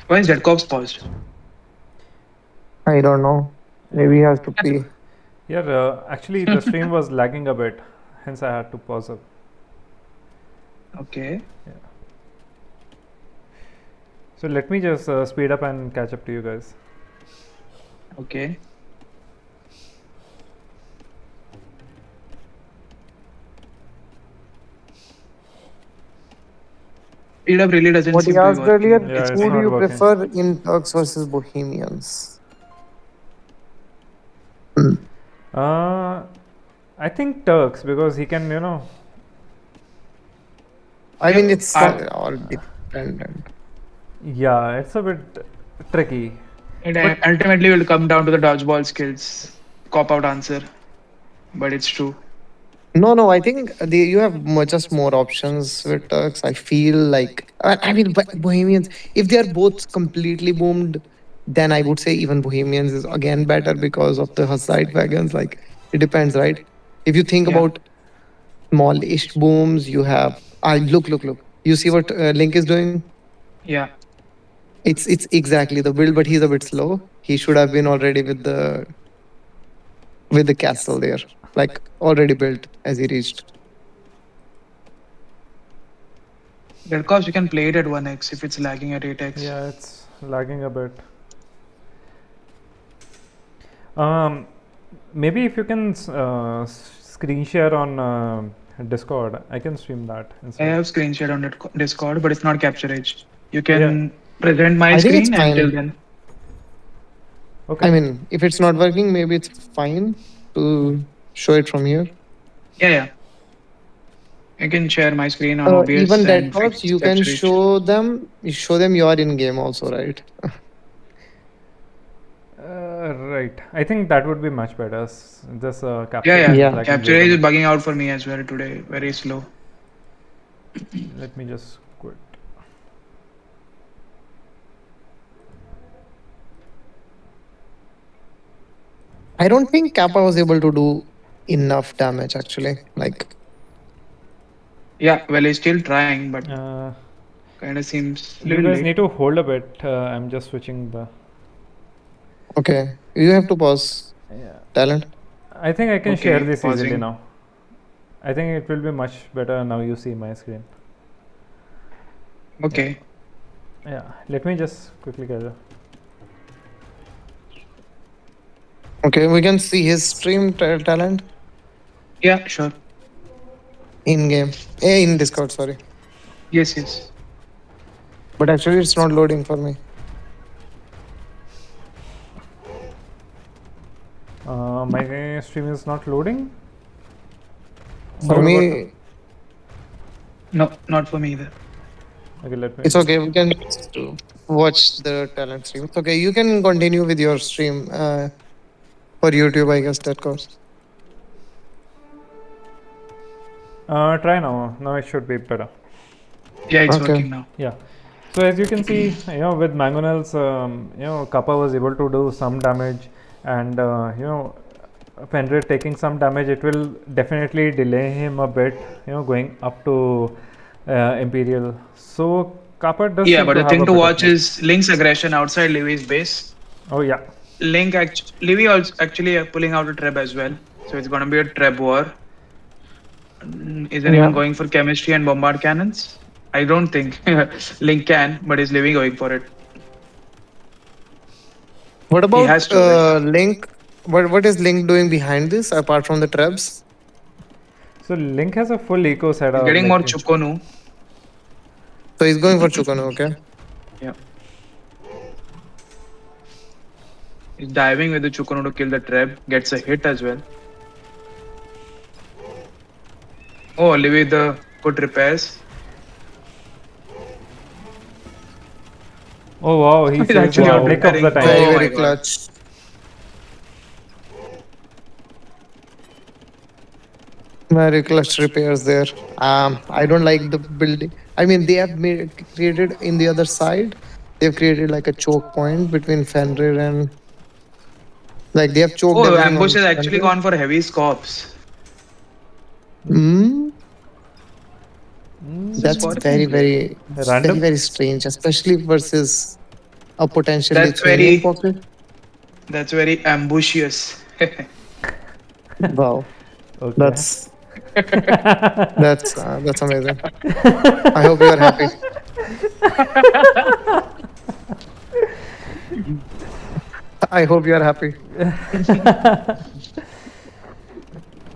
Why is Dead Cops paused? I don't know. Maybe he has to pee. Yeah, actually, the stream was lagging a bit, hence I had to pause it. Okay. Yeah. So let me just speed up and catch up to you guys. Okay. Speed up really doesn't What he seem to be asked earlier, working. Yeah, It's it's who do not you fading. working. prefer in Turks versus Bohemians? Hmm. Uh, I think Turks because he can, I mean, Yeah, it's all dependent. yeah, it's a bit tricky. it But ultimately will come down to the dodgeball skills. Cop out answer, but it's true. No, no, I think you have just more options with Turks. I feel like, I mean, Bohemians, if they are both completely boomed, then I would say even Bohemians is again better because of the Hussite wagons. Like, it depends, right? If you think Yeah, about smallish booms, you have, look. You see what Link is doing? yeah. It's exactly the build, but he's a bit slow. He should have been already with the castle there, like already built as he reached. Red Cops, you can play it at 1x if it's lagging at 8x. yeah, it's lagging a bit. Um, Maybe if you can screen share on Discord, I can stream that I instead. have screen share on that Discord, but it's not capture edge. You Yeah. can present my I think it's screen until fine. then. I Okay. mean, if it's not working, maybe it's fine to show it from here. Yeah, yeah. I can share my screen on OBS Even dead and cops, fix you can capture edge. show them your in game also, right? Right. I think that would be much better. Just Yeah, capture yeah. edge is Yeah. lagging Capture way too edge is much. bugging out for me as well today. Very slow. Let me just quit. I don't think Kappa was able to do enough damage actually. Like, Yeah, well, he's still trying, but Uh, Kind of seems a You little guys late. need to hold a bit. I'm just switching the. Okay, you have to pause Yeah. talent. I think I can share Okay, this easily pausing. now. I think it will be much better now. You see my screen. Yeah. Okay. Yeah. Let me just quickly get it. Okay, we can see his stream talent Yeah, sure. in game. In Discord, sorry. Yes, yes. But actually, it's not loading for me. My stream is not loading. For Okay, what? me, No, not for me either. Okay, let me. it's okay. We can just watch the talent stream. It's okay. You can continue with your stream for YouTube, I guess, that course. Try now. Now it should be better. Yeah, it's Okay. working now. Yeah. So as you can see, with Mangonels, Kappa was able to do some damage, and Fenrir taking some damage. It will definitely delay him a bit. Going up to Imperial. So Kappa does Yeah, seem but to the have thing a to better watch play. is Link's aggression outside Livy's base. Oh yeah. Livy also actually pulling out a treb as well. So it's gonna be a treb war. Is anyone Yeah. going for chemistry and bombard cannons? I don't think Link can, but is Livy going for it? What He about has to, right? Link? What is Link doing behind this apart from the trebs? So Link has a full eco He's setup. getting more Like Chukonu. So he's going for Chukano, okay? Yeah. He's diving with the Chukonu to kill the treb. Gets a hit as well. Oh, Livy the good repairs. oh wow, he He's saves actually in the out Wow. nick of the repairing. time. Very, Oh my very god. clutch. Very clutch repairs there. I don't like the building. I mean, they have created in the other side. They've created like a choke point between Fenrir and like they have choked Oh, everything Ambush on has actually Fenrir. gone for heavy scops. Mm, This is that's foreign play. Random. very strange, especially versus a potential That's Lithuanian very pocket. that's very ambitious. Wow, Okay. that's amazing. I hope you are happy. I hope you are happy.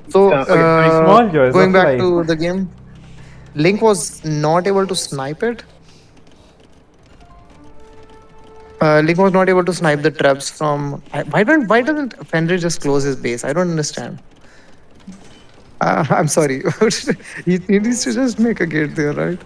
So, Okay, fine. Small joys going of back life. to the game, Link was not able to snipe it. Link was not able to snipe the traps from. Why doesn't Fenrir just close his base? I don't understand. I'm sorry. He needs to just make a gate there, right?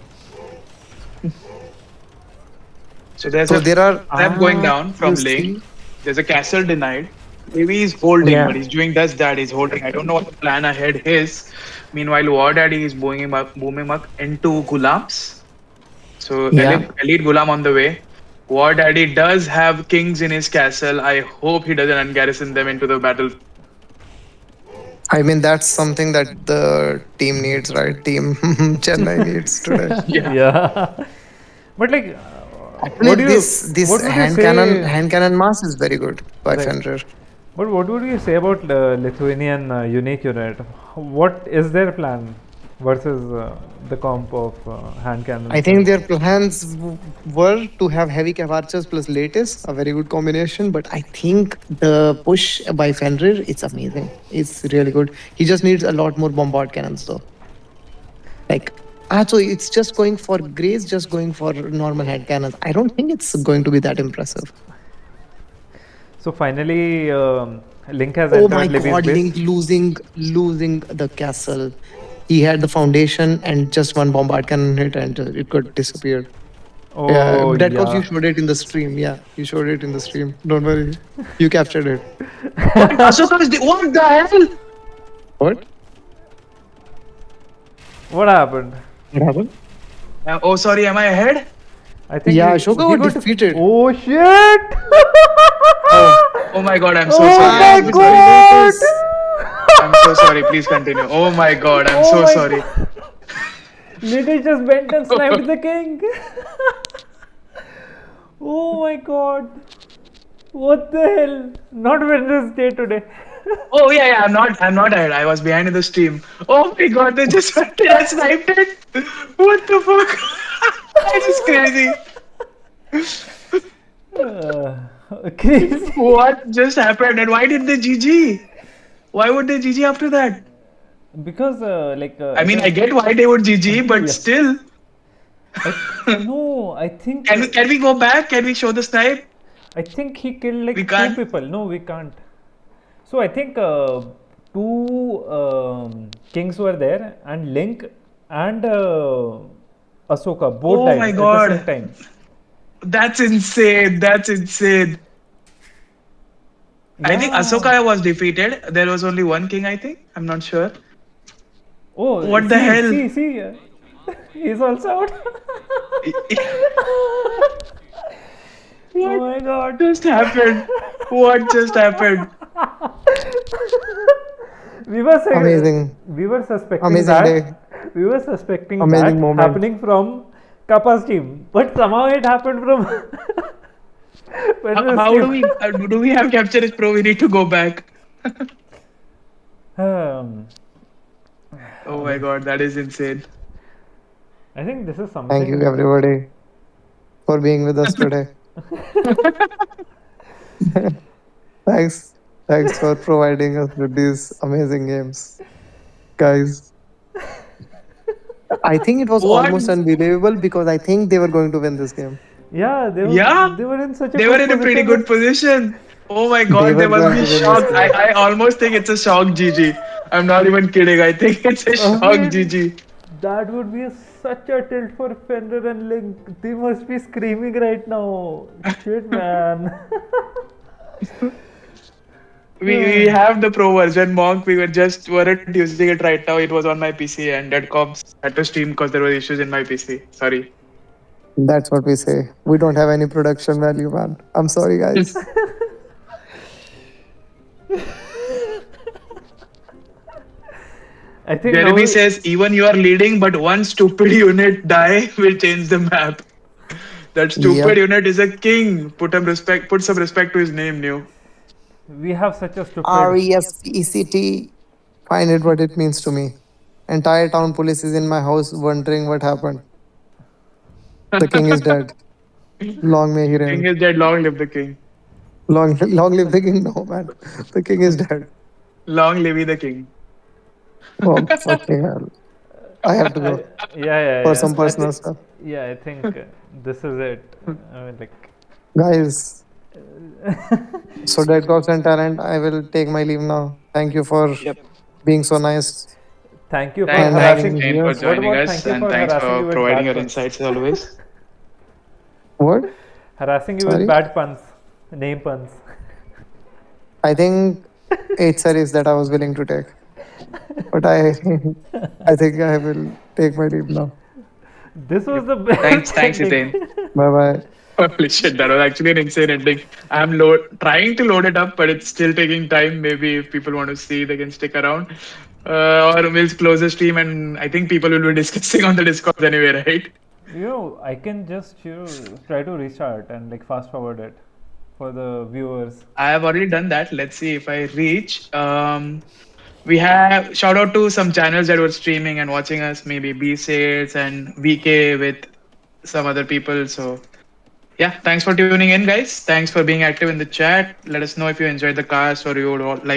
So there's So a there are trap going down you from Link. see, There's a castle denied. Maybe he's holding, yeah, but he's doing just that. He's holding. I don't know what the plan ahead is. Meanwhile, War Daddy is booming him up into Gulams. So yeah. elite Gulam on the way. War Daddy does have kings in his castle. I hope he doesn't ungarrison them into the battle. I mean that's something that the team needs, right? Team Chennai needs today. Yeah. Yeah. But like, Actually, this what would you say? hand cannon mass is very good by Right. Fenrir. But what would you say about Lithuanian unique unit? What is their plan versus the comp of hand cannons? I think their plans were to have heavy Cavarchas plus Lattice, a very good combination. But I think the push by Fenrir, it's amazing. It's really good. He just needs a lot more bombard cannons, though. Like, so it's just going for Grace, just going for normal hand cannons. I don't think it's going to be that impressive. So finally, Link has Oh entered my Livy's God, base. Link losing the castle. He had the foundation and just one bombard cannon hit and it got disappeared. Yeah, Oh that course you yeah. showed it in the stream. Yeah, you showed it in the stream. Don't worry, you captured it. Ahsoka is what the hell? What? What happened? What happened? Oh, sorry. Am I ahead? I think Yeah, he Ashoka was got defeated. Oh shit! Oh my god. I'm so Oh sorry. my I'm so god! sorry. I'm so sorry. Please continue. Oh my god. I'm Oh so my sorry. Literally just went and sniped the king. Oh my god. What the hell? Not Wednesday today. Oh yeah, yeah. I'm not ahead. I was behind in the stream. Oh my god, they just went and I sniped it. What the fuck? This is crazy. Crazy. What just happened? And why did they GG? Why would they GG after that? Because I it mean, I was. get why they would GG, but Yes. still. No, I think. Can we go back? Can we show the snipe? I think he killed We like two can't. people. No, we can't. So I think two kings were there, and Link and Ahsoka both Oh my died at the same god. time. That's insane. That's insane. I think Yeah. Ahsoka was defeated. There was only one king, I think. I'm not sure. Oh, What the see, hell? see, see. He's also out. Oh What my god. just happened? What just happened? we were Amazing, we were suspecting amazing day, that amazing moment. happening from Kappa's team, but somehow it happened from Petra's How team. do we have capture his pro? We need to go back. um, Oh my god, that is insane. I think this is Thank you, something. everybody, for being with us today. Thanks, thanks for providing us with these amazing games, guys. I think it was What? almost unbelievable because I think they were going to win this game. Yeah, Yeah, they were in such a they were good in a pretty position good that position. Oh my They god, they were must going be to win this shocked. I, game. I almost think it's a shock GG. I'm not even kidding. I think it's a I shock mean, GG. that would be such a tilt for Fender and Link. They must be screaming right now. Shit, man. We have the pro version Monk. We were just weren't using it right now. It was on my PC and Dead Cops had to stream because there were issues in my PC. Sorry. That's what we say. We don't have any production value, man. I'm sorry, guys. I think now. Jeremy says even you are leading, but one stupid unit die will change the map. That stupid Yep. unit is a king. Put some respect. Put some respect to his name, new. We have such a stupid. RESPECT. Find it what it means to me. Entire town police is in my house wondering what happened. The king is dead. Long may he King reign. is dead. Long live the king. Long live the king. No, man. The king is dead. Long live the king. Oh, fucking hell. I have to go for Yeah. some I personal think. stuff. Yeah, I think this is it. I mean, like. Guys, so Dead Cops and Talent, I will take my leave now. Thank you for Yep. being so nice Thank you for Thanks, and thanks having harassing. me again for here. What joining about us, thank you and for thanks harassing for you with providing bad your puns? insights as always. What? Harassing you with Sorry? bad puns, name puns. I think 8 series that I was willing to take. But I think I will take my leave now. This was Yep. the best Thanks, ending. Ethan. Bye bye. Holy shit, that was actually an insane ending. Trying to load it up, but it's still taking time. Maybe if people want to see, they can stick around. Or we'll close the stream, and I think people will be discussing on the Discord anyway, right? I can just try to restart and like fast forward it for the viewers. I have already done that. Let's see if I reach. We have shout out to some channels that were streaming and watching us, maybe B Sales and VK with some other people. So yeah, thanks for tuning in, guys. Thanks for being active in the chat. Let us know if you enjoyed the cast or you would like